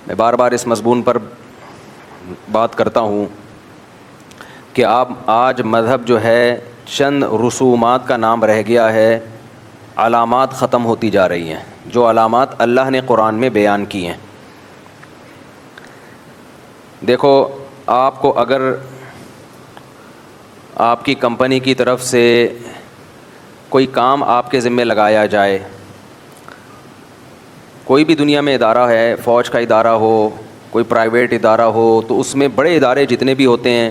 میں بار بار اس مضمون پر بات کرتا ہوں کہ آج مذہب جو ہے چند رسومات کا نام رہ گیا ہے، علامات ختم ہوتی جا رہی ہیں، جو علامات اللہ نے قرآن میں بیان کی ہیں۔ دیکھو، آپ کو اگر آپ کی کمپنی کی طرف سے کوئی کام آپ کے ذمہ لگایا جائے، کوئی بھی دنیا میں ادارہ ہے، فوج کا ادارہ ہو، کوئی پرائیویٹ ادارہ ہو، تو اس میں بڑے ادارے جتنے بھی ہوتے ہیں،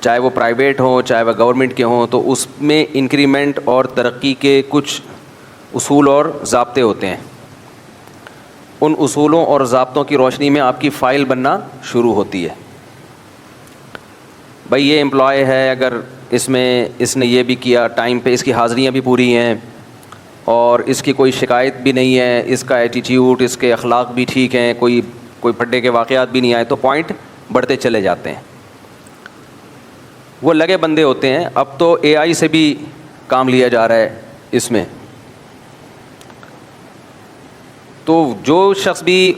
چاہے وہ پرائیویٹ ہوں چاہے وہ گورنمنٹ کے ہوں، تو اس میں انکریمنٹ اور ترقی کے کچھ اصول اور ضابطے ہوتے ہیں۔ ان اصولوں اور ضابطوں کی روشنی میں آپ کی فائل بننا شروع ہوتی ہے۔ بھائی یہ امپلائی ہے، اگر اس نے یہ بھی کیا، ٹائم پہ اس کی حاضریاں بھی پوری ہیں اور اس کی کوئی شکایت بھی نہیں ہے، اس کا ایٹیٹیوڈ، اس کے اخلاق بھی ٹھیک ہیں، کوئی پھٹے کے واقعات بھی نہیں آئے، تو پوائنٹ بڑھتے چلے جاتے ہیں۔ وہ لگے بندے ہوتے ہیں۔ اب تو اے آئی سے بھی کام لیا جا رہا ہے اس میں، تو جو شخص بھی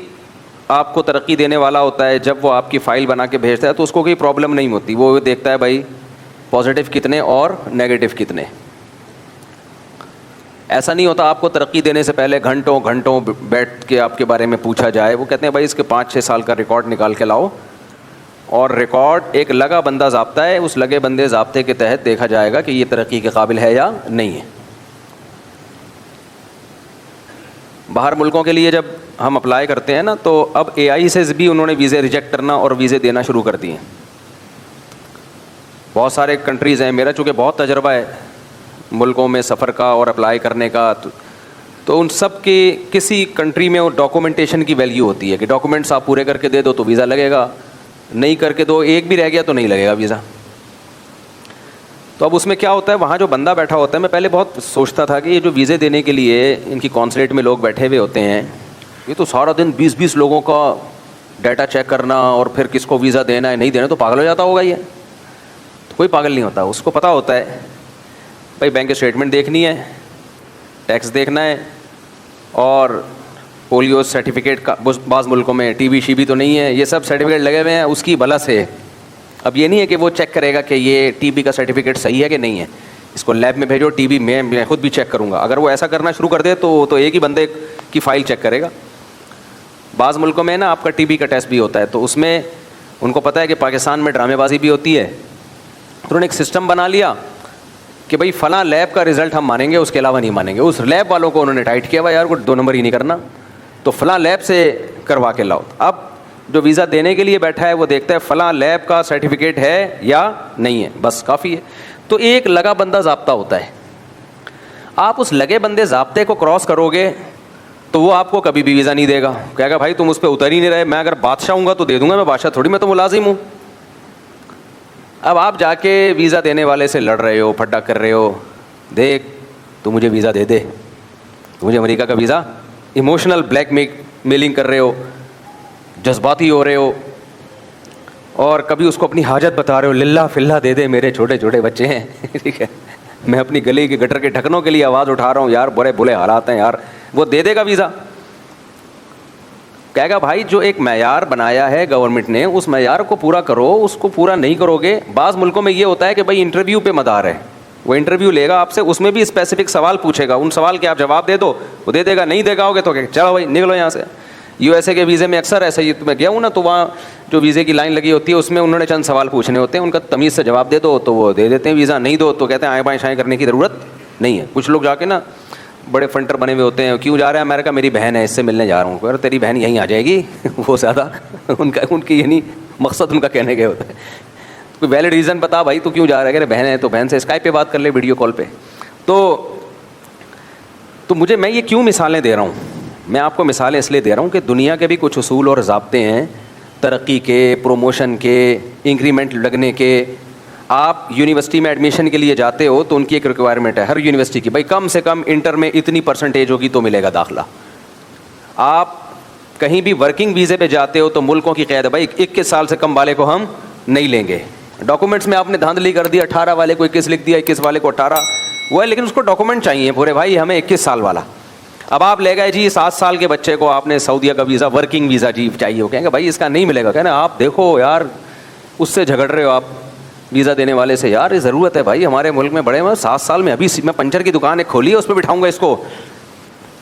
آپ کو ترقی دینے والا ہوتا ہے، جب وہ آپ کی فائل بنا کے بھیجتا ہے تو اس کو کوئی پرابلم نہیں ہوتی، وہ دیکھتا ہے بھائی پازیٹیو کتنے اور نیگیٹو کتنے۔ ایسا نہیں ہوتا آپ کو ترقی دینے سے پہلے گھنٹوں گھنٹوں بیٹھ کے آپ کے بارے میں پوچھا جائے۔ وہ کہتے ہیں بھائی اس کے 5-6 سال کا ریکارڈ نکال کے لاؤ، اور ریکارڈ ایک لگا بندہ ضابطہ ہے، اس لگے بندے ضابطے کے تحت دیکھا جائے گا کہ یہ ترقی کے قابل ہے یا نہیں ہے۔ باہر ملکوں کے لیے جب ہم اپلائی کرتے ہیں نا، تو اب اے آئی سے بھی انہوں نے ویزے ریجیکٹ کرنا اور ویزے دینا شروع کر دیے ہیں۔ بہت سارے کنٹریز ہیں، میرا چونکہ بہت تجربہ ہے ملکوں میں سفر کا اور اپلائی کرنے کا، تو ان سب کے کسی کنٹری میں ڈاکومنٹیشن کی ویلیو ہوتی ہے کہ ڈاکومنٹس آپ پورے کر کے دے دو تو ویزا لگے گا، نہیں کر کے دو، ایک بھی رہ گیا تو نہیں لگے گا ویزا۔ تو اب اس میں کیا ہوتا ہے، وہاں جو بندہ بیٹھا ہوتا ہے، میں پہلے بہت سوچتا تھا کہ یہ جو ویزے دینے کے لیے ان کی کونسلیٹ میں لوگ بیٹھے ہوئے ہوتے ہیں، یہ تو سارا دن 20-20 لوگوں کا ڈیٹا چیک کرنا اور پھر کس کو ویزا دینا ہے نہیں دینا، تو پاگل ہو جاتا ہوگا یہ۔ تو کوئی پاگل نہیں ہوتا، اس کو پتہ ہوتا ہے بھائی بینک اسٹیٹمنٹ دیکھنی ہے، ٹیکس دیکھنا ہے، اور پولیو سرٹیفکیٹ کا بعض ملکوں میں ٹی بی شی بی تو نہیں ہے، یہ سب سرٹیفکیٹ لگے ہوئے ہیں اس کی بلا سے۔ اب یہ نہیں ہے کہ وہ چیک کرے گا کہ یہ ٹی بی کا سرٹیفکیٹ صحیح ہے کہ نہیں ہے، اس کو لیب میں بھیجو، ٹی بی میں خود بھی چیک کروں گا۔ اگر وہ ایسا کرنا شروع کر دے تو ایک ہی بندے کی فائل چیک کرے گا۔ بعض ملکوں میں نا آپ کا ٹی بی کا ٹیسٹ بھی ہوتا ہے، تو اس میں ان کو پتہ ہے کہ پاکستان میں ڈرامے بازی بھی ہوتی ہے، تو انہوں نے ایک سسٹم بنا لیا کہ بھائی فلاں لیب کا رزلٹ ہم مانیں گے، اس کے علاوہ نہیں مانیں گے۔ اس لیب والوں کو انہوں نے ٹائٹ کیا ہوا، یار کوئی 2 نمبر ہی نہیں کرنا، تو فلاں لیب سے کروا کے لاؤ۔ اب جو ویزا دینے کے لیے بیٹھا ہے وہ دیکھتا ہے فلاں لیب کا سرٹیفکیٹ ہے یا نہیں ہے، بس کافی ہے۔ تو ایک لگا بندہ ضابطہ ہوتا ہے، آپ اس لگے بندے ضابطے کو کراس کرو گے تو وہ آپ کو کبھی بھی ویزا نہیں دے گا، کہے گا بھائی تم اس پہ اتر ہی نہیں رہے، میں اگر بادشاہ ہوں گا تو دے دوں گا، میں بادشاہ تھوڑی، میں تو ملازم ہوں۔ اب آپ جا کے ویزا دینے والے سے لڑ رہے ہو، پھڈا کر رہے ہو، دیکھ تو مجھے ویزا دے دے، مجھے امریکہ کا ویزا، ایموشنل بلیک میلنگ کر رہے ہو، جذباتی ہو رہے ہو، اور کبھی اس کو اپنی حاجت بتا رہے ہو، للہ فلہ دے دے، میرے چھوٹے چھوٹے بچے ہیں ٹھیک ہے، میں اپنی گلی کے گٹر کے ڈھکنوں کے لیے آواز اٹھا رہا ہوں، یار برے حالات ہیں یار، وہ دے دے گا ویزا۔ کہے گا بھائی جو ایک معیار بنایا ہے گورنمنٹ نے، اس معیار کو پورا کرو، اس کو پورا نہیں کرو گے۔ بعض ملکوں میں یہ ہوتا ہے کہ بھائی انٹرویو پہ مدار ہے، وہ انٹرویو لے گا آپ سے، اس میں بھی اسپیسیفک سوال پوچھے گا، ان سوال کے آپ جواب دے دو، وہ دے دے گا، نہیں دے گا ہوگے تو کہ چلو بھائی نکلو یہاں سے۔ یو ایس اے کے ویزے میں اکثر ایسا ہی، میں گیا ہوں نا، تو وہاں جو ویزے کی لائن لگی ہوتی ہے اس میں انہوں نے چند سوال پوچھنے ہوتے ہیں، ان کا تمیز سے جواب دے دو تو وہ دے دیتے ہیں ویزا، نہیں دو تو کہتے ہیں آئیں بائیں شائیں کرنے کی ضرورت نہیں ہے۔ کچھ لوگ جا کے نا بڑے فنٹر بنے ہوئے ہوتے ہیں، کیوں جا رہے ہیں؟ میں نے کہا میری بہن ہے، اس سے ملنے جا رہا ہوں۔ تیری بہن یہیں آ جائے گی وہ زیادہ ان کی یعنی مقصد ان کا کہنے کے ہوتا ہے، کوئی ویلڈ ریزن بتا بھائی تو کیوں جا رہا ہے، کہ بہن ہے تو بہن سے اسکائپ پہ بات کر لے، ویڈیو کال پہ۔ تو میں یہ کیوں مثالیں دے رہا ہوں؟ میں آپ کو مثالیں اس لیے دے رہا ہوں کہ دنیا کے بھی کچھ اصول اور ضابطے ہیں ترقی کے، پروموشن کے، انکریمنٹ لگنے کے۔ آپ یونیورسٹی میں ایڈمیشن کے لیے جاتے ہو تو ان کی ایک ریکوائرمنٹ ہے ہر یونیورسٹی کی، بھائی کم سے کم انٹر میں اتنی پرسنٹیج ہوگی تو ملے گا داخلہ۔ آپ کہیں بھی ورکنگ ویزے پہ جاتے ہو تو ملکوں کی قید ہے بھائی 21 سال سے کم والے کو ہم نہیں لیں گے۔ ڈاکومنٹس میں آپ نے دھاندلی کر دی، 18 والے کو 21 لکھ دیا، 21 والے کو 18، وہ ہے، لیکن اس کو ڈاکومنٹ چاہیے پورے، بھائی ہمیں 21 سال والا۔ اب آپ لے گئے جی 7 سال کے بچے کو آپ نے سعودیہ کا ویزا, ورکنگ ویزا جی چاہیے, وہ کہیں گے بھائی اس کا نہیں ملے گا. کہنا آپ دیکھو یار اس سے جھگڑ رہے ہو آپ ویزا دینے والے سے, یار یہ ضرورت ہے بھائی ہمارے ملک میں بڑے 7 سال میں, ابھی میں پنچر کی دکان ایک کھولی ہے اس پہ بٹھاؤں گا اس کو,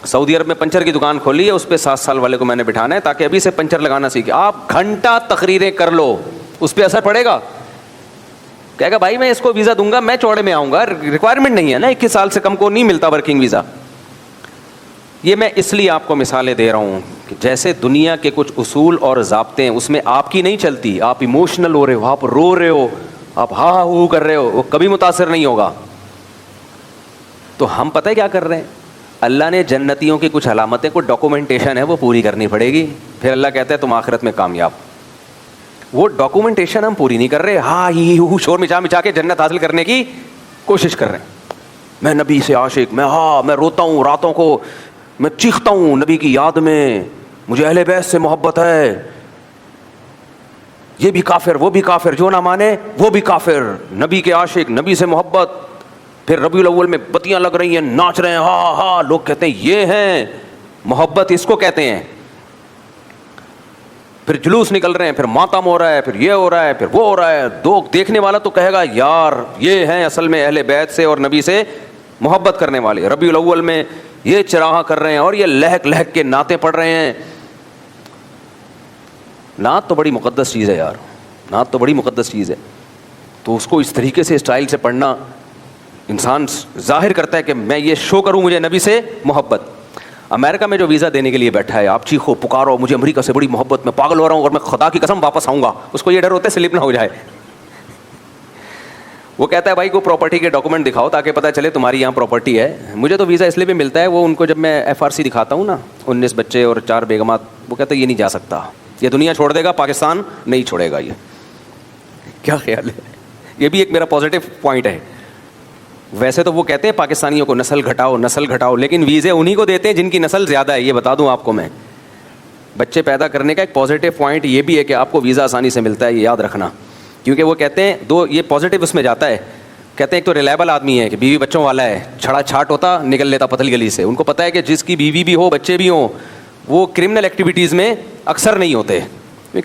سعودی عرب میں پنچر کی دکان کھولی ہے اس پہ 7 سال والے کو میں نے بٹھانا ہے تاکہ ابھی سے پنچر لگانا سیکھے. آپ گھنٹہ تقریریں کر لو اس پہ اثر پڑے گا؟ کہے گا بھائی میں اس کو ویزا دوں گا, میں چوڑے میں آؤں گا, ریکوائرمنٹ نہیں ہے نا, 21 سال سے کم کو نہیں ملتا ورکنگ ویزا. یہ میں اس لیے آپ کو مثالیں دے رہا ہوں کہ جیسے دنیا کے کچھ اصول اور ضابطے ہیں اس میں آپ کی نہیں چلتی, آپ ایموشنل ہو رہے ہو, آپ رو رہے ہو, آپ ہاں ہو کر رہے ہو, وہ کبھی متاثر نہیں ہوگا. تو ہم پتہ ہے کیا کر رہے ہیں, اللہ نے جنتیوں کی کچھ علامتیں, کوئی ڈاکومنٹیشن ہے وہ پوری کرنی پڑے گی, پھر اللہ کہتا ہے تم آخرت میں کامیاب. وہ ڈاکومنٹیشن ہم پوری نہیں کر رہے, ہاں یہ شور مچا کے جنت حاصل کرنے کی کوشش کر رہے ہیں. میں نبی سے عاشق, میں روتا ہوں راتوں کو, میں چیختا ہوں نبی کی یاد میں, مجھے اہل بیت سے محبت ہے, یہ بھی کافر وہ بھی کافر, جو نہ مانے وہ بھی کافر, نبی کے عاشق, نبی سے محبت. پھر ربیع الاول میں بتیاں لگ رہی ہیں, ناچ رہے ہیں, ہاں ہاں, لوگ کہتے ہیں یہ ہیں محبت, اس کو کہتے ہیں. پھر جلوس نکل رہے ہیں, پھر ماتم ہو رہا ہے, پھر یہ ہو رہا ہے, پھر وہ ہو رہا ہے. دو دیکھنے والا تو کہے گا یار یہ ہیں اصل میں اہل بیت سے اور نبی سے محبت کرنے والے. ربیع الاول میں یہ چراغاں کر رہے ہیں اور یہ لہک لہک کے نعتیں پڑھ رہے ہیں. نعت تو بڑی مقدس چیز ہے یار, نعت تو بڑی مقدس چیز ہے. تو اس کو اس طریقے سے اسٹائل سے پڑھنا, انسان ظاہر کرتا ہے کہ میں یہ شو کروں مجھے نبی سے محبت. امریکہ میں جو ویزا دینے کے لیے بیٹھا ہے, آپ چیخو پکارو مجھے امریکہ سے بڑی محبت, میں پاگل ہو رہا ہوں اور میں خدا کی قسم واپس آؤں گا, اس کو یہ ڈر ہوتا ہے سلپ نہ ہو جائے. وہ کہتا ہے بھائی کو پراپرٹی کے ڈاکومنٹ دکھاؤ تاکہ پتہ چلے تمہاری یہاں پراپرٹی ہے. مجھے تو ویزا اس لیے بھی ملتا ہے, وہ ان کو جب میں FRC دکھاتا ہوں نا 19 بچے اور 4 بیگمات, وہ کہتا ہے یہ نہیں جا سکتا, یہ دنیا چھوڑ دے گا, پاکستان نہیں چھوڑے گا. یہ کیا خیال ہے؟ یہ بھی ایک میرا پازیٹیو پوائنٹ ہے. ویسے تو وہ کہتے ہیں پاکستانیوں کو نسل گھٹاؤ, لیکن ویزے انہی کو دیتے ہیں جن کی نسل زیادہ ہے. یہ بتا دوں آپ کو میں, بچے پیدا کرنے کا ایک پازیٹیو پوائنٹ یہ بھی ہے کہ آپ کو ویزا آسانی سے ملتا ہے, یہ یاد رکھنا. کیونکہ وہ کہتے ہیں دو, یہ پازیٹیو اس میں جاتا ہے, کہتے ہیں ایک تو ریلائبل آدمی ہے کہ بیوی بچوں والا ہے, چھڑا چھاٹ ہوتا نکل لیتا پتلی گلی سے. ان کو پتہ ہے کہ جس کی بیوی بھی ہو بچے بھی ہوں وہ کرمنل ایکٹیویٹیز میں اکثر نہیں ہوتے.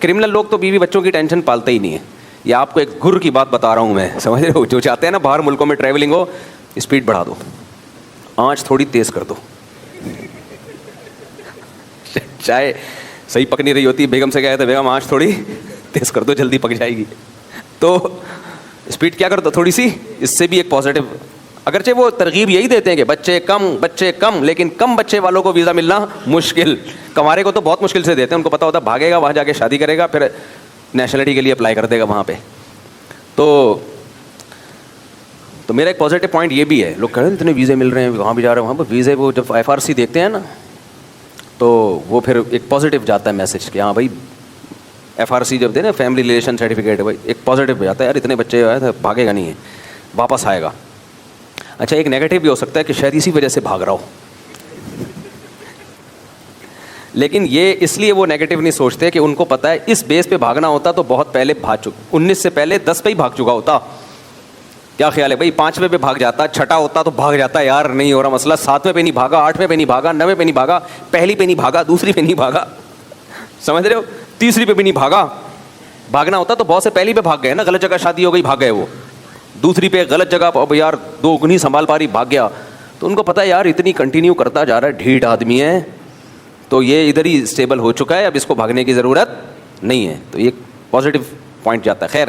کرمنل لوگ تو بیوی بچوں کی ٹینشن پالتے ہی نہیں ہیں. یہ آپ کو ایک گر کی بات بتا رہا ہوں میں, سمجھ رہے ہو, جو چاہتے ہیں نا باہر ملکوں میں ٹریولنگ ہو, اسپیڈ بڑھا دو, آنچ تھوڑی تیز کر دو. چائے صحیح پک نہیں رہی ہوتی, بیگم سے کہا تھا بیگم آنچ تھوڑی تیز کر دو جلدی پک جائے گی. تو اسپیڈ کیا کر دو تھوڑی سی, اس سے بھی ایک پازیٹیو. اگرچہ وہ ترغیب یہی دیتے ہیں کہ بچے کم, لیکن کم بچے والوں کو ویزا ملنا مشکل. کنوارے کو تو بہت مشکل سے دیتے ہیں, ان کو پتا ہوتا بھاگے گا وہاں جا کے شادی کرے گا, پھر نیشنلٹی کے لیے اپلائی کر دے گا وہاں پہ. تو میرا ایک پازیٹیو پوائنٹ یہ بھی ہے, لوگ کہہ رہے ہیں اتنے ویزے مل رہے ہیں وہاں بھی جا رہے ہیں, وہاں پہ ویزے وہ جب FRC دیکھتے ہیں نا تو وہ پھر ایک پازیٹیو جاتا ہے میسج کہ ہاں بھائی FRC جب دے نا فیملی ریلیشن سرٹیفکیٹ, بھائی ایک پازیٹیو جاتا ہے, یار اتنے بچے آئے تھے بھاگے گا نہیں ہے, واپس آئے گا. اچھا ایک نیگیٹو بھی ہو سکتا ہے کہ شاید اسی وجہ سے بھاگ رہا ہو, لیکن یہ اس لیے وہ نیگیٹو نہیں سوچتے کہ ان کو پتہ ہے اس بیس پہ بھاگنا ہوتا تو بہت پہلے بھاگ چکا, 19 سے پہلے 10 پہ ہی بھاگ چکا ہوتا. کیا خیال ہے بھائی, 5ویں پہ بھاگ جاتا, چھٹا ہوتا تو بھاگ جاتا, یار نہیں ہو رہا مسئلہ, 7ویں پہ نہیں بھاگا, 8ویں پہ نہیں بھاگا, 9ویں پہ نہیں بھاگا, پہلی پہ نہیں بھاگا, دوسری پہ نہیں بھاگا, سمجھ رہے ہو, تیسری پہ بھی نہیں بھاگا. بھاگنا ہوتا تو بہت سے پہلی پہ بھاگ گئے نا, غلط جگہ شادی ہو گئی بھاگ گئے, وہ دوسری پہ غلط جگہ, اب یار 2 نہیں سنبھال پا رہی بھاگ گیا. تو ان کو پتہ ہے یار اتنی کنٹینیو کرتا جا رہا ہے, ڈھیٹ آدمی ہے, تو یہ ادھر ہی اسٹیبل ہو چکا ہے, اب اس کو بھاگنے کی ضرورت نہیں ہے. تو یہ پازیٹیو پوائنٹ جاتا ہے. خیر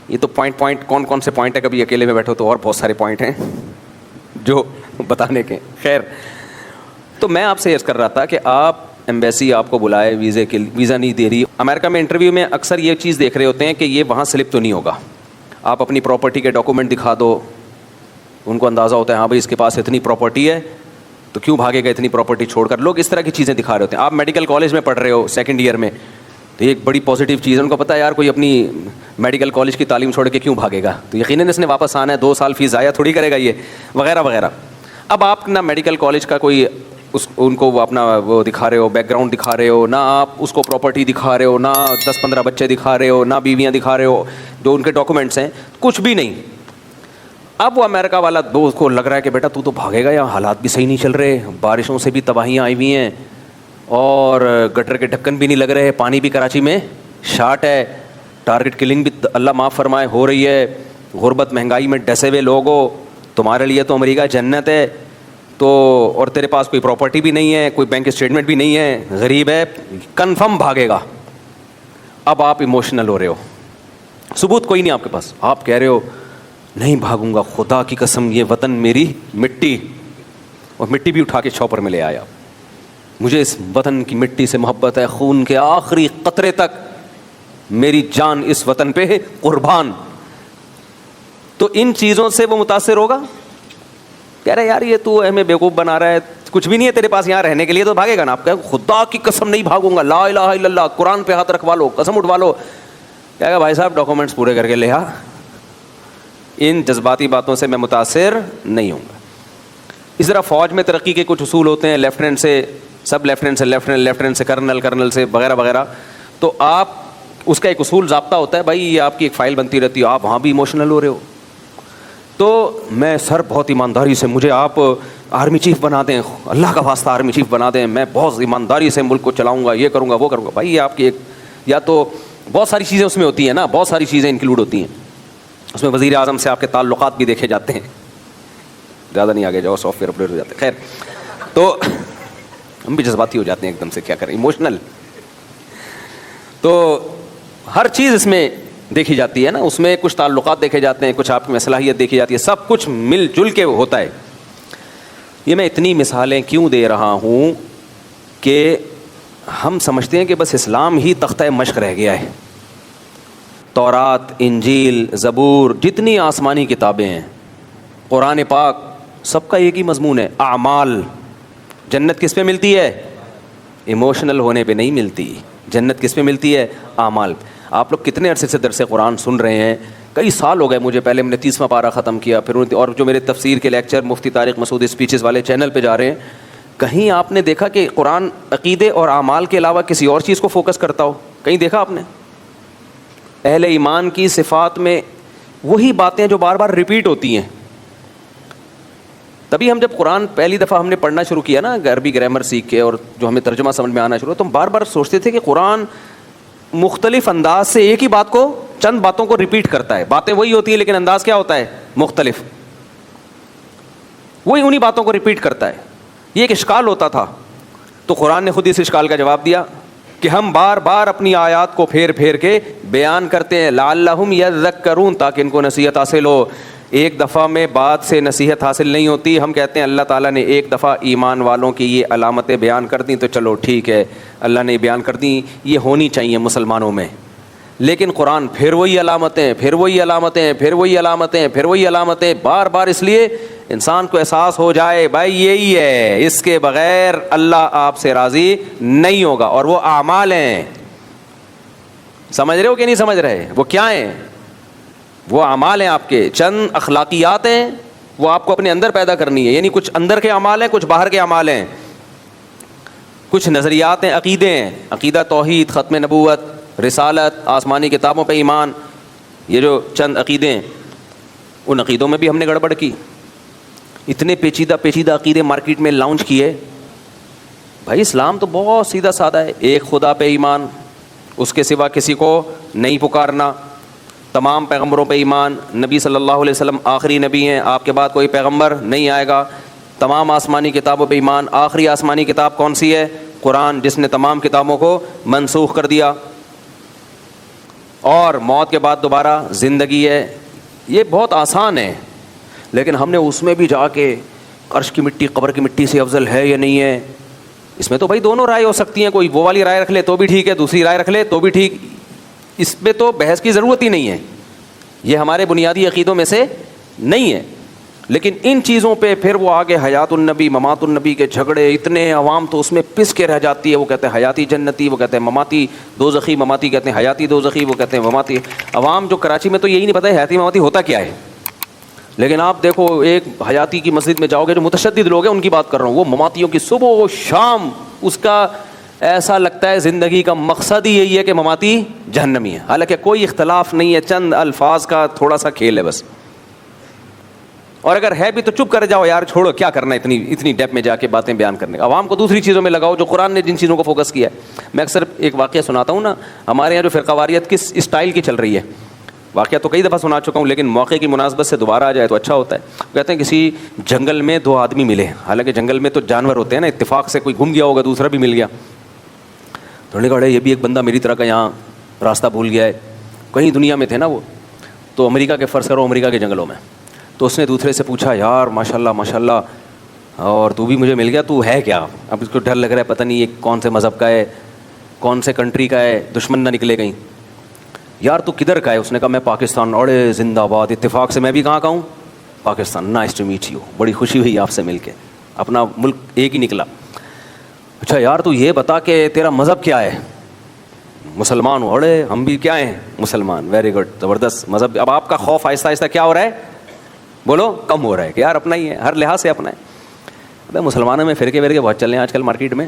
یہ تو پوائنٹ کون سے پوائنٹ ہے, کبھی اکیلے میں بیٹھو تو اور بہت سارے پوائنٹ ہیں جو بتانے کے. خیر تو میں آپ سے عرض کر رہا تھا کہ آپ ایمبیسی آپ کو بلائے ویزا نہیں دے رہی. امریکہ میں انٹرویو میں اکثر یہ چیز دیکھ رہے ہوتے ہیں کہ یہ وہاں سلپ تو نہیں ہوگا, آپ اپنی پراپرٹی کے ڈاکومنٹ دکھا دو, ان کو اندازہ ہوتا ہے ہاں بھائی اس کے پاس اتنی پراپرٹی ہے تو کیوں بھاگے گا اتنی پراپرٹی چھوڑ کر. لوگ اس طرح کی چیزیں دکھا رہے ہوتے ہیں. آپ میڈیکل کالج میں پڑھ رہے ہو 2nd ایئر میں, تو یہ ایک بڑی پازیٹیو چیز ہے, ان کو پتہ ہے یار کوئی اپنی میڈیکل کالج کی تعلیم چھوڑ کے کیوں بھاگے گا, تو یقیناً اس نے واپس آنا ہے, 2 سال فیس ضائع تھوڑی کرے گا یہ, وغیرہ وغیرہ. اب آپ نہ میڈیکل کالج کا کوئی ان کو وہ اپنا وہ دکھا رہے ہو, بیک گراؤنڈ دکھا رہے ہو, نہ آپ اس کو پراپرٹی دکھا رہے ہو, نہ 10-15 بچے دکھا رہے ہو, نہ بیویاں دکھا رہے ہو, جو ان کے ڈاکومنٹس ہیں, کچھ بھی نہیں. اب وہ امریکہ والا دوست کو لگ رہا ہے کہ بیٹا تو بھاگے گا، یہاں حالات بھی صحیح نہیں چل رہے، بارشوں سے بھی تباہیاں آئی ہوئی ہیں اور گٹر کے ڈھکن بھی نہیں لگ رہے، پانی بھی کراچی میں شارٹ ہے، ٹارگٹ کلنگ بھی اللہ معاف فرمائے ہو رہی ہے، غربت مہنگائی میں ڈسے ہوئے لوگ ہو، تمہارے لیے تو امریکہ جنت ہے، تو اور تیرے پاس کوئی پراپرٹی بھی نہیں ہے، کوئی بینک اسٹیٹمنٹ بھی نہیں ہے، غریب ہے، کنفرم بھاگے گا۔ اب آپ ایموشنل ہو رہے ہو، ثبوت کوئی نہیں آپ کے پاس، آپ کہہ رہے ہو نہیں بھاگوں گا، خدا کی قسم یہ وطن میری مٹی، اور مٹی بھی اٹھا کے چھوپر میں لے آیا، مجھے اس وطن کی مٹی سے محبت ہے، خون کے آخری قطرے تک میری جان اس وطن پہ قربان۔ تو ان چیزوں سے وہ متاثر ہوگا، کہہ رہے یار یہ تو ہمیں بیوقوف بنا رہا ہے، کچھ بھی نہیں ہے تیرے پاس یہاں رہنے کے لیے، تو بھاگے گا نا۔ آپ کہے خدا کی قسم نہیں بھاگوں گا، لا الہ الا اللہ، قرآن پہ ہاتھ رکھوا لو، قسم اٹھوا لو، کہے گا بھائی صاحب ڈاکومنٹس پورے کر کے لے آ، ان جذباتی باتوں سے میں متاثر نہیں ہوں گا۔ اس طرح فوج میں ترقی کے کچھ اصول ہوتے ہیں، لیفٹیننٹ سے سب لیفٹیننٹ سے لیفٹیننٹ، لیفٹیننٹ سے کرنل، کرنل سے وغیرہ وغیرہ، تو آپ اس کا ایک اصول ضابطہ ہوتا ہے، بھائی یہ آپ کی ایک فائل بنتی رہتی ہے، آپ وہاں بھی ایموشنل ہو رہے ہو، تو میں سر بہت ایمانداری سے، مجھے آپ آرمی چیف بنا دیں، اللہ کا واسطہ آرمی چیف بنا دیں، میں بہت ایمانداری سے ملک کو چلاؤں گا، یہ کروں گا وہ کروں گا۔ بھائی یہ آپ کی ایک، یا تو بہت ساری چیزیں اس میں ہوتی ہیں نا، بہت ساری چیزیں انکلوڈ ہوتی ہیں اس میں، وزیر اعظم سے آپ کے تعلقات بھی دیکھے جاتے ہیں، زیادہ نہیں آگے جاؤ سافٹ ویئر اپڈیٹ ہو جاتے ہیں، خیر تو ہم بھی جذباتی ہو جاتے ہیں ایک دم سے، کیا کریں، ایموشنل۔ تو ہر چیز اس میں دیکھی جاتی ہے نا، اس میں کچھ تعلقات دیکھے جاتے ہیں، کچھ آپ کی صلاحیت دیکھی جاتی ہے، سب کچھ مل جل کے ہوتا ہے۔ یہ میں اتنی مثالیں کیوں دے رہا ہوں کہ ہم سمجھتے ہیں کہ بس اسلام ہی تختہ مشق رہ گیا ہے، تورات، انجیل، زبور، جتنی آسمانی کتابیں ہیں، قرآن پاک، سب کا ایک ہی مضمون ہے، اعمال۔ جنت کس پہ ملتی ہے؟ ایموشنل ہونے پہ نہیں ملتی، جنت کس پہ ملتی ہے؟ اعمال۔ آپ لوگ کتنے عرصے سے درس قرآن سن رہے ہیں؟ کئی سال ہو گئے مجھے، پہلے میں نے 30واں پارہ ختم کیا، پھر اور جو میرے تفسیر کے لیکچر مفتی طارق مسعود اسپیچز والے چینل پہ جا رہے ہیں، کہیں آپ نے دیکھا کہ قرآن عقیدے اور اعمال کے علاوہ کسی اور چیز کو فوکس کرتا ہو؟ کہیں دیکھا آپ نے؟ اہل ایمان کی صفات میں وہی باتیں جو بار بار ریپیٹ ہوتی ہیں۔ تبھی ہم جب قرآن پہلی دفعہ ہم نے پڑھنا شروع کیا نا، عربی گرامر سیکھ کے، اور جو ہمیں ترجمہ سمجھ میں آنا شروع ہوا، تو ہم بار بار سوچتے تھے کہ قرآن مختلف انداز سے ایک ہی بات کو، چند باتوں کو ریپیٹ کرتا ہے، باتیں وہی ہوتی ہیں لیکن انداز کیا ہوتا ہے؟ مختلف، وہی انہی باتوں کو ریپیٹ کرتا ہے۔ یہ ایک اشکال ہوتا تھا، تو قرآن نے خود اس اشکال کا جواب دیا کہ ہم بار بار اپنی آیات کو پھیر پھیر کے بیان کرتے ہیں، لعلہم یذکرون، تاکہ ان کو نصیحت حاصل ہو۔ ایک دفعہ میں بات سے نصیحت حاصل نہیں ہوتی، ہم کہتے ہیں اللہ تعالیٰ نے ایک دفعہ ایمان والوں کی یہ علامتیں بیان کر دیں تو چلو ٹھیک ہے، اللہ نے بیان کر دیں، یہ ہونی چاہیے مسلمانوں میں، لیکن قرآن پھر وہی علامتیں، پھر وہی علامتیں، پھر وہی علامتیں، پھر وہی علامتیں، بار بار، اس لیے انسان کو احساس ہو جائے بھائی یہی ہے، اس کے بغیر اللہ آپ سے راضی نہیں ہوگا، اور وہ اعمال ہیں۔ سمجھ رہے ہو کہ نہیں سمجھ رہے؟ وہ کیا ہیں؟ وہ اعمال ہیں، آپ کے چند اخلاقیات ہیں، وہ آپ کو اپنے اندر پیدا کرنی ہے، یعنی کچھ اندر کے اعمال ہیں، کچھ باہر کے اعمال ہیں، کچھ نظریات ہیں، عقیدے ہیں، عقیدہ توحید، ختم نبوت، رسالت، آسمانی کتابوں پہ ایمان، یہ جو چند عقیدے ہیں، ان عقیدوں میں بھی ہم نے گڑبڑ کی، اتنے پیچیدہ پیچیدہ عقیدے مارکیٹ میں لانچ کیے۔ بھائی اسلام تو بہت سیدھا سادہ ہے، ایک خدا پہ ایمان، اس کے سوا کسی کو نہیں پکارنا، تمام پیغمبروں پہ ایمان، نبی صلی اللہ علیہ وسلم آخری نبی ہیں، آپ کے بعد کوئی پیغمبر نہیں آئے گا، تمام آسمانی کتابوں پہ ایمان، آخری آسمانی کتاب کون سی ہے؟ قرآن، جس نے تمام کتابوں کو منسوخ کر دیا، اور موت کے بعد دوبارہ زندگی ہے۔ یہ بہت آسان ہے، لیکن ہم نے اس میں بھی جا کے عرش کی مٹی قبر کی مٹی سے افضل ہے یا نہیں ہے، اس میں تو بھائی دونوں رائے ہو سکتی ہیں، کوئی وہ والی رائے رکھ لے تو بھی ٹھیک ہے، دوسری رائے رکھ لے تو بھی ٹھیک، اس میں تو بحث کی ضرورت ہی نہیں ہے، یہ ہمارے بنیادی عقیدوں میں سے نہیں ہے۔ لیکن ان چیزوں پہ پھر وہ آگے حیات النبی، ممات النبی کے جھگڑے، اتنے عوام تو اس میں پس کے رہ جاتی ہے، وہ کہتے ہیں حیاتی جنتی، وہ کہتے ہیں مماتی دوزخی، مماتی کہتے ہیں حیاتی دوزخی، وہ کہتے ہیں مماتی۔ عوام جو کراچی میں تو یہی نہیں پتہ ہے حیاتی مماتی ہوتا کیا ہے، لیکن آپ دیکھو ایک حیاتی کی مسجد میں جاؤ گے، جو متشدد لوگ ہیں ان کی بات کر رہا ہوں، وہ مماتیوں کی صبح و شام، اس کا ایسا لگتا ہے زندگی کا مقصد ہی یہی ہے کہ مماتی جہنمی ہے، حالانکہ کوئی اختلاف نہیں ہے، چند الفاظ کا تھوڑا سا کھیل ہے بس۔ اور اگر ہے بھی تو چپ کر جاؤ یار, چھوڑو, کیا کرنا ہے اتنی ڈیپ میں جا کے باتیں بیان کرنے. عوام کو دوسری چیزوں میں لگاؤ جو قرآن نے جن چیزوں کو فوکس کیا ہے. میں اکثر ایک واقعہ سناتا ہوں نا, ہمارے یہاں جو فرقہ واریت کس اسٹائل کی چل رہی ہے, واقعہ تو کئی دفعہ سنا چکا ہوں لیکن موقع کی مناسبت سے دوبارہ آ جائے تو اچھا ہوتا ہے. کہتے ہیں کسی جنگل میں 2 آدمی ملے, حالانکہ جنگل میں تو جانور ہوتے ہیں نا, اتفاق سے کوئی گم گیا ہوگا, دوسرا بھی مل گیا. تو انہوں نے کہا یہ بھی ایک بندہ میری طرح کا یہاں راستہ بھول گیا ہے, کہیں دنیا میں تھے نا وہ, تو امریکہ کے فرض کرو امریکہ کے جنگلوں میں. تو اس نے دوسرے سے پوچھا یار ماشاء اللہ اور تو بھی مجھے مل گیا, تو ہے کیا؟ اب اس کو ڈر لگ رہا ہے پتہ نہیں یہ کون سے مذہب کا ہے, کون سے کنٹری کا ہے, دشمن نہ نکلے کہیں. یار تو کدھر کا ہے؟ اس نے کہا میں پاکستان. اڑے زندہ باد, اتفاق سے میں بھی کہاں کا ہوں, Pakistan. Nice to meet you, بڑی خوشی ہوئی آپ سے مل کے, اپنا ملک ایک ہی نکلا. اچھا یار تو یہ بتا کہ تیرا مذہب کیا ہے؟ مسلمان ہوں. اڑے ہم بھی کیا ہیں, مسلمان. ویری گڈ, زبردست مذہب. اب آپ کا خوف آہستہ آہستہ کیا ہو رہا ہے, بولو, کم ہو رہا ہے کہ یار اپنا ہی ہے, ہر لحاظ سے اپنا ہے. ابھی مسلمانوں میں فرقے ورقے بہت چل رہے ہیں آج کل مارکیٹ میں.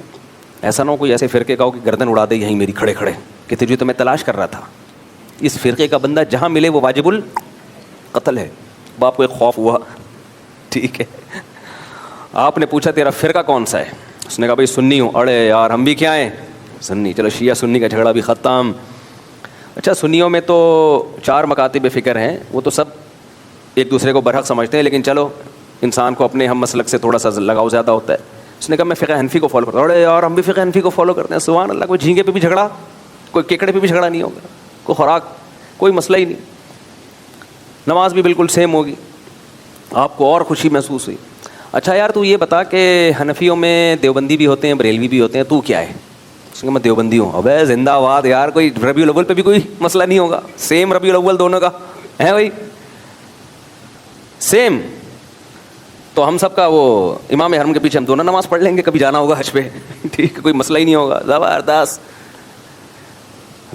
ایسا نہ ہو کوئی ایسے فرقے کا ہو کہ گردن اڑا دے یہیں میری کھڑے کھڑے کہ تجھے تو میں تلاش کر رہا تھا. اس فرقے کا بندہ جہاں ملے وہ واجب القتل ہے. اب آپ کو ایک خوف ہوا, ٹھیک ہے, آپ نے پوچھا تیرا فرقہ کون سا ہے؟ اس نے کہا بھائی سنی ہوں. اڑے یار ہم بھی کیا ہیں, سنی. چلو شیعہ سنی کا جھگڑا بھی ختم. اچھا سنیوں میں تو 4 مکاتب فکر ہیں, وہ تو سب ایک دوسرے کو برحق سمجھتے ہیں, لیکن چلو انسان کو اپنے ہم مسلک سے تھوڑا سا لگاؤ زیادہ ہوتا ہے. اس نے کہا میں فقہ حنفی کو فالو کرتا ہوں. اڑے یار ہم بھی فقہ حنفی کو فالو کرتے ہیں. سبحان اللہ, کوئی جھینگے پہ بھی جھگڑا, کوئی کیکڑے پہ بھی جھگڑا نہیں ہوگا, کوئی خوراک, کوئی مسئلہ ہی نہیں. نماز بھی بالکل سیم ہوگی, آپ کو اور خوشی محسوس ہوئی. اچھا یار تو یہ بتا کہ حنفیوں میں دیوبندی بھی ہوتے ہیں, بریلوی بھی ہوتے ہیں, تو کیا ہے؟ اس نے کہا میں دیوبندی ہوں. ابے زندہ آباد یار, کوئی ربیع الاول پہ بھی کوئی مسئلہ نہیں ہوگا, سیم ربیع الاول دونوں کا ہے بھائی, سیم. تو ہم سب کا وہ امام حرم کے پیچھے ہم دونوں نماز پڑھ لیں گے, کبھی جانا ہوگا حج پہ, ٹھیک ہے, کوئی مسئلہ ہی نہیں ہوگا. زبردست.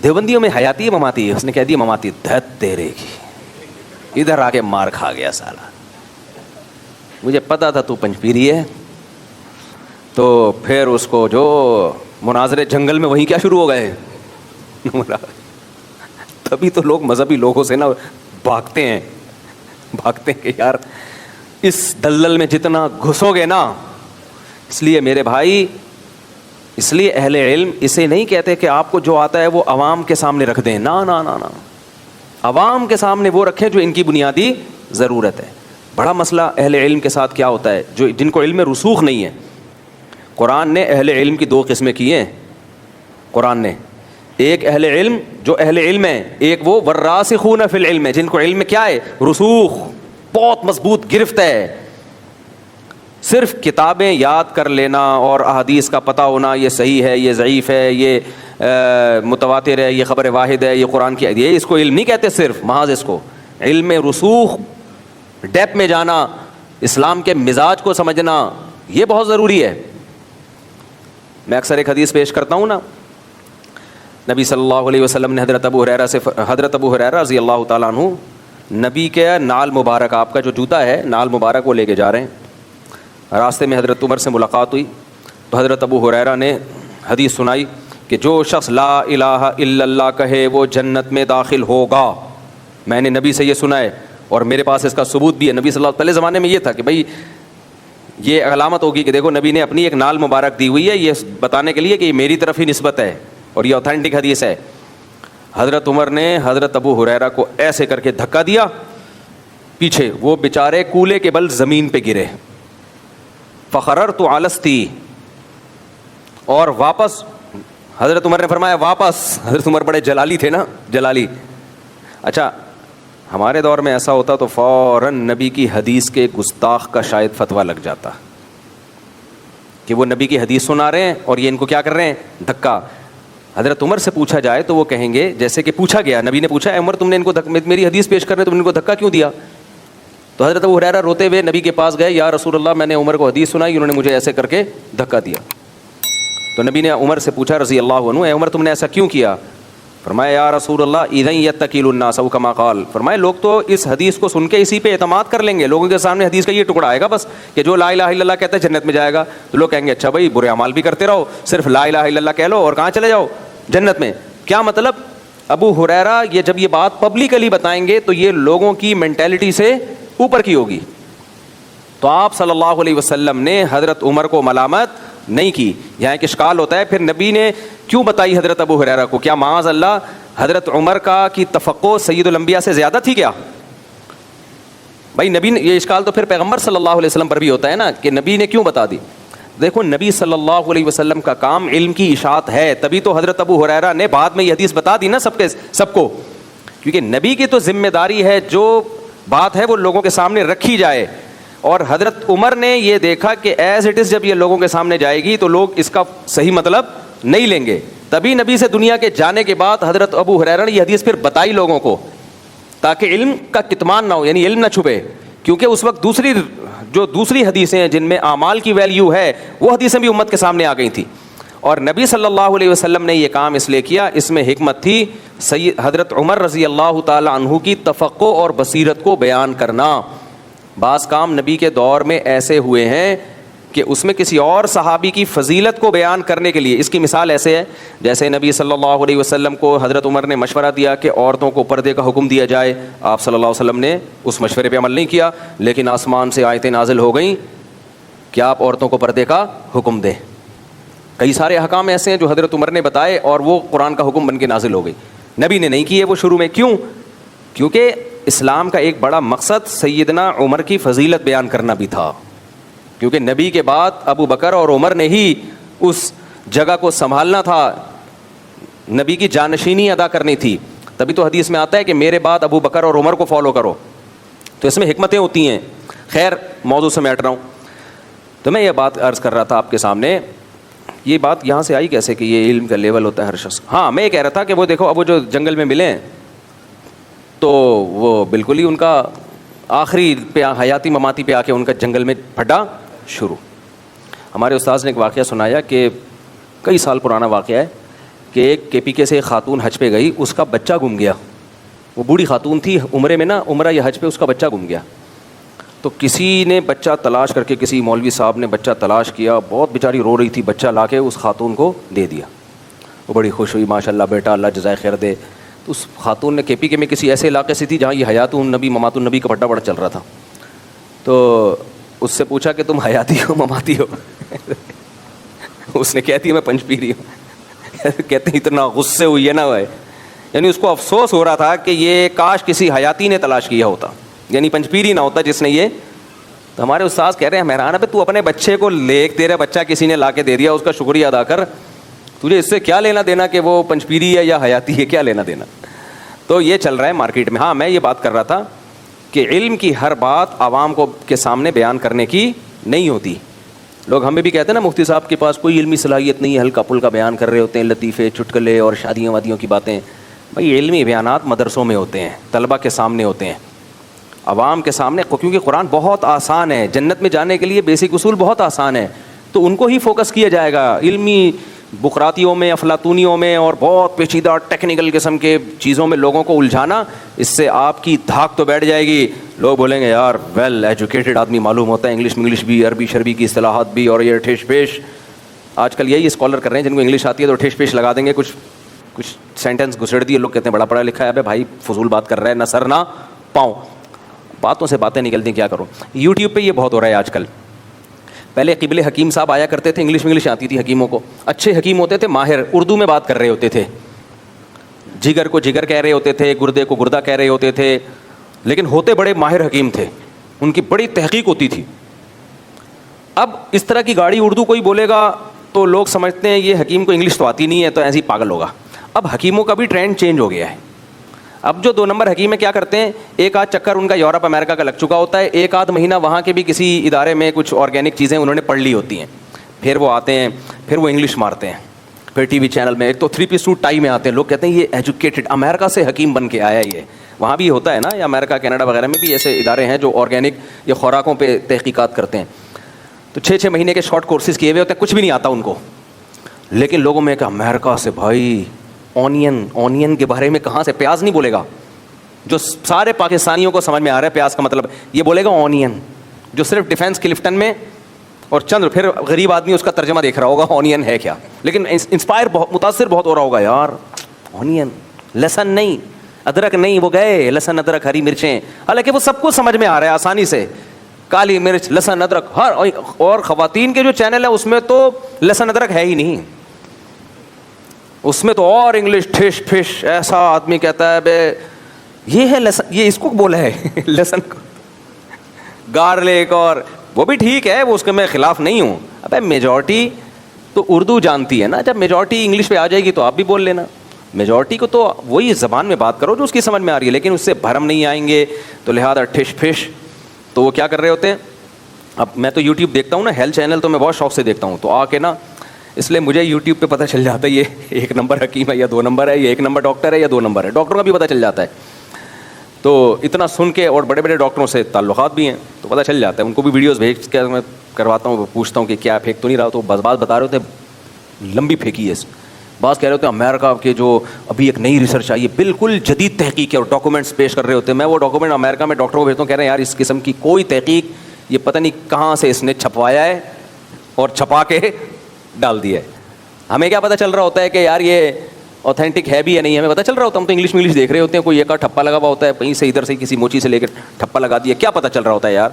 دیوبندیوں میں حیاتی ہے مماتی ہے؟ اس نے کہہ دیا مماتی. دھت تیرے کی, ادھر آ کے مار کھا گیا سالا. مجھے پتا تھا تو پنج پیری ہے. تو پھر اس کو جو مناظرے جنگل میں وہیں کیا شروع ہو گئے. تبھی تو لوگ مذہبی لوگوں سے نا بھاگتے ہیں کہ یار اس دلدل میں جتنا گھسو گے نا. اس لیے میرے بھائی, اس لیے اہل علم اسے نہیں کہتے کہ آپ کو جو آتا ہے وہ عوام کے سامنے رکھ دیں. نا نا نا نا, عوام کے سامنے وہ رکھیں جو ان کی بنیادی ضرورت ہے. بڑا مسئلہ اہل علم کے ساتھ کیا ہوتا ہے, جو جن کو علم میں رسوخ نہیں ہے. قرآن نے اہل علم کی 2 قسمیں کی ہیں. قرآن نے ایک اہل علم جو اہل علم ہے, ایک وہ والراسخون فی العلم ہے جن کو علم میں کیا ہے, رسوخ, بہت مضبوط گرفت ہے. صرف کتابیں یاد کر لینا اور احادیث کا پتہ ہونا, یہ صحیح ہے, یہ ضعیف ہے, یہ متواتر ہے, یہ خبر واحد ہے, یہ قرآن کی, یہ اس کو علم نہیں کہتے. صرف محض اس کو علم میں رسوخ, ڈیپ میں جانا, اسلام کے مزاج کو سمجھنا, یہ بہت ضروری ہے. میں اکثر ایک حدیث پیش کرتا ہوں نا, نبی صلی اللہ علیہ وسلم نے حضرت ابو ہریرہ رضی اللہ تعالیٰ عنہ, نبی کے نال مبارک, آپ کا جو جوتا ہے نال مبارک وہ لے کے جا رہے ہیں. راستے میں حضرت عمر سے ملاقات ہوئی تو حضرت ابو ہریرہ نے حدیث سنائی کہ جو شخص لا الہ الا اللہ کہے وہ جنت میں داخل ہوگا. میں نے نبی سے یہ سنا ہے اور میرے پاس اس کا ثبوت بھی ہے. نبی صلی اللہ علیہ وسلم, پہلے زمانے میں یہ تھا کہ بھائی یہ علامت ہوگی کہ دیکھو نبی نے اپنی ایک نال مبارک دی ہوئی ہے, یہ بتانے کے لیے کہ یہ میری طرف ہی نسبت ہے اور یہ اوتھینٹک حدیث ہے. حضرت عمر نے حضرت ابو ہریرہ کو ایسے کر کے دھکا دیا پیچھے, وہ بیچارے کولے کے بل زمین پہ گرے. فخررت علستی, اور واپس حضرت عمر نے فرمایا واپس. حضرت عمر بڑے جلالی تھے نا, جلالی. اچھا ہمارے دور میں ایسا ہوتا تو فوراً نبی کی حدیث کے گستاخ کا شاید فتویٰ لگ جاتا کہ وہ نبی کی حدیث سنا رہے ہیں اور یہ ان کو کیا کر رہے ہیں, دھکا. حضرت عمر سے پوچھا جائے تو وہ کہیں گے, جیسے کہ پوچھا گیا, نبی نے پوچھا, اے عمر تم نے ان کو میری حدیث پیش کر رہے تم نے ان کو دھکا کیوں دیا؟ تو حضرت ابو ہریرہ روتے ہوئے نبی کے پاس گئے, یا رسول اللہ میں نے عمر کو حدیث سنائی, انہوں نے مجھے ایسے کر کے دھکا دیا. تو نبی نے عمر سے پوچھا رضی اللہ عنہ, اے عمر تم نے ایسا کیوں کیا؟ فرمایا یا رسول اللہ اذن یتکل الناس او کما قال, فرمایا لوگ تو اس حدیث کو سن کے اسی پہ اعتماد کر لیں گے. لوگوں کے سامنے حدیث کا یہ ٹکڑا آئے گا بس کہ جو لا الہ الا اللہ کہتا ہے جنت میں جائے گا, تو لوگ کہیں گے اچھا بھائی برے اعمال بھی کرتے رہو, صرف لا الہ الا اللہ کہہ لو اور کہاں چلے جاؤ, جنت میں. کیا مطلب؟ ابو ہریرہ یہ جب یہ بات پبلکلی بتائیں گے تو یہ لوگوں کی مینٹیلٹی سے اوپر کی ہوگی. تو آپ صلی اللہ علیہ وسلم نے حضرت عمر کو ملامت نہیں کی. یہاں ایک اشکال ہوتا ہے, پھر نبی نے کیوں بتائی حضرت ابو ہریرہ کو؟ کیا معاذ اللہ حضرت عمر کا کی توقع سید الانبیاء سے زیادہ تھی کیا؟ بھائی نبی نے, یہ اشکال تو پھر پیغمبر صلی اللہ علیہ وسلم پر بھی ہوتا ہے نا, کہ نبی نے کیوں بتا دی. دیکھو نبی صلی اللہ علیہ وسلم کا کام علم کی اشاعت ہے, تبھی تو حضرت ابو ہریرہ نے بعد میں یہ حدیث بتا دی نا سب کو, کیونکہ نبی کی تو ذمہ داری ہے جو بات ہے وہ لوگوں کے سامنے رکھی جائے. اور حضرت عمر نے یہ دیکھا کہ ایز اٹ از جب یہ لوگوں کے سامنے جائے گی تو لوگ اس کا صحیح مطلب نہیں لیں گے, تبھی نبی سے دنیا کے جانے کے بعد حضرت ابو ہریرہ نے یہ حدیث پھر بتائی لوگوں کو, تاکہ علم کا کتمان نہ ہو, یعنی علم نہ چھپے. کیونکہ اس وقت دوسری حدیثیں ہیں جن میں اعمال کی ویلیو ہے, وہ حدیثیں بھی امت کے سامنے آ گئی تھیں. اور نبی صلی اللہ علیہ وسلم نے یہ کام اس لیے کیا, اس میں حکمت تھی حضرت عمر رضی اللہ تعالی عنہ کی تفقع اور بصیرت کو بیان کرنا. بعض کام نبی کے دور میں ایسے ہوئے ہیں کہ اس میں کسی اور صحابی کی فضیلت کو بیان کرنے کے لیے, اس کی مثال ایسے ہے جیسے نبی صلی اللہ علیہ وسلم کو حضرت عمر نے مشورہ دیا کہ عورتوں کو پردے کا حکم دیا جائے, آپ صلی اللہ علیہ وسلم نے اس مشورے پہ عمل نہیں کیا, لیکن آسمان سے آیتیں نازل ہو گئیں کہ آپ عورتوں کو پردے کا حکم دیں. کئی سارے احکام ایسے ہیں جو حضرت عمر نے بتائے اور وہ قرآن کا حکم بن کے نازل ہو گئی. نبی نے نہیں کیے وہ شروع میں. کیوں؟ کیونکہ اسلام کا ایک بڑا مقصد سیدنا عمر کی فضیلت بیان کرنا بھی تھا, کیونکہ نبی کے بعد ابو بکر اور عمر نے ہی اس جگہ کو سنبھالنا تھا, نبی کی جانشینی ادا کرنی تھی. تبھی تو حدیث میں آتا ہے کہ میرے بعد ابو بکر اور عمر کو فالو کرو. تو اس میں حکمتیں ہوتی ہیں. خیر موضوع سے میں ہٹ رہا ہوں. تو میں یہ بات عرض کر رہا تھا آپ کے سامنے, یہ بات یہاں سے آئی کیسے کہ یہ علم کا لیول ہوتا ہے ہر شخص. ہاں میں یہ کہہ رہا تھا کہ وہ دیکھو اب وہ جو جنگل میں ملے تو وہ بالکل ہی ان کا آخری پہ حیاتی مماتی پہ آ کے ان کا جنگل میں پھٹا شروع. ہمارے استاذ نے ایک واقعہ سنایا کہ کئی سال پرانا واقعہ ہے کہ ایک KPK سے ایک خاتون حج پہ گئی, اس کا بچہ گم گیا. وہ بوڑھی خاتون تھی, عمرے میں نا, عمرہ یا حج پہ اس کا بچہ گم گیا. تو کسی نے بچہ تلاش کر کے, کسی مولوی صاحب نے بچہ تلاش کیا, بہت بیچاری رو رہی تھی, بچہ لا کے اس خاتون کو دے دیا. وہ بڑی خوش ہوئی, ماشاء اللہ بیٹا اللہ جزائے خیر دے. تو اس خاتون نے KPK میں کسی ایسے علاقے سے تھی جہاں یہ حیات النبی ممات النبی کا پٹا بڑا چل رہا تھا. تو اس سے پوچھا کہ تم حیاتی ہو مماتی ہو؟ اس نے کہتی ہے میں پنج پی رہی ہوں. کہتے ہیں اتنا غصے ہوئی ہے نا وہ, یعنی اس کو افسوس ہو رہا تھا کہ یہ کاش کسی حیاتی نے تلاش کیا ہوتا, یعنی پنج پیری نہ ہوتا جس نے یہ. تو ہمارے استاذ کہہ رہے ہیں حیران ہے تو اپنے بچے کو لے, تیرا بچہ کسی نے لا کے دے دیا, اس کا شکریہ ادا کر, تجھے اس سے کیا لینا دینا کہ وہ پنج پیری ہے یا حیاتی ہے, کیا لینا دینا. تو یہ چل رہا ہے مارکیٹ میں. ہاں میں یہ بات کر رہا تھا کہ علم کی ہر بات عوام کو کے سامنے بیان کرنے کی نہیں ہوتی. لوگ ہمیں بھی کہتے ہیں نا مفتی صاحب کے پاس کوئی علمی صلاحیت نہیں ہے, ہلکا پھلکا بیان کر رہے ہوتے ہیں, لطیفے چٹکلے اور شادیوں وادیوں کی باتیں. بھائی علمی بیانات مدرسوں میں ہوتے ہیں, طلبہ کے سامنے ہوتے ہیں, عوام کے سامنے, کیونکہ قرآن بہت آسان ہے, جنت میں جانے کے لیے بیسک اصول بہت آسان ہے, تو ان کو ہی فوکس کیا جائے گا. علمی بقراتیوں میں, افلاطونیوں میں اور بہت پیچیدہ ٹیکنیکل قسم کے چیزوں میں لوگوں کو الجھانا, اس سے آپ کی دھاک تو بیٹھ جائے گی. لوگ بولیں گے یار ویل ایجوکیٹڈ آدمی معلوم ہوتا ہے, انگلش بھی, عربی شربی کی اصطلاحات بھی, اور یہ ٹھیش پیش. آج کل یہی اسکالر کر رہے ہیں, جن کو انگلش آتی ہے تو ٹھیش پیش لگا دیں گے, کچھ سینٹنس گھسڑ دیے, لوگ کہتے ہیں بڑا پڑھا لکھا ہے. ابے بھائی فضول بات کر رہا ہے, نہ سر نہ پاؤں, باتوں سے باتیں نکلتی ہیں, کیا کروں. یوٹیوب پہ یہ بہت ہو رہا ہے آج کل. پہلے قبل حکیم صاحب آیا کرتے تھے, انگلش آتی تھی حکیموں کو, اچھے حکیم ہوتے تھے, ماہر, اردو میں بات کر رہے ہوتے تھے, جگر کو جگر کہہ رہے ہوتے تھے, گردے کو گردہ کہہ رہے ہوتے تھے, لیکن ہوتے بڑے ماہر حکیم تھے, ان کی بڑی تحقیق ہوتی تھی. اب اس طرح کی گاڑی اردو کوئی بولے گا تو لوگ سمجھتے ہیں یہ حکیم کو انگلش تو آتی نہیں ہے, تو ایسے ہی پاگل ہوگا. اب حکیموں کا بھی ٹرینڈ چینج ہو گیا ہے. اب جو 2 نمبر حکیم ہے کیا کرتے ہیں, ایک آدھ چکر ان کا یورپ امریکہ کا لگ چکا ہوتا ہے, ایک آدھ مہینہ وہاں کے بھی کسی ادارے میں کچھ آرگینک چیزیں انہوں نے پڑھ لی ہوتی ہیں, پھر وہ آتے ہیں, پھر وہ انگلش مارتے ہیں, پھر ٹی وی چینل میں ایک تو 3 پیس سوٹ ٹائی میں آتے ہیں. لوگ کہتے ہیں یہ ایجوکیٹڈ, امریکہ سے حکیم بن کے آیا. یہ وہاں بھی ہوتا ہے نا, یا امریکہ کینیڈا وغیرہ میں بھی ایسے ادارے ہیں جو آرگینک یا خوراکوں پہ تحقیقات کرتے ہیں. تو 6 مہینے کے شارٹ کورسز کیے ہوئے ہوتے ہیں, کچھ بھی نہیں آتا ان کو, لیکن لوگوں میں کہ امریکہ سے بھائی اونین کے بارے میں کہاں سے, پیاز نہیں بولے گا, جو سارے پاکستانیوں کو سمجھ میں آ رہا ہے پیاز کا مطلب, یہ بولے گا اونین, جو صرف ڈیفینس کلفٹن میں اور چند پھر غریب آدمی اس کا ترجمہ دیکھ رہا ہوگا اونین ہے کیا, لیکن انسپائر بہت, متاثر بہت ہو رہا ہوگا, یار اونین, لہسن نہیں, ادرک نہیں, وہ گئے لہسن ادرک ہری مرچیں, حالانکہ وہ سب کو سمجھ میں آ رہا ہے آسانی سے. کالی مرچ, لہسن, ادرک, ہر, اور خواتین کے جو چینل ہیں اس میں تو لہسن ادرک ہے ہی نہیں, اس میں تو اور انگلش ٹھش پھش, ایسا آدمی کہتا ہے بے یہ ہے لہسن, یہ اس کو بولا ہے لہسن کو, گارلک, اور وہ بھی ٹھیک ہے, وہ اس کے میں خلاف نہیں ہوں. ابے میجورٹی تو اردو جانتی ہے نا, جب میجورٹی انگلش پہ آ جائے گی تو آپ بھی بول لینا. میجورٹی کو تو وہی زبان میں بات کرو جو اس کی سمجھ میں آ رہی ہے, لیکن اس سے بھرم نہیں آئیں گے تو لہٰذا ٹھش پھش. تو وہ کیا کر رہے ہوتے ہیں, اب میں تو یوٹیوب دیکھتا ہوں نا, ہیلتھ چینل تو میں بہت شوق سے دیکھتا ہوں, تو آ کے نا اس لیے مجھے یوٹیوب پہ پتہ چل جاتا ہے یہ 1 نمبر حکیم ہے یا 2 نمبر ہے, یہ 1 نمبر ڈاکٹر ہے یا 2 نمبر ہے, ڈاکٹروں کا بھی پتہ چل جاتا ہے. تو اتنا سن کے, اور بڑے بڑے ڈاکٹروں سے تعلقات بھی ہیں تو پتہ چل جاتا ہے, ان کو بھی ویڈیوز بھیج کے میں کرواتا ہوں, پوچھتا ہوں کہ کیا پھینک تو نہیں رہا, تو بس بات بتا رہے ہوتے لمبی پھینکی ہے. بعض کہہ رہے ہوتے ہیں امریکہ کے جو ابھی ایک نئی ریسرچ آئی ہے بالکل جدید تحقیق ہے, اور ڈاکومنٹس پیش کر رہے ہوتے ہیں. میں وہ ڈاکومنٹ امریکہ میں ڈاکٹروں کو بھیجتا ہوں, کہہ رہے ہیں یار اس قسم کی کوئی تحقیق, یہ پتہ نہیں کہاں سے اس نے چھپوایا ہے اور چھپا کے ڈال دیا ہے. ہمیں کیا پتہ چل رہا ہوتا ہے کہ یار یہ اوتھینٹک ہے بھی یا نہیں, ہمیں پتہ چل رہا ہوتا ہے, ہم تو انگلش دیکھ رہے ہوتے ہیں, کوئی ایک ٹھپا لگا ہوا ہوتا ہے کہیں سے, ادھر سے کسی موچی سے لے کے ٹھپا لگا دیا, کیا پتہ چل رہا ہوتا ہے یار.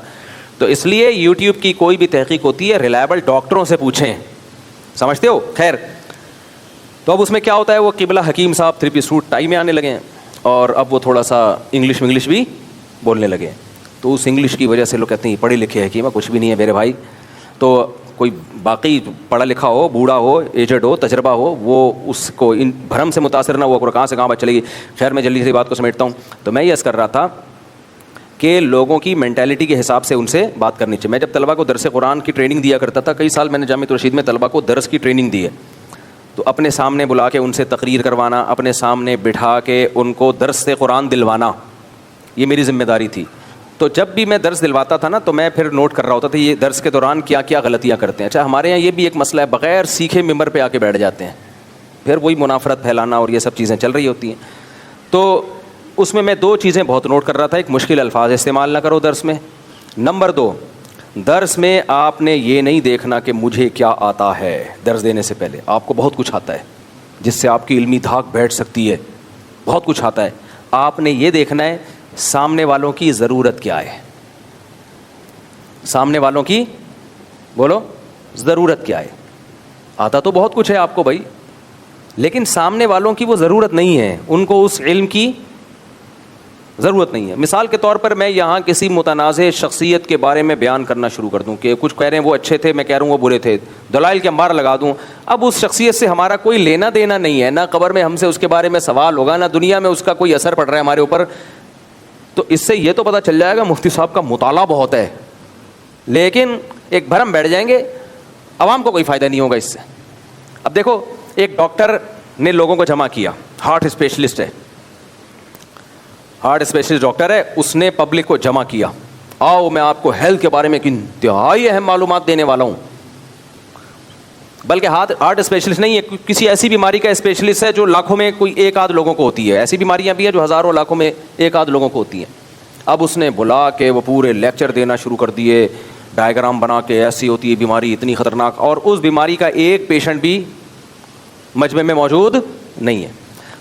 تو اس لیے یوٹیوب کی کوئی بھی تحقیق ہوتی ہے ریلائبل ڈاکٹروں سے پوچھیں, سمجھتے ہو. خیر, تو اب اس میں کیا ہوتا ہے, وہ قبلہ حکیم صاحب 3 پیس سوٹ ٹائی میں آنے لگے ہیں, اور اب وہ تھوڑا سا انگلش بھی بولنے لگے ہیں. تو اس انگلش کی وجہ سے لوگ کہتے ہیں پڑھے لکھے حکیم ہے, کچھ بھی نہیں ہے میرے بھائی. تو کوئی باقی پڑھا لکھا ہو, بوڑھا ہو, ایجڈ ہو, تجربہ ہو, وہ اس کو ان بھرم سے متاثر نہ ہوا, کہاں سے کہاں بات چلے گی. خیر میں جلدی سے بات کو سمیٹتا ہوں. تو میں یہ عرض کر رہا تھا کہ لوگوں کی مینٹیلٹی کے حساب سے ان سے بات کرنی چاہیے. میں جب طلبہ کو درس قرآن کی ٹریننگ دیا کرتا تھا, کئی سال میں نے جامعۃ الرشید میں طلبہ کو درس کی ٹریننگ دی ہے, تو اپنے سامنے بلا کے ان سے تقریر کروانا, اپنے سامنے بٹھا کے ان کو درس قرآن دلوانا, یہ میری ذمہ داری تھی. تو جب بھی میں درس دلواتا تھا نا, تو میں پھر نوٹ کر رہا ہوتا تھا یہ درس کے دوران کیا کیا غلطیاں کرتے ہیں. اچھا, ہمارے یہاں یہ بھی ایک مسئلہ ہے, بغیر سیکھے ممبر پہ آ کے بیٹھ جاتے ہیں, پھر وہی منافرت پھیلانا اور یہ سب چیزیں چل رہی ہوتی ہیں. تو اس میں 2 چیزیں بہت نوٹ کر رہا تھا. ایک, مشکل الفاظ استعمال نہ کرو درس میں. نمبر 2, درس میں آپ نے یہ نہیں دیکھنا کہ مجھے کیا آتا ہے. درس دینے سے پہلے آپ کو بہت کچھ آتا ہے جس سے آپ کی علمی دھاک بیٹھ سکتی ہے, بہت کچھ آتا ہے. آپ نے یہ دیکھنا ہے سامنے والوں کی ضرورت کیا ہے, سامنے والوں کی بولو ضرورت کیا ہے. آتا تو بہت کچھ ہے آپ کو بھائی, لیکن سامنے والوں کی وہ ضرورت نہیں ہے, ان کو اس علم کی ضرورت نہیں ہے. مثال کے طور پر میں یہاں کسی متنازع شخصیت کے بارے میں بیان کرنا شروع کر دوں کہ کچھ کہہ رہے ہیں وہ اچھے تھے, میں کہہ رہا ہوں وہ برے تھے, دلائل کے انبار لگا دوں. اب اس شخصیت سے ہمارا کوئی لینا دینا نہیں ہے, نہ قبر میں ہم سے اس کے بارے میں سوال ہوگا, نہ دنیا میں اس کا کوئی اثر پڑ رہا ہے ہمارے اوپر. تو اس سے یہ تو پتہ چل جائے گا مفتی صاحب کا مطالعہ بہت ہے, لیکن ایک بھرم بیٹھ جائیں گے, عوام کو کوئی فائدہ نہیں ہوگا اس سے. اب دیکھو, ایک ڈاکٹر نے لوگوں کو جمع کیا, ہارٹ اسپیشلسٹ ہے, ہارٹ اسپیشلسٹ ڈاکٹر ہے, اس نے پبلک کو جمع کیا, آؤ میں آپ کو ہیلتھ کے بارے میں انتہائی اہم معلومات دینے والا ہوں. بلکہ ہارٹ اسپیشلسٹ نہیں ہے, کسی ایسی بیماری کا اسپیشلسٹ ہے جو لاکھوں میں کوئی 1 آدھ لوگوں کو ہوتی ہے. ایسی بیماریاں بھی ہیں جو ہزاروں لاکھوں میں 1 آدھ لوگوں کو ہوتی ہیں. اب اس نے بلا کے وہ پورے لیکچر دینا شروع کر دیے, ڈائیگرام بنا کے, ایسی ہوتی ہے بیماری اتنی خطرناک, اور اس بیماری کا ایک پیشنٹ بھی مجمع میں موجود نہیں ہے.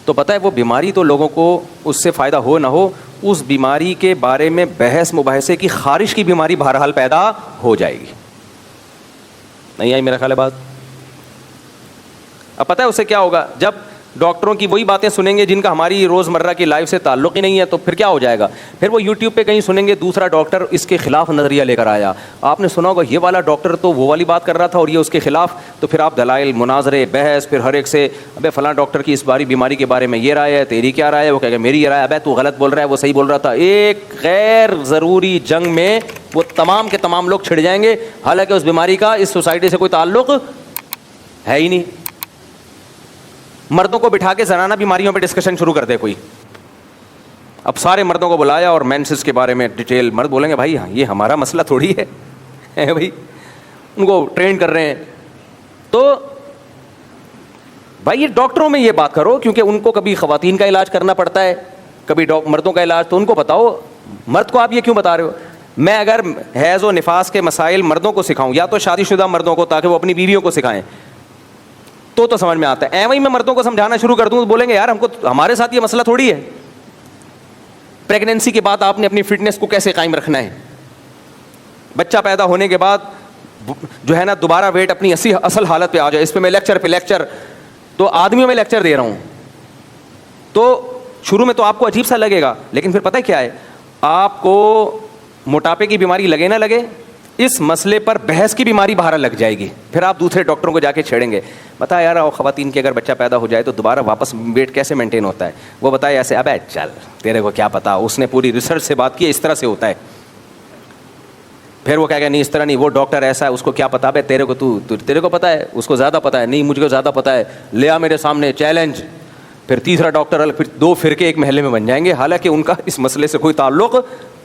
تو پتہ ہے وہ بیماری تو لوگوں کو اس سے فائدہ ہو نہ ہو, اس بیماری کے بارے میں بحث مباحثے کی خارج کی بیماری بہرحال پیدا ہو جائے گی. نہیں آئی میرا خیال ہے بات؟ اب پتہ ہے اس سے کیا ہوگا, جب ڈاکٹروں کی وہی باتیں سنیں گے جن کا ہماری روزمرہ کی لائف سے تعلق ہی نہیں ہے, تو پھر کیا ہو جائے گا, پھر وہ یوٹیوب پہ کہیں سنیں گے دوسرا ڈاکٹر اس کے خلاف نظریہ لے کر آیا, آپ نے سنا ہوگا یہ والا ڈاکٹر تو وہ والی بات کر رہا تھا اور یہ اس کے خلاف, تو پھر آپ دلائل, مناظرے, بحث, پھر ہر ایک سے ابے فلاں ڈاکٹر کی اس باری بیماری کے بارے میں یہ رائے ہے, تیری کیا رائے ہے, وہ کہے گا میری یہ رائے, ابے تو غلط بول رہا ہے, وہ صحیح بول رہا تھا. ایک غیر ضروری جنگ میں وہ تمام کے تمام لوگ چھڑ جائیں گے, حالانکہ اس بیماری کا اس سوسائٹی سے کوئی تعلق ہے ہی نہیں. مردوں کو بٹھا کے زنانہ بیماریوں پہ ڈسکشن شروع کر دے کوئی, اب سارے مردوں کو بلایا اور مینسز کے بارے میں ڈیٹیل, مرد بولیں گے بھائی یہ ہمارا مسئلہ تھوڑی ہے بھائی, ان کو ٹرین کر رہے ہیں. تو بھائی یہ ڈاکٹروں میں یہ بات کرو, کیونکہ ان کو کبھی خواتین کا علاج کرنا پڑتا ہے, کبھی مردوں کا علاج, تو ان کو بتاؤ. مرد کو آپ یہ کیوں بتا رہے ہو؟ میں اگر حیض و نفاس کے مسائل مردوں کو سکھاؤں, یا تو شادی شدہ مردوں کو, تاکہ وہ اپنی بیویوں کو سکھائیں, تو سمجھ میں آتا ہے. وہیں میں مردوں کو سمجھانا شروع کر دوں تو بولیں گے یار ہمارے ساتھ یہ مسئلہ تھوڑی ہے, پریگنینسی کے بعد آپ نے اپنی فٹنس کو کیسے قائم رکھنا ہے, بچہ پیدا ہونے کے بعد جو ہے نا دوبارہ ویٹ اپنی اصل حالت پہ آ جائے. اس پہ میں لیکچر تو آدمیوں میں لیکچر دے رہا ہوں. تو شروع میں تو آپ کو عجیب سا لگے گا, لیکن پھر پتہ کیا ہے, آپ کو موٹاپے کی بیماری لگے نہ لگے, اس مسئلے پر بحث کی بیماری باہر لگ جائے گی. پھر آپ دوسرے ڈاکٹروں کو جا کے چھیڑیں گے, بتا یار خواتین کے اگر بچہ پیدا ہو جائے تو دوبارہ واپس ویٹ کیسے مینٹین ہوتا ہے. وہ بتائے ایسے, ابے چل تیرے کو کیا پتا, اس نے پوری ریسرچ سے بات کی, اس طرح سے ہوتا ہے. پھر وہ کہہ گیا نہیں اس طرح نہیں, وہ ڈاکٹر ایسا ہے, اس کو کیا پتا. بھائی تیرے کو تیرے کو پتا ہے, اس کو زیادہ پتا ہے. نہیں مجھ کو زیادہ پتا ہے, لیا میرے سامنے چیلنج. پھر تیسرا ڈاکٹر الگ, پھر 2 فرقے ایک محلے میں بن جائیں گے, حالانکہ ان کا اس مسئلے سے کوئی تعلق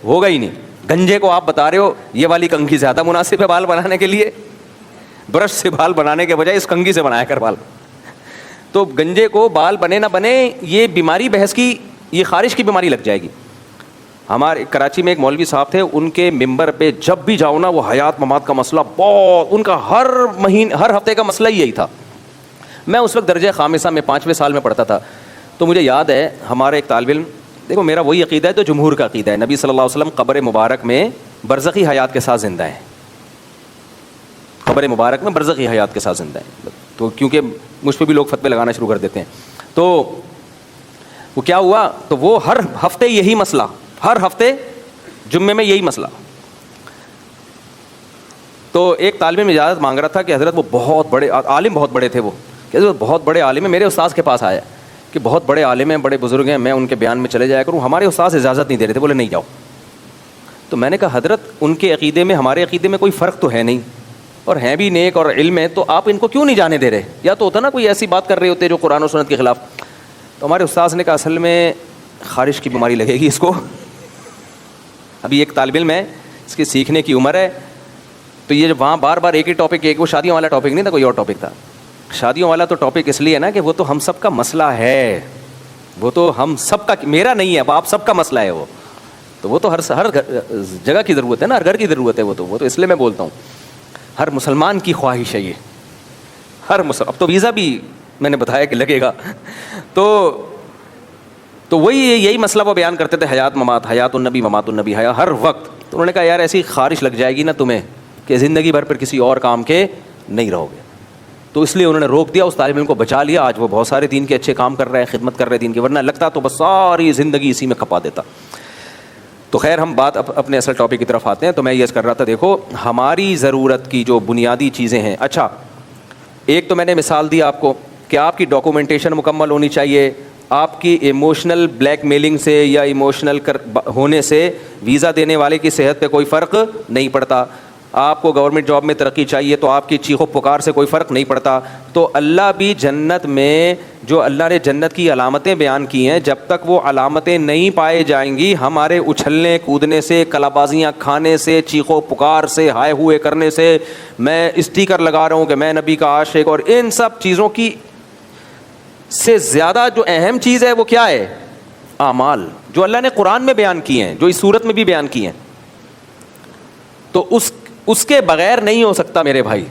ہوگا ہی نہیں. گنجے کو آپ بتا رہے ہو یہ والی کنگھی زیادہ مناسب ہے بال بنانے کے لیے, برش سے بال بنانے کے بجائے اس کنگھی سے بنایا کر بال. تو گنجے کو بال بنے نہ بنے یہ بیماری بحث کی, یہ خارش کی بیماری لگ جائے گی. ہمارے کراچی میں ایک مولوی صاحب تھے, ان کے ممبر پہ جب بھی جاؤ نا وہ حیات ممات کا مسئلہ بہت, ان کا ہر ہفتے کا مسئلہ ہی یہی تھا. میں اس وقت درجہ خامسہ میں 5ویں سال میں پڑھتا تھا. تو مجھے یاد ہے ہمارا ایک طالب علم, دیکھو میرا وہی عقیدہ ہے تو جمہور کا عقیدہ ہے, نبی صلی اللہ علیہ وسلم قبر مبارک میں برزخی حیات کے ساتھ زندہ ہیں, قبر مبارک میں برزخی حیات کے ساتھ زندہ ہیں. تو کیونکہ مجھ پہ بھی لوگ فتوے لگانا شروع کر دیتے ہیں, تو وہ کیا ہوا, تو وہ ہر ہفتے یہی مسئلہ, ہر ہفتے جمعے میں یہی مسئلہ. تو ایک طالب علم اجازت مانگ رہا تھا کہ حضرت وہ بہت بڑے عالم, بہت بڑے تھے وہ, کہ حضرت بہت بڑے عالم ہیں, میرے استاذ کے پاس آیا کہ بہت بڑے عالم ہیں, بڑے بزرگ ہیں, میں ان کے بیان میں چلے جایا کروں. ہمارے استاذ اجازت نہیں دے رہے تھے, بولے نہیں جاؤ. تو میں نے کہا حضرت ان کے عقیدے میں ہمارے عقیدے میں کوئی فرق تو ہے نہیں, اور ہیں بھی نیک اور علم ہے, تو آپ ان کو کیوں نہیں جانے دے رہے. یا تو ہوتا نا کوئی ایسی بات کر رہے ہوتے جو قرآن و سنت کے خلاف. تو ہمارے استاذ نے کہا اصل میں خارش کی بیماری لگے گی اس کو, ابھی ایک طالب علم ہے, اس کی سیکھنے کی عمر ہے. تو یہ جب وہاں بار بار ایک ہی ٹاپک, ایک وہ شادیوں والا ٹاپک نہیں تھا, کوئی اور ٹاپک تھا. شادیوں والا تو ٹاپک اس لیے ہے نا کہ وہ تو ہم سب کا مسئلہ ہے, وہ تو ہم سب کا, میرا نہیں ہے, اب آپ سب کا مسئلہ ہے وہ. تو وہ تو ہر جگہ کی ضرورت ہے نا, ہر گھر کی ضرورت ہے وہ تو اس لیے میں بولتا ہوں ہر مسلمان کی خواہش ہے یہ, ہر اب تو ویزا بھی میں نے بتایا کہ لگے گا. تو وہی یہی مسئلہ وہ بیان کرتے تھے, حیات ممات, حیات النبی ممات النبی, ہر وقت. تو انہوں نے کہا یار ایسی خارش لگ جائے گی نا تمہیں کہ زندگی بھر پھر کسی اور کام کے نہیں رہو گے. تو اس لیے انہوں نے روک دیا, اس طالب علم کو بچا لیا. آج وہ بہت سارے دین کے اچھے کام کر رہے ہیں, خدمت کر رہے ہیں دین کی, ورنہ لگتا تو بس ساری زندگی اسی میں کھپا دیتا. تو خیر ہم بات اپنے اصل ٹاپک کی طرف آتے ہیں. تو میں یہ کر رہا تھا, دیکھو ہماری ضرورت کی جو بنیادی چیزیں ہیں. اچھا ایک تو میں نے مثال دی آپ کو کہ آپ کی ڈاکومنٹیشن مکمل ہونی چاہیے. آپ کی ایموشنل بلیک میلنگ سے یا ایموشنل ہونے سے ویزا دینے والے کی صحت پہ کوئی فرق نہیں پڑتا. آپ کو گورنمنٹ جاب میں ترقی چاہیے تو آپ کی چیخ و پکار سے کوئی فرق نہیں پڑتا. تو اللہ بھی جنت میں جو اللہ نے جنت کی علامتیں بیان کی ہیں, جب تک وہ علامتیں نہیں پائے جائیں گی, ہمارے اچھلنے کودنے سے, کلا بازیاں کھانے سے, چیخ و پکار سے, ہائے ہوئے کرنے سے, میں اسٹیکر لگا رہا ہوں کہ میں نبی کا عاشق, اور ان سب چیزوں کی سے زیادہ جو اہم چیز ہے وہ کیا ہے, اعمال جو اللہ نے قرآن میں بیان کی ہیں, جو اس صورت میں بھی بیان کی ہیں. تو اس کے بغیر نہیں ہو سکتا میرے بھائی,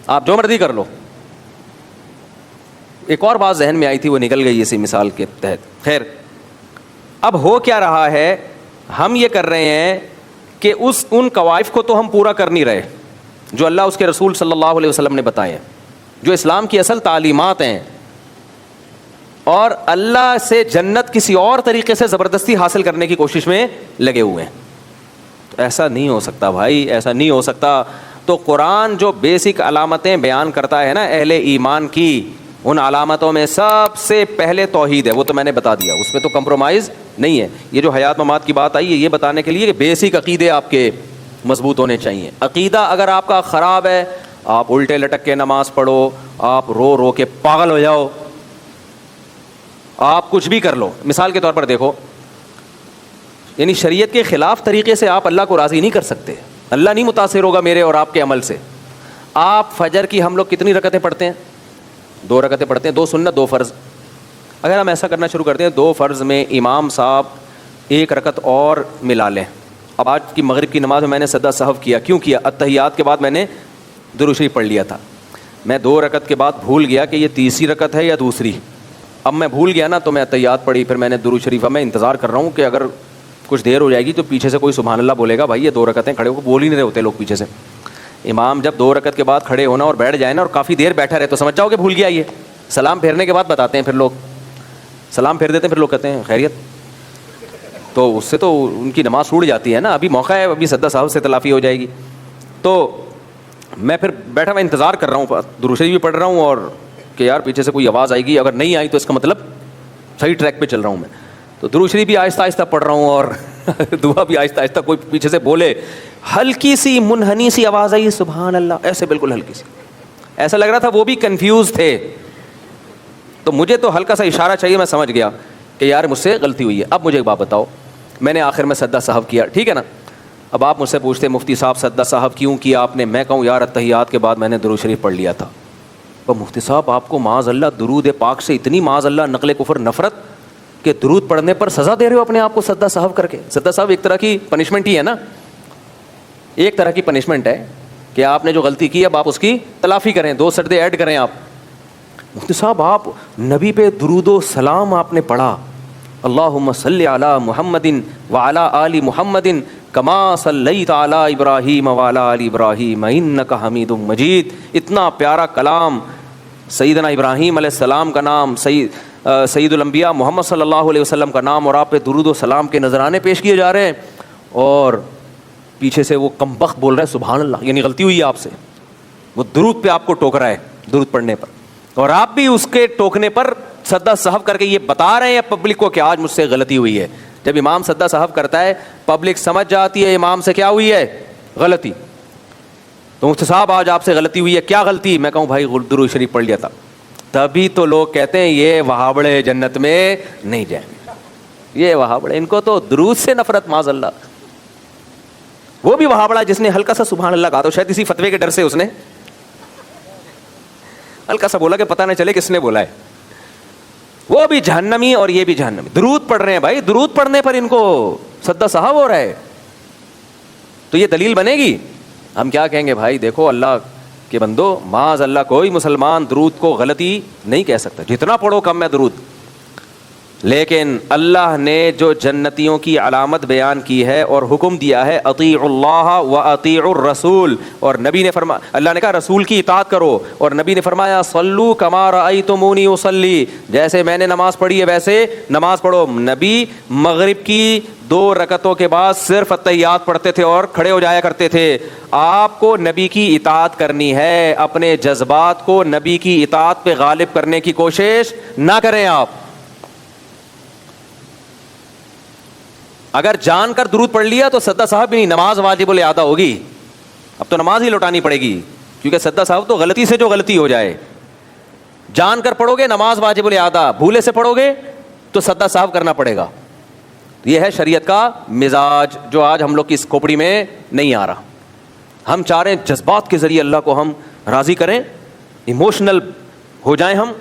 آپ جو مرضی کر لو. ایک اور بات ذہن میں آئی تھی, وہ نکل گئی اسی مثال کے تحت. خیر اب ہو کیا رہا ہے, ہم یہ کر رہے ہیں کہ ان قوائف کو تو ہم پورا کر نہیں رہے جو اللہ اس کے رسول صلی اللہ علیہ وسلم نے بتائے ہیں, جو اسلام کی اصل تعلیمات ہیں, اور اللہ سے جنت کسی اور طریقے سے زبردستی حاصل کرنے کی کوشش میں لگے ہوئے ہیں. تو ایسا نہیں ہو سکتا بھائی, ایسا نہیں ہو سکتا. تو قرآن جو بیسک علامتیں بیان کرتا ہے نا اہل ایمان کی, ان علامتوں میں سب سے پہلے توحید ہے, وہ تو میں نے بتا دیا, اس میں تو کمپرومائز نہیں ہے. یہ جو حیات ممات کی بات آئی ہے یہ بتانے کے لیے کہ بیسک عقیدے آپ کے مضبوط ہونے چاہیے. عقیدہ اگر آپ کا خراب ہے, آپ الٹے لٹک کے نماز پڑھو, آپ رو رو کے پاگل ہو جاؤ, آپ کچھ بھی کر لو. مثال کے طور پر دیکھو, یعنی شریعت کے خلاف طریقے سے آپ اللہ کو راضی نہیں کر سکتے. اللہ نہیں متاثر ہوگا میرے اور آپ کے عمل سے. آپ فجر کی ہم لوگ کتنی رکعتیں پڑھتے ہیں, 2 رکعتیں پڑھتے ہیں, 2 سنت 2 فرض. اگر ہم ایسا کرنا شروع کرتے ہیں, 2 فرض میں امام صاحب 1 رکعت اور ملا لیں. اب آج کی مغرب کی نماز میں میں نے سجدہ سہو کیا, کیوں کیا, اتحیات کے بعد میں نے درود شریف پڑھ لیا تھا. میں 2 رکعت کے بعد بھول گیا کہ یہ تیسری رکعت ہے یا دوسری. اب میں بھول گیا نا, تو میں اتحیات پڑھی, پھر میں نے درود شریف. اب میں انتظار کر رہا ہوں کہ اگر کچھ دیر ہو جائے گی تو پیچھے سے کوئی سبحان اللہ بولے گا, بھائی یہ 2 رکعتیں کھڑے ہو کے بول ہی نہیں رہے ہوتے لوگ پیچھے سے. امام جب 2 رکعت کے بعد کھڑے ہونا اور بیٹھ جائے نا اور کافی دیر بیٹھا رہے تو سمجھ جاؤ کہ بھول گیا یہ. سلام پھیرنے کے بعد بتاتے ہیں, پھر لوگ سلام پھیر دیتے ہیں, پھر لوگ کہتے ہیں خیریت, تو اس سے تو ان کی نماز چھوٹ جاتی ہے نا. ابھی موقع ہے, ابھی سدا صاحب سے تلافی ہو جائے گی. تو میں پھر بیٹھا میں انتظار کر رہا ہوں, درود شریف بھی پڑھ رہا ہوں, اور کہ یار پیچھے سے کوئی آواز آئے گی, اگر نہیں آئی تو اس کا مطلب صحیح ٹریک پہ چل رہا ہوں میں. تو درود شریف بھی آہستہ آہستہ پڑھ رہا ہوں اور دعا بھی آہستہ آہستہ. کوئی پیچھے سے بولے, ہلکی سی منحنی سی آواز آئی سبحان اللہ, ایسے بالکل ہلکی سی, ایسا لگ رہا تھا وہ بھی کنفیوز تھے. تو مجھے تو ہلکا سا اشارہ چاہیے, میں سمجھ گیا کہ یار مجھ سے غلطی ہوئی ہے. اب مجھے ایک بات بتاؤ, میں نے آخر میں سدا صاحب کیا, ٹھیک ہے نا. اب آپ مجھ سے پوچھتے مفتی صاحب سدا صاحب کیوں کیا آپ نے, میں کہوں یار اتحیات کے بعد میں نے درود شریف پڑھ لیا تھا. تو مفتی صاحب آپ کو معاذ اللہ درود پاک سے اتنی معاذ اللہ نقل کفر نفرت کہ درود پڑھنے پر سزا دے رہے ہو اپنے آپ کو سدا صاحب کر کے. سدا صاحب ایک طرح کی پنشمنٹ ہی ہے نا, ایک طرح کی پنشمنٹ ہے کہ آپ نے جو غلطی کی اب آپ اس کی تلافی کریں, 2 سجدے ایڈ کریں آپ. مفتی صاحب آپ نبی پہ درود و سلام آپ نے پڑھا, اللہم صلی علی محمد وعلی آل محمد کما صلیت علی ابراہیم وعلی آل ابراہیم انک حمید مجید. اتنا پیارا کلام, سیدنا ابراہیم علیہ السلام کا نام, سید الانبیاء محمد صلی اللہ علیہ وسلم کا نام, اور آپ پہ درود و سلام کے نذرانے پیش کیے جا رہے ہیں, اور پیچھے سے وہ کمبخت بول رہا ہے سبحان اللہ. یعنی غلطی ہوئی ہے آپ سے, وہ درود پہ آپ کو ٹوک رہا ہے درود پڑھنے پر, اور آپ بھی اس کے ٹوکنے پر سدا صاحب کر کے یہ بتا رہے ہیں پبلک کو کہ آج مجھ سے غلطی ہوئی ہے. جب امام سدا صاحب کرتا ہے پبلک سمجھ جاتی ہے امام سے کیا ہوئی ہے, غلطی. تو مفتی صاحب آج آپ سے غلطی ہوئی ہے, کیا غلطی؟ میں کہوں بھائی درود شریف پڑھ لیا تھا. تبھی تو لوگ کہتے ہیں یہ وہابڑے جنت میں نہیں جائیں گے, یہ وہابڑے, ان کو تو درود سے نفرت معاذ اللہ. وہ بھی وہابڑا جس نے ہلکا سا سبحان اللہ کہا, تو شاید اسی فتوے کے ڈر سے اس نے ہلکا سا بولا کہ پتہ نہ چلے کس نے بولا ہے. وہ بھی جہنمی اور یہ بھی جہنمی. درود پڑھ رہے ہیں بھائی, درود پڑھنے پر ان کو سدا صاحب ہو رہا ہے, تو یہ دلیل بنے گی. ہم کیا کہیں گے بھائی, دیکھو اللہ کے بندو, معاذ اللہ کوئی مسلمان درود کو غلطی نہیں کہہ سکتا, جتنا پڑھو کم ہے درود. لیکن اللہ نے جو جنتیوں کی علامت بیان کی ہے اور حکم دیا ہے اطیعوا اللہ و اطیعوا الرسول, اور نبی نے فرمایا, اللہ نے کہا رسول کی اطاعت کرو, اور نبی نے فرمایا صلو کما رأیتمونی اصلی, جیسے میں نے نماز پڑھی ہے ویسے نماز پڑھو. نبی مغرب کی 2 رکعتوں کے بعد صرف اتحیات پڑھتے تھے اور کھڑے ہو جایا کرتے تھے. آپ کو نبی کی اطاعت کرنی ہے, اپنے جذبات کو نبی کی اطاعت پہ غالب کرنے کی کوشش نہ کریں. آپ اگر جان کر درود پڑھ لیا تو سدا صاحب بھی نہیں, نماز واجب الادا ہوگی, اب تو نماز ہی لوٹانی پڑے گی, کیونکہ سدا صاحب تو غلطی سے جو غلطی ہو جائے, جان کر پڑھو گے نماز واجب الادا, بھولے سے پڑھو گے تو سدا صاحب کرنا پڑے گا. یہ ہے شریعت کا مزاج جو آج ہم لوگ کی اس کھوپڑی میں نہیں آ رہا. ہم چاہ رہے ہیں جذبات کے ذریعے اللہ کو ہم راضی کریں, ایموشنل ہو جائیں ہم.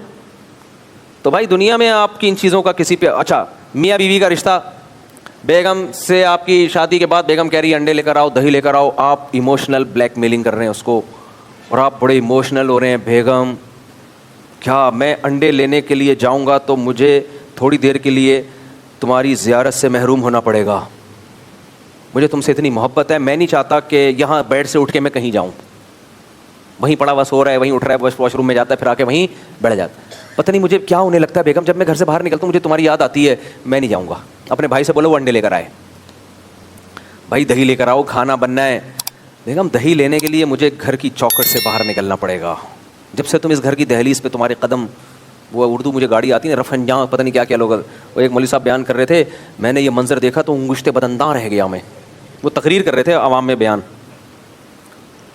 تو بھائی دنیا میں آپ کی ان چیزوں کا کسی پہ, اچھا میاں بیوی کا رشتہ, بیگم سے آپ کی شادی کے بعد بیگم کہہ رہی ہے انڈے لے کر آؤ, دہی لے کر آؤ, آپ ایموشنل بلیک میلنگ کر رہے ہیں اس کو, اور آپ بڑے ایموشنل ہو رہے ہیں, بیگم کیا میں انڈے لینے کے لیے جاؤں گا تو مجھے تھوڑی دیر کے لیے تمہاری زیارت سے محروم ہونا پڑے گا, مجھے تم سے اتنی محبت ہے, میں نہیں چاہتا کہ یہاں بیڈ سے اٹھ کے میں کہیں جاؤں, وہیں پڑا ہوا سو رہا ہے, وہیں اٹھ رہا ہے, واش روم میں جاتا ہے, پھر آ کے وہیں بیٹھ جاتا ہے. پتہ نہیں مجھے کیا ہونے لگتا ہے بیگم, جب میں گھر سے باہر نکلتا ہوں مجھے تمہاری یاد آتی ہے, میں نہیں جاؤں گا. اپنے بھائی سے بولو وہ انڈے لے کر آئے, بھائی دہی لے کر آؤ, کھانا بننا ہے. بیگم دہی لینے کے لیے مجھے گھر کی چوکھٹ سے باہر نکلنا پڑے گا, جب سے تم اس گھر کی دہلیز پہ تمہارے قدم, وہ اردو مجھے گاڑی آتی ہے نا رفنجاں, پتہ نہیں کیا کیا لوگ, وہ ایک مولوی صاحب بیان کر رہے تھے, میں نے یہ منظر دیکھا تو انگشت بدنداں رہ گیا میں. وہ تقریر کر رہے تھے عوام میں بیان,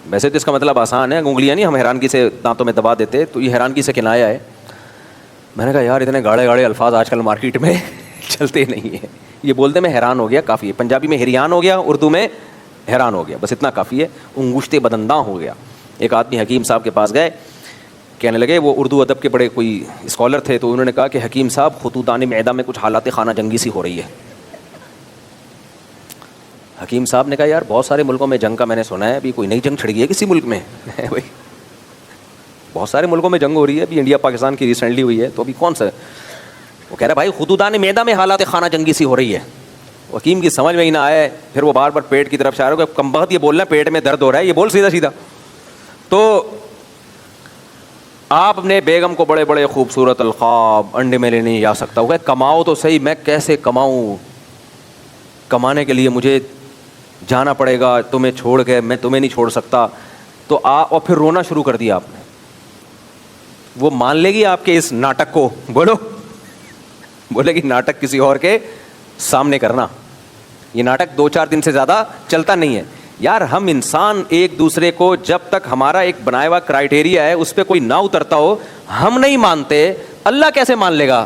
ویسے تو اس کا مطلب آسان ہے, انگلیاں نہیں ہم حیرانگی سے دانتوں میں دبا دیتے, تو یہ حیرانگی سے کنایا ہے. میں نے کہا یار اتنے گاڑے گاڑے الفاظ آج کل مارکیٹ میں چلتے نہیں ہیں, یہ بولتے میں حیران ہو گیا کافی ہے. پنجابی میں حیران ہو گیا, اردو میں حیران ہو گیا, بس اتنا کافی ہے, انگشت بدنداں ہو گیا. ایک آدمی حکیم صاحب کے پاس گئے, کہنے لگے, وہ اردو ادب کے بڑے کوئی اسکالر تھے, تو انہوں نے کہا کہ حکیم صاحب خطوطان معدہ میں کچھ حالات خانہ جنگی سی ہو رہی ہے. حکیم صاحب نے کہا یار بہت سارے ملکوں میں جنگ کا میں نے سنا ہے, ابھی کوئی نئی جنگ چھڑ گئی ہے کسی ملک میں؟ بھائی بہت سارے ملکوں میں جنگ ہو رہی ہے, ابھی انڈیا پاکستان کی ریسنٹلی ہوئی ہے, تو ابھی کون سا؟ وہ کہہ رہا بھائی خطوطان معدہ میں حالات خانہ جنگی سی ہو رہی ہے. حکیم کی سمجھ میں ہی نہ آئے, پھر وہ بار بار پیٹ کی طرف اشارہ ہو کہ کم بخت یہ بولنا پیٹ میں درد ہو رہا ہے, یہ بول سیدھا سیدھا. تو آپ اپنے بیگم کو بڑے بڑے خوبصورت القاب انڈے میں لینے جا سکتا ہوں, کماؤ تو صحیح, میں کیسے کماؤں, کمانے کے لیے مجھے جانا پڑے گا, تمہیں چھوڑ کے میں تمہیں نہیں چھوڑ سکتا. تو آپ, اور پھر رونا شروع کر دیا آپ نے. وہ مان لے گی آپ کے اس ناٹک کو؟ بولو, بولے گی ناٹک کسی اور کے سامنے کرنا, یہ ناٹک 2-4 دن سے زیادہ چلتا نہیں ہے. یار ہم انسان ایک دوسرے کو جب تک ہمارا ایک بنایا ہوا کرائٹیریا ہے اس پہ کوئی نہ اترتا ہو, ہم نہیں مانتے, اللہ کیسے مان لے گا؟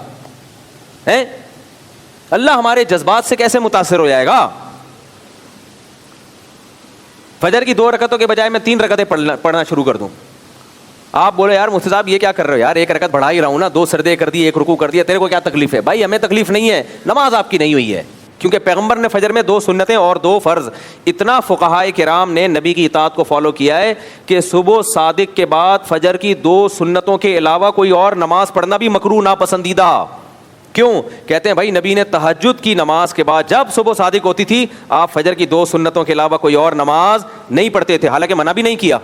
اللہ ہمارے جذبات سے کیسے متاثر ہو جائے گا؟ فجر کی 2 رکعتوں کے بجائے میں 3 رکعتیں پڑھنا شروع کر دوں. آپ بولے یار مفتی صاحب یہ کیا کر رہے ہو یار, 1 رکعت بڑھا ہی رہا ہوں نا, 2 سجدے کر دیے, 1 رکوع کر دیا, تیرے کو کیا تکلیف ہے؟ بھائی ہمیں تکلیف نہیں ہے, نماز آپ کی نہیں ہوئی ہے, کیونکہ پیغمبر نے فجر میں 2 سنتیں اور 2 فرض. اتنا فقہائے کرام نے نبی کی اطاعت کو فالو کیا ہے کہ صبح صادق کے بعد فجر کی 2 سنتوں کے علاوہ کوئی اور نماز پڑھنا بھی مکروہ ناپسندیدہ. کیوں؟ کہتے ہیں بھائی نبی نے تہجد کی نماز کے بعد جب صبح صادق ہوتی تھی آپ فجر کی 2 سنتوں کے علاوہ کوئی اور نماز نہیں پڑھتے تھے, حالانکہ منع بھی نہیں کیا.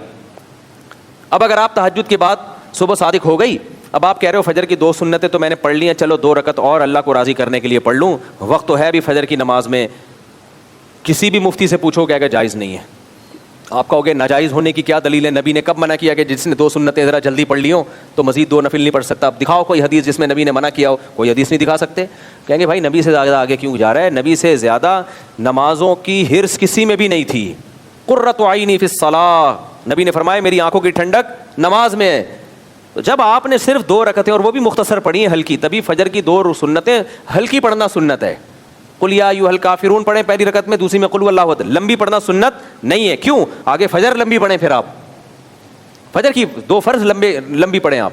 اب اگر آپ تہجد کے بعد صبح صادق ہو گئی, اب آپ کہہ رہے ہو فجر کی 2 سنتیں تو میں نے پڑھ لی ہیں, چلو 2 رکعت اور اللہ کو راضی کرنے کے لیے پڑھ لوں, وقت تو ہے بھی فجر کی نماز میں. کسی بھی مفتی سے پوچھو کہ جائز نہیں ہے. آپ کہو گے ناجائز ہونے کی کیا دلیل ہے؟ نبی نے کب منع کیا کہ جس نے 2 سنتیں ذرا جلدی پڑھ لی ہوں تو مزید 2 نفل نہیں پڑھ سکتا؟ اب دکھاؤ کوئی حدیث جس میں نبی نے منع کیا ہو. کوئی حدیث نہیں دکھا سکتے. کہیں گے بھائی نبی سے زیادہ آگے کیوں جا رہا ہے؟ نبی سے زیادہ نمازوں کی حرص کسی میں بھی نہیں تھی. قرۃ عینی فی الصلاۃ, نبی نے فرمایا میری آنکھوں کی ٹھنڈک نماز میں ہے. تو جب آپ نے صرف 2 رکعتیں اور وہ بھی مختصر پڑھی ہیں ہلکی, تبھی فجر کی 2 سنتیں ہلکی پڑھنا سنت ہے. قل یا ایھا الکافرون پڑھیں پہلی رکعت میں, دوسری میں قل واللہ احد, لمبی پڑھنا سنت نہیں ہے. کیوں؟ آگے فجر لمبی پڑھیں, پھر آپ فجر کی 2 فرض لمبی پڑھیں آپ.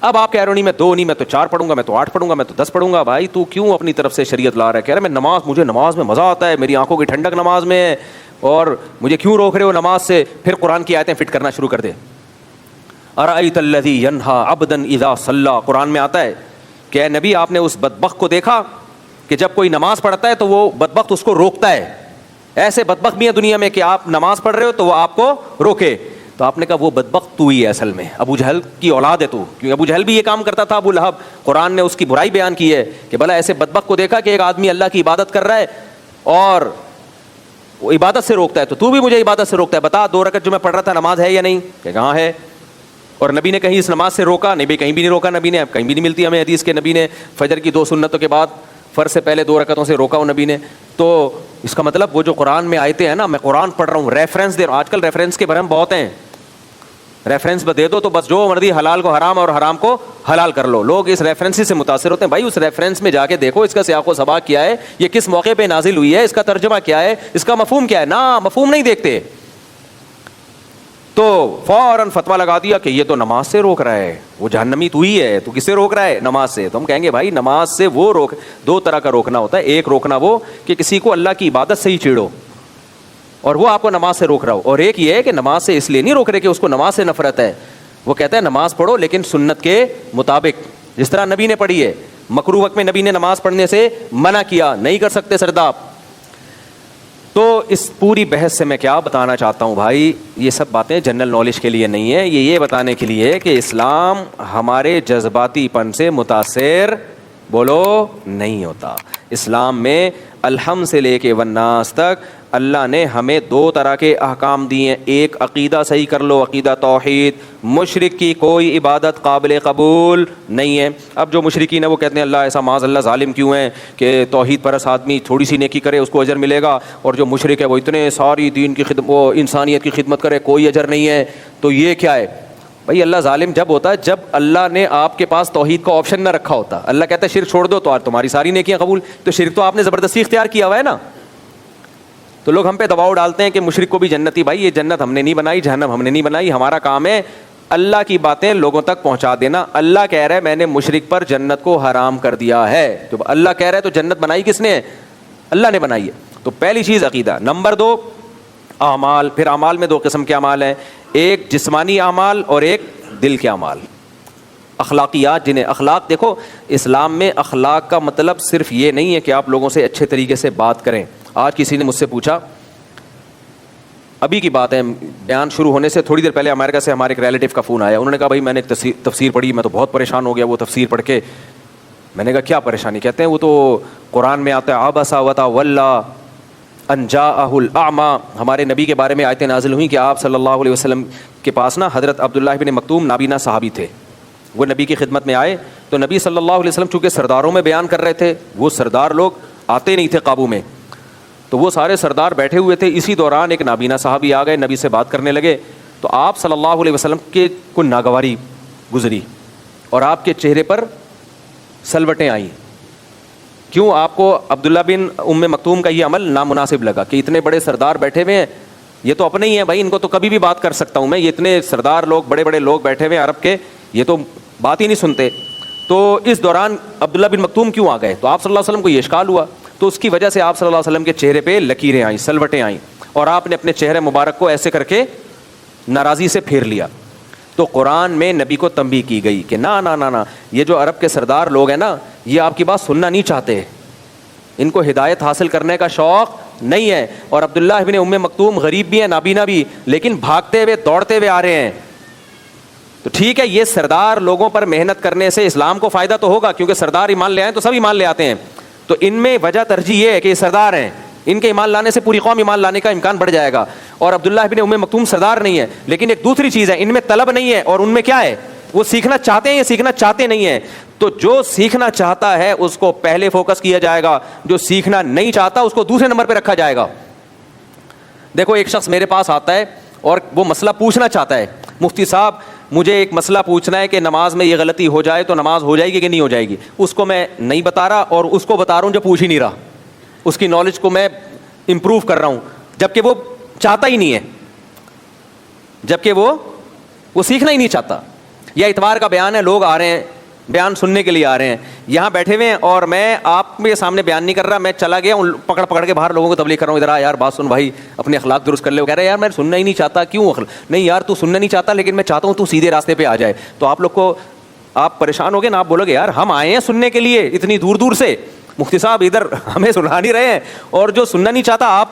اب آپ کہہ رہے ہو نہیں میں 2 نہیں, میں تو 4 پڑھوں گا, میں تو 8 پڑھوں گا, میں تو 10 پڑھوں گا. بھائی تو کیوں اپنی طرف سے شریعت لا رہا ہے؟ کہہ رہا ہے میں نماز, مجھے نماز میں مزہ آتا ہے, میری آنکھوں کی ٹھنڈک نماز میں ہے, اور مجھے کیوں روک رہے ہو نماز سے؟ پھر قرآن کی آیتیں فٹ کرنا شروع کر دے. ارأیت الذی ینہا عبدا اذا صلی, قرآن میں آتا ہے کہ اے نبی آپ نے اس بدبخت کو دیکھا کہ جب کوئی نماز پڑھتا ہے تو وہ بدبخت اس کو روکتا ہے. ایسے بدبخت بھی ہیں دنیا میں کہ آپ نماز پڑھ رہے ہو تو وہ آپ کو روکے. تو آپ نے کہا وہ بدبخت تو ہی ہے اصل میں, ابو جہل کی اولاد ہے تو, کیونکہ ابو جہل بھی یہ کام کرتا تھا. ابو لہب, قرآن نے اس کی برائی بیان کی ہے کہ بھلا ایسے بدبخت کو دیکھا کہ ایک آدمی اللہ کی عبادت کر رہا ہے اور وہ عبادت سے روکتا ہے, تو بھی مجھے عبادت سے روکتا ہے, بتا 2 رکعت جو میں پڑھ رہا تھا نماز ہے یا نہیں؟ کہ کہاں ہے. اور نبی نے کہیں اس نماز سے روکا نہیں؟ کہیں بھی نہیں روکا نبی نے. اب کہیں بھی نہیں ملتی ہمیں حدیث کے نبی نے فجر کی 2 سنتوں کے بعد فرض سے پہلے 2 رکعتوں سے روکا ہو نبی نے. تو اس کا مطلب وہ جو قرآن میں آیتیں ہیں نا, میں قرآن پڑھ رہا ہوں, ریفرنس دے رہا ہوں. آج کل ریفرنس کے بھرم بہت ہیں, ریفرنس دے دو تو بس جو مرضی حلال کو حرام اور حرام کو حلال کر لو. لوگ اس ریفرنس سے متاثر ہوتے ہیں. بھائی اس ریفرنس میں جا کے دیکھو اس کا سیاق و سباق کیا ہے, یہ کس موقع پہ نازل ہوئی ہے, اس کا ترجمہ کیا ہے, اس کا مفہوم کیا ہے. نا مفہوم نہیں دیکھتے تو فوراً فتویٰ لگا دیا کہ یہ تو نماز سے روک رہا ہے, وہ جہنمی تو ہی ہے, تو کس سے روک رہا ہے؟ نماز سے. تو ہم کہیں گے بھائی نماز سے وہ روک, 2 طرح کا روکنا ہوتا ہے. ایک روکنا وہ کہ کسی کو اللہ کی عبادت سے ہی چھیڑو اور وہ آپ کو نماز سے روک رہا ہو, اور ایک یہ ہے کہ نماز سے اس لیے نہیں روک رہے کہ اس کو نماز سے نفرت ہے. وہ کہتا ہے نماز پڑھو لیکن سنت کے مطابق, جس طرح نبی نے پڑھی ہے. مکروہ وقت میں نبی نے نماز پڑھنے سے منع کیا, نہیں کر سکتے سرداب. تو اس پوری بحث سے میں کیا بتانا چاہتا ہوں بھائی, یہ سب باتیں جنرل نالج کے لیے نہیں ہے, یہ بتانے کے لیے کہ اسلام ہمارے جذباتی پن سے متاثر بولو نہیں ہوتا. اسلام میں الحمد سے لے کے والناس تک اللہ نے ہمیں 2 طرح کے احکام دیے ہیں. ایک عقیدہ صحیح کر لو, عقیدہ توحید, مشرک کی کوئی عبادت قابل قبول نہیں ہے. اب جو مشرکین ہیں وہ کہتے ہیں اللہ ایسا معاذ اللہ ظالم کیوں ہے کہ توحید پرست آدمی تھوڑی سی نیکی کرے اس کو اجر ملے گا, اور جو مشرک ہے وہ اتنے ساری دین کی خدمت, وہ انسانیت کی خدمت کرے کوئی اجر نہیں ہے. تو یہ کیا ہے بھائی؟ اللہ ظالم جب ہوتا ہے جب اللہ نے آپ کے پاس توحید کا آپشن نہ رکھا ہوتا. اللہ کہتا ہے شرک چھوڑ دو تو تمہاری ساری نیکیاں قبول. تو شرک تو آپ نے زبردستی اختیار کیا ہوا ہے نا. تو لوگ ہم پہ دباؤ ڈالتے ہیں کہ مشرک کو بھی جنتی. بھائی یہ جنت ہم نے نہیں بنائی, جہنم ہم نے نہیں بنائی, ہمارا کام ہے اللہ کی باتیں لوگوں تک پہنچا دینا. اللہ کہہ رہا ہے میں نے مشرک پر جنت کو حرام کر دیا ہے. تو اللہ کہہ رہا ہے تو جنت بنائی کس نے؟ اللہ نے بنائی ہے. تو پہلی چیز عقیدہ. نمبر 2 اعمال. پھر اعمال میں 2 قسم کے اعمال ہیں, ایک جسمانی اعمال اور ایک دل کے اعمال. اخلاقیات جنہیں اخلاق، دیکھو اسلام میں اخلاق کا مطلب صرف یہ نہیں ہے کہ آپ لوگوں سے اچھے طریقے سے بات کریں. آج کسی نے مجھ سے پوچھا، ابھی کی بات ہے، بیان شروع ہونے سے تھوڑی دیر پہلے امریکہ سے ہمارے ایک ریلیٹیو کا فون آیا. انہوں نے کہا بھائی میں نے ایک تفسیر پڑھی، میں تو بہت پریشان ہو گیا وہ تفسیر پڑھ کے. میں نے کہا کیا پریشانی؟ کہتے ہیں وہ تو قرآن میں آتا ہے عبس وتولی ان جاءہ الاعمی. ہمارے نبی کے بارے میں آیتیں نازل ہوئیں کہ آپ صلی اللہ علیہ وسلم کے پاس نا حضرت عبداللہ بن مکتوم نابینا صحابی تھے. وہ نبی کی خدمت میں آئے تو نبی صلی اللہ علیہ وسلم چونکہ سرداروں میں بیان کر رہے تھے، وہ سردار لوگ آتے نہیں تھے قابو میں، تو وہ سارے سردار بیٹھے ہوئے تھے. اسی دوران ایک نابینا صحابی آ گئے، نبی سے بات کرنے لگے. تو آپ صلی اللہ علیہ وسلم کے کو ناگواری گزری اور آپ کے چہرے پر سلوٹیں آئیں. کیوں؟ آپ کو عبداللہ بن ام مکتوم کا یہ عمل نامناسب لگا کہ اتنے بڑے سردار بیٹھے ہوئے ہیں، یہ تو اپنے ہی ہیں بھائی، ان کو تو کبھی بھی بات کر سکتا ہوں میں، یہ اتنے سردار لوگ بڑے بڑے لوگ بیٹھے ہوئے ہیں عرب کے، یہ تو بات ہی نہیں سنتے. تو اس دوران عبداللہ بن مکتوم کیوں آ گئے؟ تو آپ صلی اللہ علیہ وسلم کو یہ اشکال ہوا. تو اس کی وجہ سے آپ صلی اللہ علیہ وسلم کے چہرے پہ لکیریں آئیں، سلوٹیں آئیں، اور آپ نے اپنے چہرے مبارک کو ایسے کر کے ناراضی سے پھیر لیا. تو قرآن میں نبی کو تنبیہ کی گئی کہ نا نا نا نا، یہ جو عرب کے سردار لوگ ہیں نا، یہ آپ کی بات سننا نہیں چاہتے، ان کو ہدایت حاصل کرنے کا شوق نہیں ہے. اور عبداللہ ابن ام مکتوم غریب بھی ہیں، نابینا بھی، لیکن بھاگتے ہوئے دوڑتے ہوئے آ رہے ہیں. تو ٹھیک ہے، یہ سردار لوگوں پر محنت کرنے سے اسلام کو فائدہ تو ہوگا، کیونکہ سردار ایمان لے آئیں تو سب ایمان لے آتے ہیں. تو ان میں وجہ ترجیح یہ ہے کہ یہ سردار ہیں، ان کے ایمان لانے سے پوری قوم ایمان لانے کا امکان بڑھ جائے گا. اور عبداللہ ابن ام مکتوم سردار نہیں ہے، لیکن ایک دوسری چیز ہے، ان میں طلب نہیں ہے، اور ان میں کیا ہے، وہ سیکھنا چاہتے ہیں یا سیکھنا چاہتے نہیں ہیں. تو جو سیکھنا چاہتا ہے اس کو پہلے فوکس کیا جائے گا، جو سیکھنا نہیں چاہتا اس کو دوسرے نمبر پہ رکھا جائے گا. دیکھو ایک شخص میرے پاس آتا ہے اور وہ مسئلہ پوچھنا چاہتا ہے، مفتی صاحب مجھے ایک مسئلہ پوچھنا ہے کہ نماز میں یہ غلطی ہو جائے تو نماز ہو جائے گی کہ نہیں ہو جائے گی. اس کو میں نہیں بتا رہا اور اس کو بتا رہا ہوں جو پوچھ ہی نہیں رہا، اس کی نالج کو میں امپروو کر رہا ہوں، جبکہ وہ چاہتا ہی نہیں ہے، جبکہ وہ سیکھنا ہی نہیں چاہتا. یا اتوار کا بیان ہے، لوگ آ رہے ہیں بیان سننے کے لیے آ رہے ہیں، یہاں بیٹھے ہوئے ہیں اور میں آپ کے سامنے بیان نہیں کر رہا، میں چلا گیا پکڑ کے باہر لوگوں کو تبلیغ کر رہا ہوں، ادھر آ یار بات سن بھائی، اپنے اخلاق درست کر لے. وہ کہہ رہے ہیں یار میں سننا ہی نہیں چاہتا. کیوں؟ نہیں یار تو سننا نہیں چاہتا، لیکن میں چاہتا ہوں تو سیدھے راستے پہ آ جائے. تو آپ لوگ کو آپ پریشان ہو گے نا، آپ بولو گے یار ہم آئے ہیں سننے کے لیے اتنی دور دور سے، مفتی صاحب ادھر ہمیں سنا نہیں رہے ہیں، اور جو سننا نہیں چاہتا آپ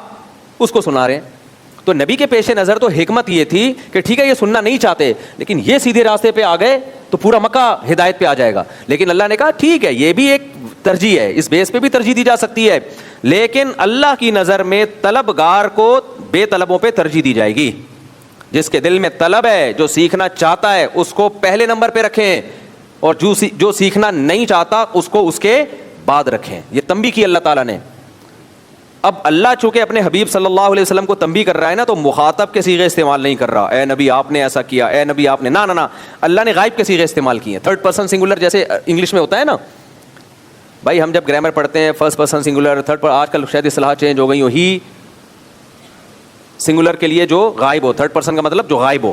اس کو سنا رہے ہیں. تو نبی کے پیش نظر تو حکمت یہ تھی کہ ٹھیک ہے یہ سننا نہیں چاہتے، لیکن یہ سیدھے راستے پہ آ گئے تو پورا مکہ ہدایت پہ آ جائے گا. لیکن اللہ نے کہا ٹھیک ہے یہ بھی ایک ترجیح ہے، اس بیس پہ بھی ترجیح دی جا سکتی ہے، لیکن اللہ کی نظر میں طلبگار کو بے طلبوں پہ ترجیح دی جائے گی. جس کے دل میں طلب ہے، جو سیکھنا چاہتا ہے اس کو پہلے نمبر پہ رکھیں، اور جو سیکھنا نہیں چاہتا اس کو اس کے بعد رکھیں. یہ تنبیہ کی اللہ تعالیٰ نے. اب اللہ چونکہ اپنے حبیب صلی اللہ علیہ وسلم کو تنبیہ کر رہا ہے نا، تو مخاطب کے صیغے استعمال نہیں کر رہا، اے نبی آپ نے ایسا کیا، اے نبی آپ نے، نا نا نا، اللہ نے غائب کے صیغے استعمال کیے ہیں. تھرڈ پرسن سنگولر جیسے انگلش میں ہوتا ہے نا بھائی، ہم جب گرامر پڑھتے ہیں فرسٹ پرسن سنگولر، تھرڈ پر، آج کل شاید اصطلاح چینج ہو گئی ہو، ہی سنگولر کے لیے جو غائب ہو، تھرڈ پرسن کا مطلب جو غائب ہو،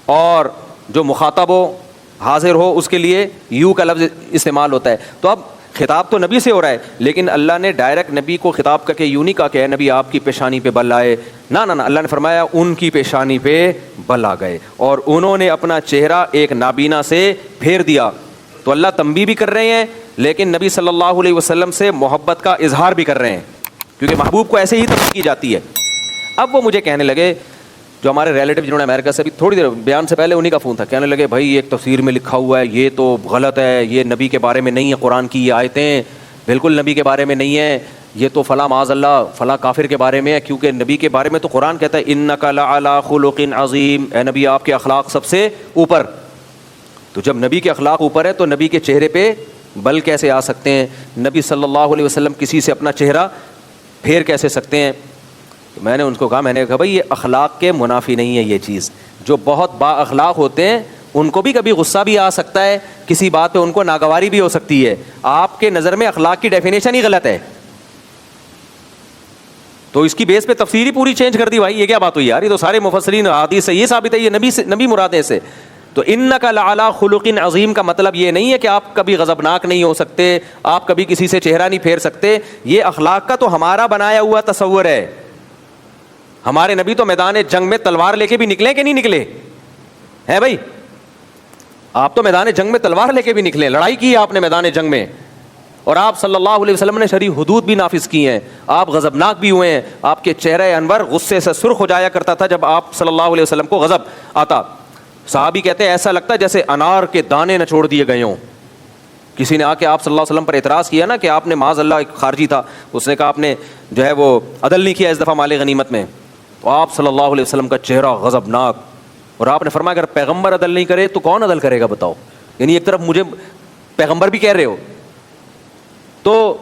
اور جو مخاطب ہو حاضر ہو اس کے لیے یو کا لفظ استعمال ہوتا ہے. تو اب خطاب تو نبی سے ہو رہا ہے، لیکن اللہ نے ڈائریکٹ نبی کو خطاب کر کے یوں نہیں کہا کہ اے نبی آپ کی پیشانی پہ بل آئے، نہ نہ، اللہ نے فرمایا ان کی پیشانی پہ بل آ گئے اور انہوں نے اپنا چہرہ ایک نابینا سے پھیر دیا. تو اللہ تنبیہ بھی کر رہے ہیں، لیکن نبی صلی اللہ علیہ وسلم سے محبت کا اظہار بھی کر رہے ہیں، کیونکہ محبوب کو ایسے ہی تنبیہ کی جاتی ہے. اب وہ مجھے کہنے لگے، جو ہمارے ریلیٹیو جنہوں نے امریکہ سے، ابھی تھوڑی دیر بیان سے پہلے انہی کا فون تھا، کہنے لگے بھائی ایک تفسیر میں لکھا ہوا ہے یہ تو غلط ہے، یہ نبی کے بارے میں نہیں ہے، قرآن کی یہ آیتیں بالکل نبی کے بارے میں نہیں ہے، یہ تو فلاں معاذ اللہ فلاں کافر کے بارے میں ہے، کیونکہ نبی کے بارے میں تو قرآن کہتا ہے انک لعلی خلق عظیم، اے نبی آپ کے اخلاق سب سے اوپر. تو جب نبی کے اخلاق اوپر ہے تو نبی کے چہرے پہ بل کیسے آ سکتے ہیں؟ نبی صلی اللہ علیہ وسلم کسی سے اپنا چہرہ پھیر کیسے سکتے ہیں؟ میں نے ان کو کہا، میں نے کہا بھائی یہ اخلاق کے منافی نہیں ہے یہ چیز. جو بہت با اخلاق ہوتے ہیں ان کو بھی کبھی غصہ بھی آ سکتا ہے، کسی بات پہ ان کو ناگواری بھی ہو سکتی ہے. آپ کے نظر میں اخلاق کی ڈیفینیشن ہی غلط ہے، تو اس کی بیس پہ تفسیر ہی پوری چینج کر دی. بھائی یہ کیا بات ہوئی یار، یہ تو سارے مفسرین حدیث سے یہ ثابت ہے یہ نبی مراد ہے سے. تو انک لعلی خلق عظیم کا مطلب یہ نہیں ہے کہ آپ کبھی غضبناک نہیں ہو سکتے، آپ کبھی کسی سے چہرہ نہیں پھیر سکتے. یہ اخلاق کا تو ہمارا بنایا ہوا تصور ہے. ہمارے نبی تو میدان جنگ میں تلوار لے کے بھی نکلے کہ نہیں نکلے ہیں بھائی؟ آپ تو میدان جنگ میں تلوار لے کے بھی نکلے, لڑائی کی ہے آپ نے میدان جنگ میں, اور آپ صلی اللہ علیہ وسلم نے شرعی حدود بھی نافذ کی ہیں, آپ غضبناک بھی ہوئے ہیں, آپ کے چہرہ انور غصے سے سرخ ہو جایا کرتا تھا جب آپ صلی اللہ علیہ وسلم کو غضب آتا. صحابی کہتے ہیں ایسا لگتا ہے جیسے انار کے دانے نچوڑ دیے گئے ہوں. کسی نے آ کے آپ صلی اللہ علیہ وسلم پر اعتراض کیا نا کہ آپ نے معاذ اللہ, ایک خارجی تھا, اس نے کہا آپ نے جو ہے وہ عدل نہیں کیا اس دفعہ مال غنیمت میں, تو آپ صلی اللہ علیہ وسلم کا چہرہ غضبناک, اور آپ نے فرمایا اگر پیغمبر عدل نہیں کرے تو کون عدل کرے گا بتاؤ. یعنی ایک طرف مجھے پیغمبر بھی کہہ رہے ہو. تو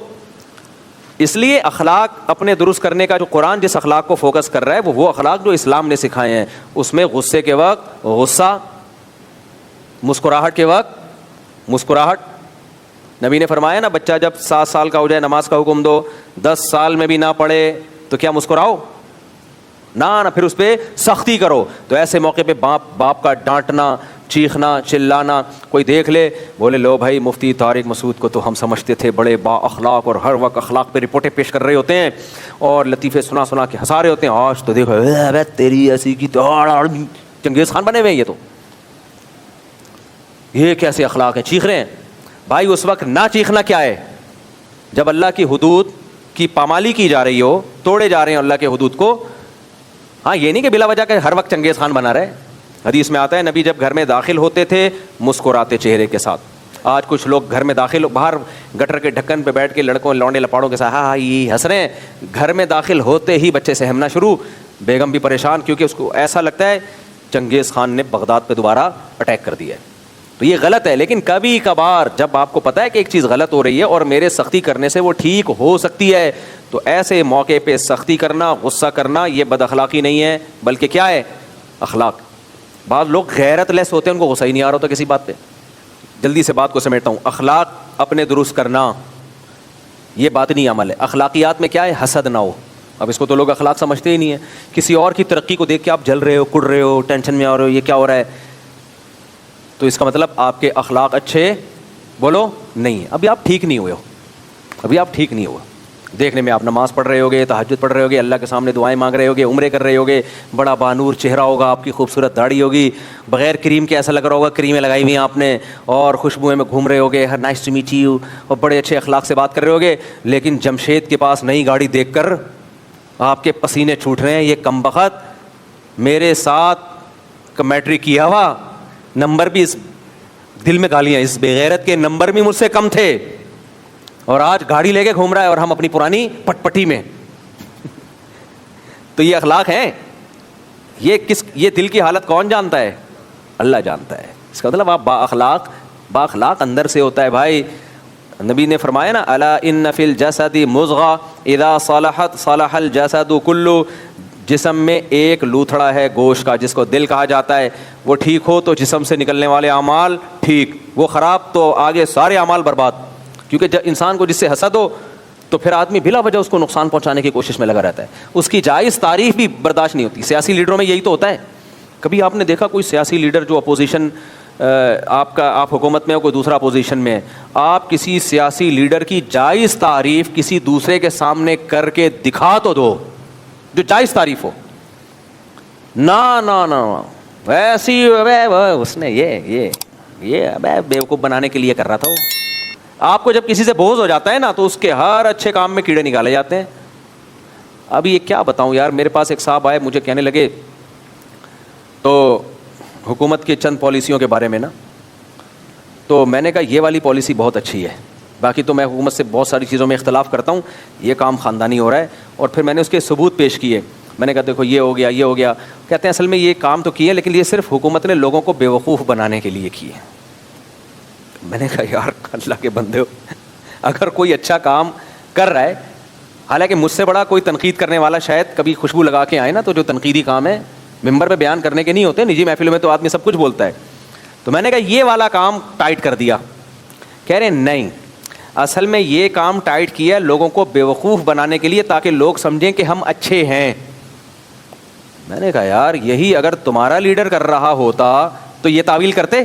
اس لیے اخلاق اپنے درست کرنے کا جو قرآن جس اخلاق کو فوکس کر رہا ہے وہ اخلاق جو اسلام نے سکھائے ہیں. اس میں غصے کے وقت غصہ, مسکراہٹ کے وقت مسکراہٹ. نبی نے فرمایا نا بچہ جب 7 سال کا ہو جائے نماز کا حکم دو, 10 سال میں بھی نہ پڑھے تو کیا مسکراؤ نہ پھر اس پہ سختی کرو. تو ایسے موقع پہ باپ کا ڈانٹنا, چیخنا, چلانا, کوئی دیکھ لے بولے لو بھائی مفتی طارق مسعود کو تو ہم سمجھتے تھے بڑے با اخلاق اور ہر وقت اخلاق پہ رپورٹیں پیش کر رہے ہوتے ہیں اور لطیفے سنا سنا کے ہنسا رہے ہوتے ہیں, آج تو دیکھو تیری ایسی کی تو چنگیز خان بنے ہوئے ہیں, یہ کیسے اخلاق ہیں, چیخ رہے ہیں. بھائی اس وقت نہ چیخنا کیا ہے جب اللہ کی حدود کی پامالی کی جا رہی ہو, توڑے جا رہے ہیں اللہ کے حدود کو. ہاں یہ نہیں کہ بلا وجہ کہ ہر وقت چنگیز خان بنا رہے. حدیث میں آتا ہے نبی جب گھر میں داخل ہوتے تھے مسکراتے چہرے کے ساتھ. آج کچھ لوگ گھر میں داخل باہر گٹر کے ڈھکن پہ بیٹھ کے لڑکوں لونڈے لپاڑوں کے ساتھ ہاں یہ ہنس رہے ہیں, گھر میں داخل ہوتے ہی بچے سہمنا شروع, بیگم بھی پریشان کیونکہ اس کو ایسا لگتا ہے چنگیز خان نے بغداد پہ دوبارہ اٹیک کر دیا ہے. تو یہ غلط ہے. لیکن کبھی کبھار جب آپ کو پتہ ہے کہ ایک چیز غلط ہو رہی ہے اور میرے سختی کرنے سے وہ ٹھیک ہو سکتی ہے, تو ایسے موقع پہ سختی کرنا, غصہ کرنا یہ بد اخلاقی نہیں ہے بلکہ کیا ہے اخلاق. بعض لوگ غیرت لیس ہوتے ہیں, ان کو غصہ ہی نہیں آ رہا ہوتا کسی بات پہ. جلدی سے بات کو سمیٹتا ہوں. اخلاق اپنے درست کرنا یہ باطنی عمل ہے. اخلاقیات میں کیا ہے حسد نہ ہو. اب اس کو تو لوگ اخلاق سمجھتے ہی نہیں ہیں. کسی اور کی ترقی کو دیکھ کے آپ جل رہے ہو, کڑ رہے ہو, ٹینشن میں آ رہے ہو, یہ کیا ہو رہا ہے, تو اس کا مطلب آپ کے اخلاق اچھے بولو نہیں, ابھی آپ ٹھیک نہیں ہوئے ہو, ابھی آپ ٹھیک نہیں ہوئے. دیکھنے میں آپ نماز پڑھ رہے ہوگے, تہجد پڑھ رہے ہوگے, اللہ کے سامنے دعائیں مانگ رہے ہوگے, عمرے کر رہے ہوگے, بڑا بانور چہرہ ہوگا, آپ کی خوبصورت داڑھی ہوگی, بغیر کریم کے ایسا لگ رہا ہوگا کریمیں لگائی ہوئی ہیں آپ نے, اور خوشبوئیں میں گھوم رہے ہوگے, ہر نائس ٹو میٹ یو, اور بڑے اچھے اخلاق سے بات کر رہے ہوگے. لیکن جمشید کے پاس نئی گاڑی دیکھ کر آپ کے پسینے چھوٹ رہے ہیں, یہ کمبخت میرے ساتھ میٹرک کیا ہوا, نمبر بھی اس دل میں گالیاں, اس بے غیرت کے نمبر بھی مجھ سے کم تھے اور آج گاڑی لے کے گھوم رہا ہے اور ہم اپنی پرانی پٹ پٹی میں. تو یہ اخلاق ہیں. یہ دل کی حالت کون جانتا ہے؟ اللہ جانتا ہے. اس کا مطلب آپ با اخلاق اندر سے ہوتا ہے بھائی. نبی نے فرمایا نا الا ان فی الجسد مضغہ اذا صلحت صلح الجسد کلہ, جسم میں ایک لوتھڑا ہے گوشت کا جس کو دل کہا جاتا ہے, وہ ٹھیک ہو تو جسم سے نکلنے والے اعمال ٹھیک, وہ خراب تو آگے سارے اعمال برباد. کیونکہ جب انسان کو جس سے حسد ہو تو پھر آدمی بلا وجہ اس کو نقصان پہنچانے کی کوشش میں لگا رہتا ہے, اس کی جائز تعریف بھی برداشت نہیں ہوتی. سیاسی لیڈروں میں یہی تو ہوتا ہے. کبھی آپ نے دیکھا کوئی سیاسی لیڈر جو اپوزیشن, آپ حکومت میں ہو, کوئی دوسرا اپوزیشن میں, آپ کسی سیاسی لیڈر کی جائز تعریف کسی دوسرے کے سامنے کر کے دکھا تو دو جو جائز تعریف ہو. نہ ویسی اس نے یہ بیوقوف بنانے کے لیے کر رہا تھا وہ. آپ کو جب کسی سے بغض ہو جاتا ہے نا تو اس کے ہر اچھے کام میں کیڑے نکالے جاتے ہیں. ابھی یہ کیا بتاؤں یار, میرے پاس ایک صاحب آئے, مجھے کہنے لگے تو حکومت کی چند پالیسیوں کے بارے میں نا, تو میں نے کہا یہ والی پالیسی بہت اچھی ہے, باقی تو میں حکومت سے بہت ساری چیزوں میں اختلاف کرتا ہوں, یہ کام خاندانی ہو رہا ہے. اور پھر میں نے اس کے ثبوت پیش کیے. میں نے کہا دیکھو یہ ہو گیا. کہتے ہیں اصل میں یہ کام تو کیے لیکن یہ صرف حکومت نے لوگوں کو بیوقوف بنانے کے لیے کیے. میں نے کہا یار اللہ کے بندے ہو, اگر کوئی اچھا کام کر رہا ہے, حالانکہ مجھ سے بڑا کوئی تنقید کرنے والا شاید کبھی خوشبو لگا کے آئے نا, تو جو تنقیدی کام ہے ممبر پہ بیان کرنے کے نہیں ہوتے, نجی محفلوں میں تو آدمی سب کچھ بولتا ہے. تو میں نے کہا یہ والا کام ٹائٹ کر دیا. کہہ رہے نہیں, اصل میں یہ کام ٹائٹ کیا لوگوں کو بیوقوف بنانے کے لیے تاکہ لوگ سمجھیں کہ ہم اچھے ہیں. میں نے کہا یار یہی اگر تمہارا لیڈر کر رہا ہوتا تو یہ تعویل کرتے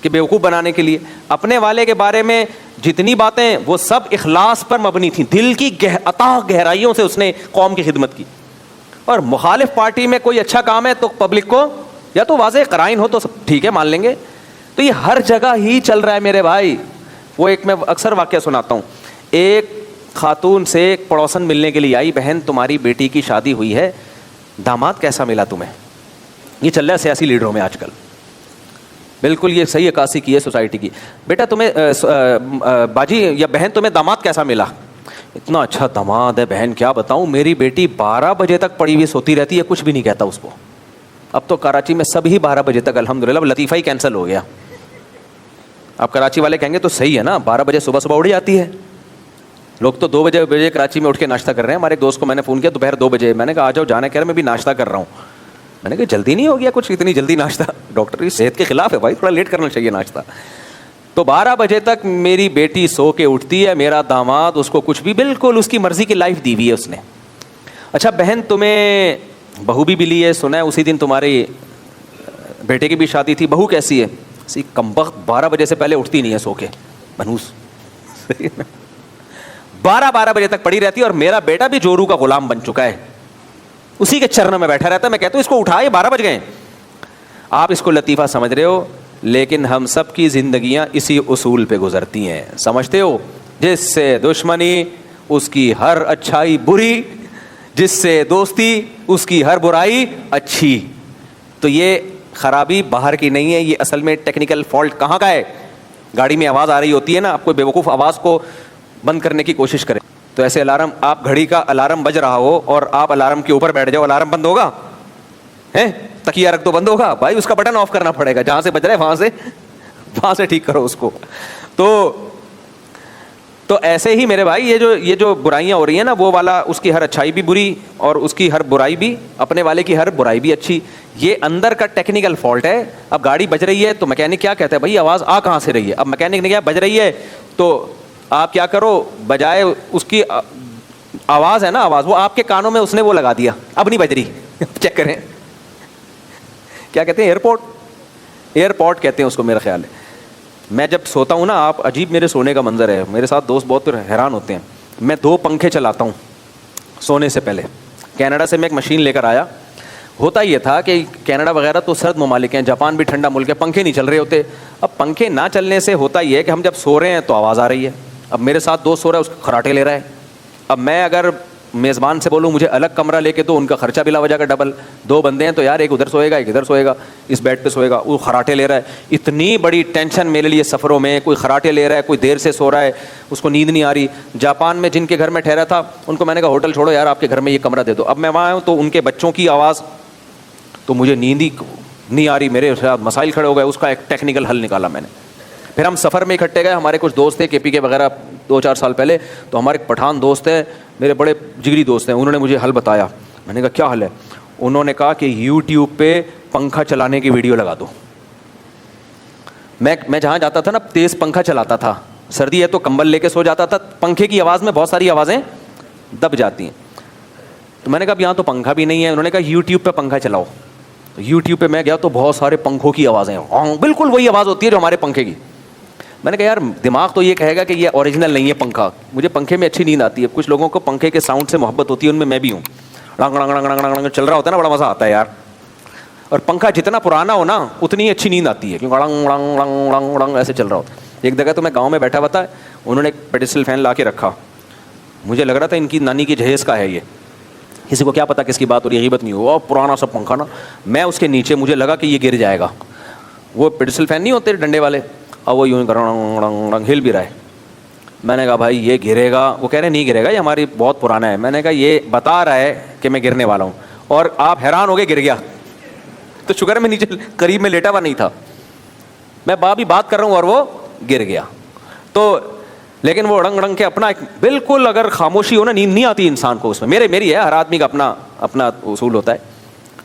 کہ بیوقوف بنانے کے لیے. اپنے والے کے بارے میں جتنی باتیں وہ سب اخلاص پر مبنی تھیں, دل کی عطا گہرائیوں سے اس نے قوم کی خدمت کی. اور مخالف پارٹی میں کوئی اچھا کام ہے تو پبلک کو یا تو واضح قرائن ہو تو ٹھیک ہے مان لیں گے, تو یہ ہر جگہ ہی چل رہا ہے میرے بھائی. وہ ایک میں اکثر واقعہ سناتا ہوں, ایک خاتون سے ایک پڑوسن ملنے کے لیے آئی, بہن تمہاری بیٹی کی شادی ہوئی ہے, داماد کیسا ملا تمہیں؟ یہ چل رہا ہے سیاسی لیڈروں میں آج کل, بالکل یہ صحیح عکاسی کی ہے سوسائٹی کی. بیٹا تمہیں باجی یا بہن تمہیں داماد کیسا ملا؟ اتنا اچھا داماد ہے بہن, کیا بتاؤں, میری بیٹی 12 بجے تک پڑی ہوئی سوتی رہتی ہے, کچھ بھی نہیں کہتا اس کو. اب تو کراچی میں سب ہی 12 بجے تک, الحمدللہ, اب لطیفہ ہی کینسل ہو گیا. اب کراچی والے کہیں گے تو صحیح ہے نا, 12 بجے صبح اٹھ جاتی ہے. لوگ تو 2 بجے کراچی میں اٹھ کے ناشتہ کر رہے ہیں. ہمارے ایک دوست کو میں نے فون کیا دوپہر 2 بجے, میں نے کہا آ جاؤ, جانا کہہ رہا میں بھی ناشتہ کر رہا ہوں. میں نے کہا جلدی نہیں ہو گیا کچھ, اتنی جلدی ناشتہ؟ ڈاکٹر کی صحت کے خلاف ہے بھائی, تھوڑا لیٹ کرنا چاہیے ناشتہ. تو 12 بجے تک میری بیٹی سو کے اٹھتی ہے, میرا داماد اس کو کچھ بھی, بالکل اس کی مرضی کی لائف دی ہوئی ہے اس نے. اچھا بہن تمہیں بہو بھی ملی ہے, سنا ہے اسی دن تمہارے بیٹے کی بھی شادی تھی, بہو کیسی ہے؟ اسی کمبخت 12 بجے سے پہلے اٹھتی نہیں ہے سو کے, بنوس 12 بجے تک پڑی رہتی ہے, اور میرا بیٹا بھی جورو کا غلام بن چکا ہے, اسی کے چرنوں میں بیٹھا رہتا ہے. میں کہتا ہوں اس کو اٹھا, یہ 12 بج گئے. آپ اس کو لطیفہ سمجھ رہے ہو, لیکن ہم سب کی زندگیاں اسی اصول پہ گزرتی ہیں, سمجھتے ہو؟ جس سے دشمنی اس کی ہر اچھائی بری, جس سے دوستی اس کی ہر برائی اچھی. تو یہ خرابی باہر کی نہیں ہے, یہ اصل میں ٹیکنیکل فالٹ کہاں کا ہے؟ گاڑی میں آواز آ رہی ہوتی ہے نا, آپ کوئی بیوقوف آواز کو بند کرنے کی کوشش کریں تو ایسے الارم, آپ گھڑی کا الارم بج رہا ہو اور آپ الارم کے اوپر بیٹھ جاؤ, الارم بند ہوگا؟ تکیہ رکھ دو, بند ہوگا بھائی, اس کا بٹن آف کرنا پڑے گا, جہاں سے بج رہا ہے وہاں سے ٹھیک کرو اس کو. تو ایسے ہی میرے بھائی یہ جو برائیاں ہو رہی ہیں نا, وہ والا اس کی ہر اچھائی بھی بری اور اس کی ہر برائی بھی, اپنے والے کی ہر برائی بھی اچھی, یہ اندر کا ٹیکنیکل فالٹ ہے. اب گاڑی بج رہی ہے تو میکینک کیا کہتا ہے, بھائی آواز آ کہاں سے رہی ہے؟ اب میکینک نے کیا, بج رہی ہے تو آپ کیا کرو, بجائے اس کی آواز ہے نا, آواز وہ آپ کے کانوں میں اس نے وہ لگا دیا, اب نہیں بج رہی. چیک کریں کیا کہتے ہیں, ایئرپورٹ کہتے ہیں اس کو میرا خیال ہے. میں جب سوتا ہوں نا, آپ عجیب میرے سونے کا منظر ہے, میرے ساتھ دوست بہت حیران ہوتے ہیں, میں 2 پنکھے چلاتا ہوں سونے سے پہلے. کینیڈا سے میں ایک مشین لے کر آیا. ہوتا یہ تھا کہ کینیڈا وغیرہ تو سرد ممالک ہیں, جاپان بھی ٹھنڈا ملک ہے, پنکھے نہیں چل رہے ہوتے. اب پنکھے نہ چلنے سے ہوتا یہ ہے کہ ہم جب سو رہے ہیں تو آواز آ رہی ہے. اب میرے ساتھ دوست سو رہا ہے, اس کے خراٹے لے رہا ہے. اب میں اگر میزبان سے بولوں مجھے الگ کمرہ لے کے, تو ان کا خرچہ بلا وجہ کا ڈبل. 2 بندے ہیں تو یار ایک ادھر سوئے گا, ایک ادھر سوئے گا, اس بیڈ پہ سوئے گا, وہ خراٹے لے رہا ہے. اتنی بڑی ٹینشن میرے لیے سفروں میں, کوئی خراٹے لے رہا ہے, کوئی دیر سے سو رہا ہے, اس کو نیند نہیں آ رہی. جاپان میں جن کے گھر میں ٹھہرا تھا ان کو میں نے کہا ہوٹل چھوڑو یار, آپ کے گھر میں یہ کمرہ دے دو. اب میں وہاں آیا ہوں تو ان کے بچوں کی آواز, تو مجھے نیند ہی نہیں آ رہی, میرے ساتھ مسائل کھڑے ہو گئے. اس کا ایک ٹیکنیکل حل نکالا میں نے. پھر ہم سفر میں اکٹھے گئے, ہمارے کچھ دوست تھے کے پی کے وغیرہ 2-4 سال پہلے, تو ہمارے ایک پٹھان دوست ہیں, میرے بڑے جگری دوست ہیں, انہوں نے مجھے حل بتایا. میں نے کہا کیا حل ہے؟ انہوں نے کہا کہ یوٹیوب پہ پنکھا چلانے کی ویڈیو لگا دو. میں جہاں جاتا تھا نا, تیز پنکھا چلاتا تھا, سردی ہے تو کمبل لے کے سو جاتا تھا, پنکھے کی آواز میں بہت ساری آوازیں دب جاتی ہیں. تو میں نے کہا یہاں تو پنکھا بھی نہیں ہے. انہوں نے کہا یوٹیوب پہ پنکھا چلاؤ. یوٹیوب پہ میں گیا تو بہت سارے پنکھوں کی آوازیں, بالکل وہی آواز ہوتی ہے جو ہمارے پنکھے کی. میں نے کہا یار دماغ تو یہ کہے گا کہ یہ اوریجنل نہیں ہے پنکھا. مجھے پنکھے میں اچھی نیند آتی ہے, کچھ لوگوں کو پنکھے کے ساؤنڈ سے محبت ہوتی ہے, ان میں بھی ہوں. رنگ رنگ رنگ رنگ رنگ چل رہا ہوتا ہے نا, بڑا مزہ آتا ہے یار. اور پنکھا جتنا پرانا ہو نا اتنی اچھی نیند آتی ہے, کیونکہ رنگ رنگ رنگ رنگ رنگ ایسے چل رہا ہوتا ہے. ایک جگہ تو میں گاؤں میں بیٹھا ہوا تھا, انہوں نے ایک پیڈسٹل فین لا کے رکھا, مجھے لگ رہا تھا ان کی نانی کی جہیز کا ہے یہ, کسی کو کیا پتا کس کی بات ہو رہی ہے, غیبت نہیں ہوا, پرانا سا پنکھا نا. میں اس کے نیچے, مجھے لگا کہ یہ گر جائے گا. وہ پیڈسٹل فین نہیں ہوتے ڈنڈے والے, اور وہ یوں رنگ رنگ رنگ ہل بھی رہا ہے. میں نے کہا بھائی یہ گرے گا. وہ کہہ رہے نہیں گرے گا, یہ ہماری بہت پرانا ہے. میں نے کہا یہ بتا رہا ہے کہ میں گرنے والا ہوں, اور آپ حیران ہو گئے گر گیا. تو شکر ہے میں نیچے قریب میں لیٹا ہوا نہیں تھا, میں بھی بات کر رہا ہوں اور وہ گر گیا. تو لیکن وہ رنگ رنگ کے اپنا بالکل, اگر خاموشی ہو نا نیند نہیں آتی انسان کو. اس میں میری ہے, ہر آدمی کا اپنا اصول ہوتا ہے.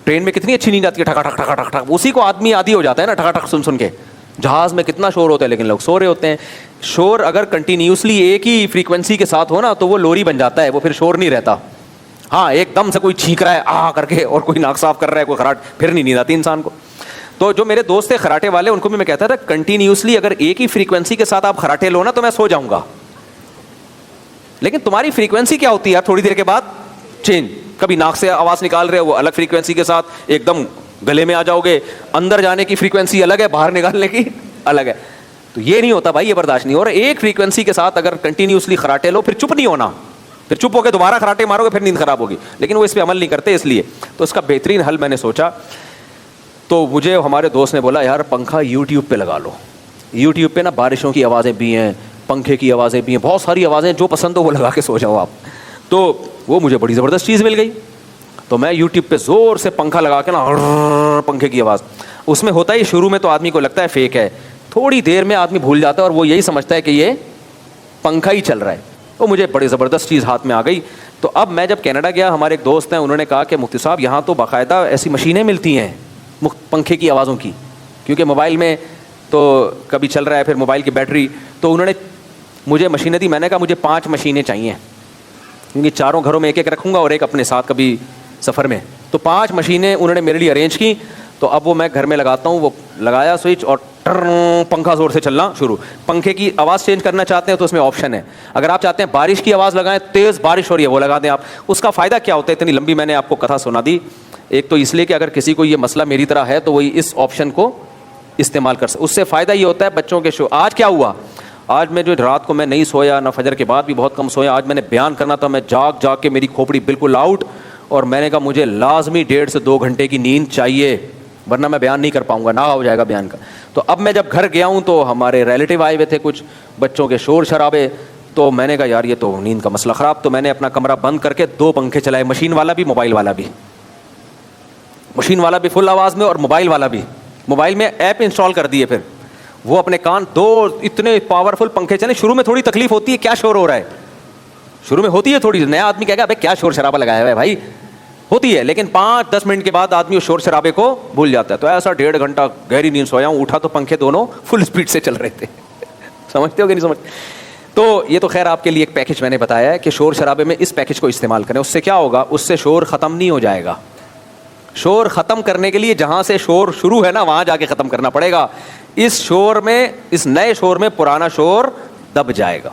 ٹرین میں کتنی اچھی نیند آتی ہے, ٹھک ٹھک ٹھک ٹھک ٹھک, اسی کو آدمی عادی ہو جاتا ہے نا, ٹھک ٹھک سن کے. جہاز میں کتنا شور ہوتا ہے لیکن لوگ سو رہے ہوتے ہیں. شور اگر کنٹینیوسلی ایک ہی فریکوینسی کے ساتھ ہو نا تو وہ لوری بن جاتا ہے, وہ پھر شور نہیں رہتا. ہاں ایک دم سے کوئی چھینک رہا ہے آ کر کے, اور کوئی ناک صاف کر رہا ہے, کوئی خراٹ, پھر نہیں نیند آتی انسان کو. تو جو میرے دوست تھے خراٹے والے, ان کو بھی میں کہتا تھا کنٹینیوسلی اگر ایک ہی فریکوینسی کے ساتھ آپ خراٹے لو نا تو میں سو جاؤں گا, لیکن تمہاری فریکوینسی کیا ہوتی ہے یار, تھوڑی دیر کے بعد چینج. کبھی ناک سے آواز نکال رہے ہو, وہ الگ فریکوینسی کے ساتھ ایک دم گلے میں آ جاؤ گے. اندر جانے کی فریکوینسی الگ ہے, باہر نکالنے کی الگ ہے. تو یہ نہیں ہوتا بھائی, یہ برداشت نہیں. اور ایک فریکوینسی کے ساتھ اگر کنٹینیوسلی خراٹے لو, پھر چپ نہیں ہونا, پھر چپ ہو کے دوبارہ خراٹے مارو گے, پھر نیند خراب ہوگی. لیکن وہ اس پہ عمل نہیں کرتے, اس لیے تو اس کا بہترین حل میں نے سوچا. تو مجھے ہمارے دوست نے بولا یار پنکھا یوٹیوب پہ لگا لو. یوٹیوب پہ نا بارشوں کی آوازیں بھی ہیں, پنکھے کی آوازیں بھی ہیں, بہت ساری آوازیں, جو پسند ہو وہ لگا کے سو جاؤ آپ. تو وہ مجھے بڑی زبردست چیز مل گئی. تو میں یوٹیوب پہ زور سے پنکھا لگا کے نا, پنکھے کی آواز. اس میں ہوتا ہے شروع میں تو آدمی کو لگتا ہے فیک ہے, تھوڑی دیر میں آدمی بھول جاتا ہے اور وہ یہی سمجھتا ہے کہ یہ پنکھا ہی چل رہا ہے. وہ مجھے بڑی زبردست چیز ہاتھ میں آ گئی. تو اب میں جب کینیڈا گیا, ہمارے ایک دوست ہیں, انہوں نے کہا کہ مفتی صاحب یہاں تو باقاعدہ ایسی مشینیں ملتی ہیں پنکھے کی آوازوں کی, کیونکہ موبائل میں تو کبھی چل رہا ہے, پھر موبائل کی بیٹری. تو انہوں نے مجھے مشینیں دی. میں نے کہا مجھے 5 مشینیں چاہیے, کیونکہ چاروں گھروں میں ایک ایک رکھوں گا اور ایک اپنے ساتھ کبھی سفر میں. تو 5 مشینیں انہوں نے میرے لیے ارینج کی. تو اب وہ میں گھر میں لگاتا ہوں, وہ لگایا سوئچ اور پنکھا زور سے چلنا شروع. پنکھے کی آواز چینج کرنا چاہتے ہیں تو اس میں آپشن ہے. اگر آپ چاہتے ہیں بارش کی آواز لگائیں, تیز بارش ہو رہی ہے وہ لگا دیں آپ. اس کا فائدہ کیا ہوتا ہے, اتنی لمبی میں نے آپ کو کتھا سنا دی. ایک تو اس لیے کہ اگر کسی کو یہ مسئلہ میری طرح ہے تو وہی اس آپشن کو استعمال کر سکے. اس سے فائدہ یہ ہوتا ہے بچوں کے شو. آج کیا ہوا, آج میں جو رات کو میں نہیں سویا, نہ فجر کے بعد بھی بہت کم سویا. آج میں نے بیان کرنا تھا, میں جاگ جاگ کے میری کھوپڑی بالکل آؤٹ, اور میں نے کہا مجھے لازمی 1.5 سے 2 گھنٹے کی نیند چاہیے, ورنہ میں بیان نہیں کر پاؤں گا, نہ ہو جائے گا بیان کا. تو اب میں جب گھر گیا ہوں تو ہمارے ریلیٹیو آئے ہوئے تھے, کچھ بچوں کے شور شرابے. تو میں نے کہا یار یہ تو نیند کا مسئلہ خراب. تو میں نے اپنا کمرہ بند کر کے 2 پنکھے چلائے, مشین والا بھی موبائل والا بھی. مشین والا بھی فل آواز میں اور موبائل والا بھی. موبائل میں ایپ انسٹال کر دیے, پھر وہ اپنے کان 2 اتنے پاورفل پنکھے چلے. شروع میں تھوڑی تکلیف ہوتی ہے, کیا شور ہو رہا ہے, شروع میں ہوتی ہے تھوڑی. نیا آدمی کہے گا ابے کیا شور شرابہ لگایا ہوا ہے بھائی, ہوتی ہے. لیکن 5-10 منٹ کے بعد آدمی اس شور شرابے کو بھول جاتا ہے. تو ایسا 1.5 گھنٹہ گہری نیند سویا ہوں, اٹھا تو پنکھے دونوں فل اسپیڈ سے چل رہے تھے. سمجھتے ہو کہ نہیں سمجھتے؟ تو یہ تو خیر آپ کے لیے ایک پیکج میں نے بتایا ہے کہ شور شرابے میں اس پیکج کو استعمال کریں. اس سے کیا ہوگا, اس سے شور ختم نہیں ہو جائے گا. شور ختم کرنے کے لیے جہاں سے شور شروع ہے نا, وہاں جا کے ختم کرنا پڑے گا. اس شور میں, اس نئے شور میں پرانا شور دب جائے گا.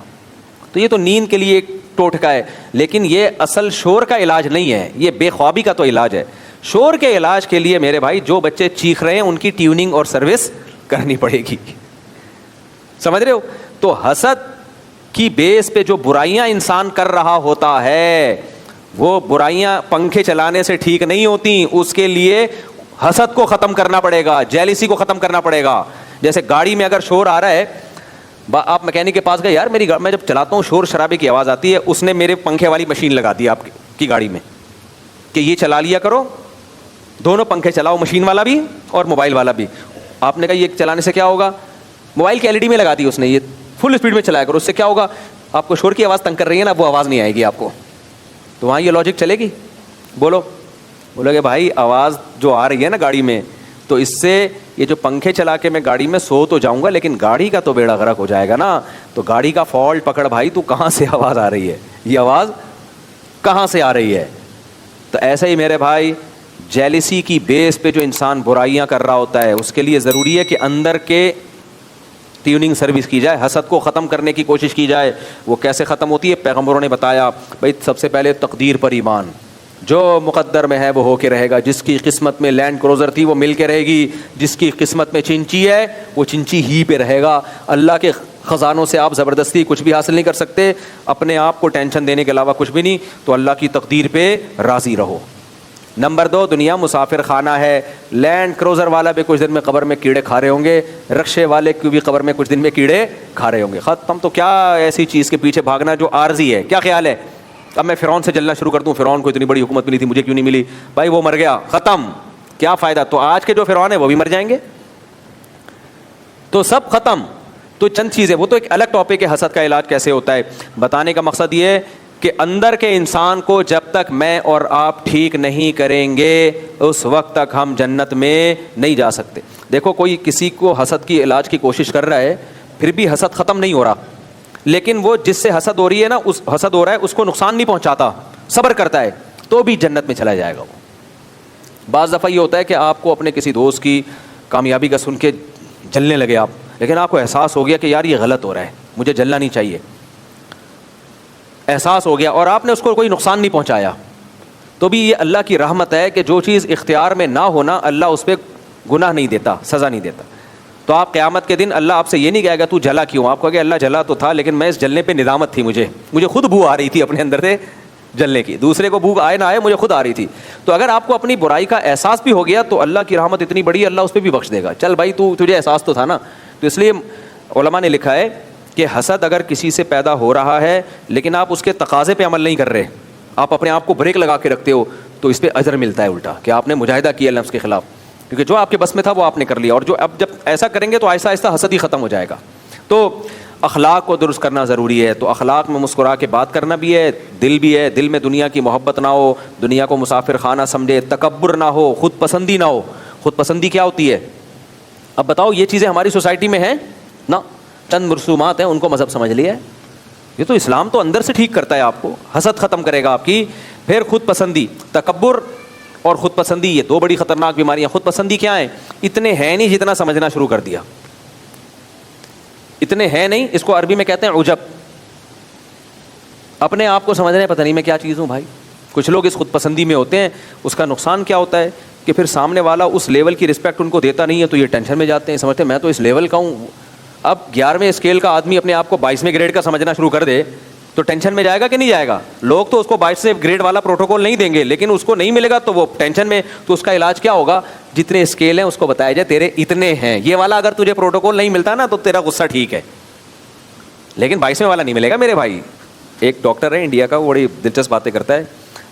تو یہ تو نیند کے لیے ایک ٹوٹکا ہے, لیکن یہ اصل شور کا علاج نہیں ہے, یہ بے خوابی کا تو علاج ہے. شور کے علاج کے لیے میرے بھائی جو بچے چیخ رہے ہیں ان کی ٹیوننگ اور سروس کرنی پڑے گی. سمجھ رہے ہو؟ تو حسد کی بیس پہ جو برائیاں انسان کر رہا ہوتا ہے, وہ برائیاں پنکھے چلانے سے ٹھیک نہیں ہوتی. اس کے لیے حسد کو ختم کرنا پڑے گا, جیلسی کو ختم کرنا پڑے گا. جیسے گاڑی میں اگر شور آ رہا ہے, آپ میکینک کے پاس گئے, یار میری میں جب چلاتا ہوں شور شرابے کی آواز آتی ہے, اس نے میرے پنکھے والی مشین لگا دی آپ کی گاڑی میں کہ یہ چلا لیا کرو, دونوں پنکھے چلاؤ, مشین والا بھی اور موبائل والا بھی. آپ نے کہا یہ چلانے سے کیا ہوگا, موبائل کی LED میں لگا دی اس نے, یہ فل اسپیڈ میں چلایا کرو, اس سے کیا ہوگا, آپ کو شور کی آواز تنگ کر رہی ہے نا, وہ آواز نہیں آئے گی آپ کو. تو وہاں یہ لاجک چلے گی. بولو کہ بھائی آواز جو آ رہی ہے نا گاڑی میں, تو اس سے یہ جو پنکھے چلا کے میں گاڑی میں سو تو جاؤں گا, لیکن گاڑی کا تو بیڑا غرق ہو جائے گا نا. تو گاڑی کا فالٹ پکڑ بھائی, تو کہاں سے آواز آ رہی ہے, یہ آواز کہاں سے آ رہی ہے. تو ایسا ہی میرے بھائی جیلسی کی بیس پہ جو انسان برائیاں کر رہا ہوتا ہے, اس کے لیے ضروری ہے کہ اندر کے ٹیوننگ سروس کی جائے, حسد کو ختم کرنے کی کوشش کی جائے. وہ کیسے ختم ہوتی ہے, پیغمبروں نے بتایا بھائی. سب سے پہلے تقدیر پر ایمان, جو مقدر میں ہے وہ ہو کے رہے گا. جس کی قسمت میں لینڈ کروزر تھی وہ مل کے رہے گی, جس کی قسمت میں چنچی ہے وہ چنچی ہی پہ رہے گا. اللہ کے خزانوں سے آپ زبردستی کچھ بھی حاصل نہیں کر سکتے, اپنے آپ کو ٹینشن دینے کے علاوہ کچھ بھی نہیں. تو اللہ کی تقدیر پہ راضی رہو. نمبر 2, دنیا مسافر خانہ ہے. لینڈ کروزر والا بھی کچھ دن میں قبر میں کیڑے کھا رہے ہوں گے, رکشے والے کی بھی قبر میں کچھ دن میں کیڑے کھا رہے ہوں گے. ختم. تو کیا ایسی چیز کے پیچھے بھاگنا جو عارضی ہے, کیا خیال ہے؟ اب میں فرعون سے جلنا شروع کر دوں, فرعون کو اتنی بڑی حکومت ملی تھی, مجھے کیوں نہیں ملی بھائی, وہ مر گیا, ختم, کیا فائدہ. تو آج کے جو فرعون ہے وہ بھی مر جائیں گے, تو سب ختم. تو چند چیزیں, وہ تو ایک الگ ٹاپک ہے, حسد کا علاج کیسے ہوتا ہے. بتانے کا مقصد یہ ہے کہ اندر کے انسان کو جب تک میں اور آپ ٹھیک نہیں کریں گے, اس وقت تک ہم جنت میں نہیں جا سکتے. دیکھو کوئی کسی کو حسد کی علاج کی کوشش کر رہا ہے, پھر بھی حسد ختم نہیں ہو رہا, لیکن وہ جس سے حسد ہو رہی ہے نا, اس حسد ہو رہا ہے, اس کو نقصان نہیں پہنچاتا, صبر کرتا ہے, تو بھی جنت میں چلا جائے گا. وہ بعض دفعہ یہ ہوتا ہے کہ آپ کو اپنے کسی دوست کی کامیابی کا سن کے جلنے لگے آپ, لیکن آپ کو احساس ہو گیا کہ یار یہ غلط ہو رہا ہے, مجھے جلنا نہیں چاہیے, احساس ہو گیا, اور آپ نے اس کو کوئی نقصان نہیں پہنچایا, تو بھی یہ اللہ کی رحمت ہے کہ جو چیز اختیار میں نہ ہونا, اللہ اس پہ گناہ نہیں دیتا, سزا نہیں دیتا. تو آپ قیامت کے دن اللہ آپ سے یہ نہیں کہے گا تو جلا کیوں, آپ کہو گے اللہ جلا تو تھا لیکن میں اس جلنے پہ ندامت تھی, مجھے خود بو آ رہی تھی اپنے اندر سے جلنے کی, دوسرے کو بو آئے نہ آئے مجھے خود آ رہی تھی. تو اگر آپ کو اپنی برائی کا احساس بھی ہو گیا تو اللہ کی رحمت اتنی بڑی ہے, اللہ اس پہ بھی بخش دے گا. چل بھائی تجھے احساس تو تھا نا. تو اس لیے علماء نے لکھا ہے کہ حسد اگر کسی سے پیدا ہو رہا ہے لیکن آپ اس کے تقاضے پہ عمل نہیں کر رہے, آپ اپنے آپ کو بریک لگا کے رکھتے ہو, تو اس پہ اجر ملتا ہے الٹا کہ آپ نے مجاہدہ کیا نفس کے خلاف, کیونکہ جو آپ کے بس میں تھا وہ آپ نے کر لیا. اور جو اب جب ایسا کریں گے تو آہستہ آہستہ حسد ہی ختم ہو جائے گا. تو اخلاق کو درست کرنا ضروری ہے. تو اخلاق میں مسکرا کے بات کرنا بھی ہے, دل بھی ہے, دل میں دنیا کی محبت نہ ہو, دنیا کو مسافر خانہ سمجھے, تکبر نہ ہو, خود پسندی نہ ہو. خود پسندی کیا ہوتی ہے؟ اب بتاؤ یہ چیزیں ہماری سوسائٹی میں ہیں نا, چند مرسومات ہیں ان کو مذہب سمجھ لیا ہے. یہ تو اسلام تو اندر سے ٹھیک کرتا ہے آپ کو, حسد ختم کرے گا آپ کی. پھر خود پسندی, تکبر اور خود پسندی, یہ دو بڑی خطرناک بیماریاں. خود پسندی کیا ہے؟ اتنے ہیں نہیں جتنا سمجھنا شروع کر دیا, اتنے ہیں نہیں, اس کو عربی میں کہتے ہیں عجب. اپنے آپ کو سمجھ رہے ہیں پتہ نہیں میں کیا چیز ہوں بھائی. کچھ لوگ اس خود پسندی میں ہوتے ہیں. اس کا نقصان کیا ہوتا ہے کہ پھر سامنے والا اس لیول کی رسپیکٹ ان کو دیتا نہیں ہے تو یہ ٹینشن میں جاتے ہیں, سمجھتے ہیں میں تو اس لیول کا ہوں. اب 11ویں اسکیل کا آدمی اپنے آپ کو 22ویں گریڈ کا سمجھنا شروع کر دے تو ٹینشن میں جائے گا کہ نہیں جائے گا؟ لوگ تو اس کو 22ویں گریڈ والا پروٹوکول نہیں دیں گے, لیکن اس کو نہیں ملے گا تو وہ ٹینشن میں. تو اس کا علاج کیا ہوگا؟ جتنے اسکیل ہیں اس کو بتایا جائے تیرے اتنے ہیں, یہ والا اگر تجھے پروٹوکول نہیں ملتا نا تو تیرا غصہ ٹھیک ہے, لیکن 22ویں والا نہیں ملے گا میرے بھائی. ایک ڈاکٹر ہے انڈیا کا, وہ بڑی دلچسپ باتیں کرتا ہے.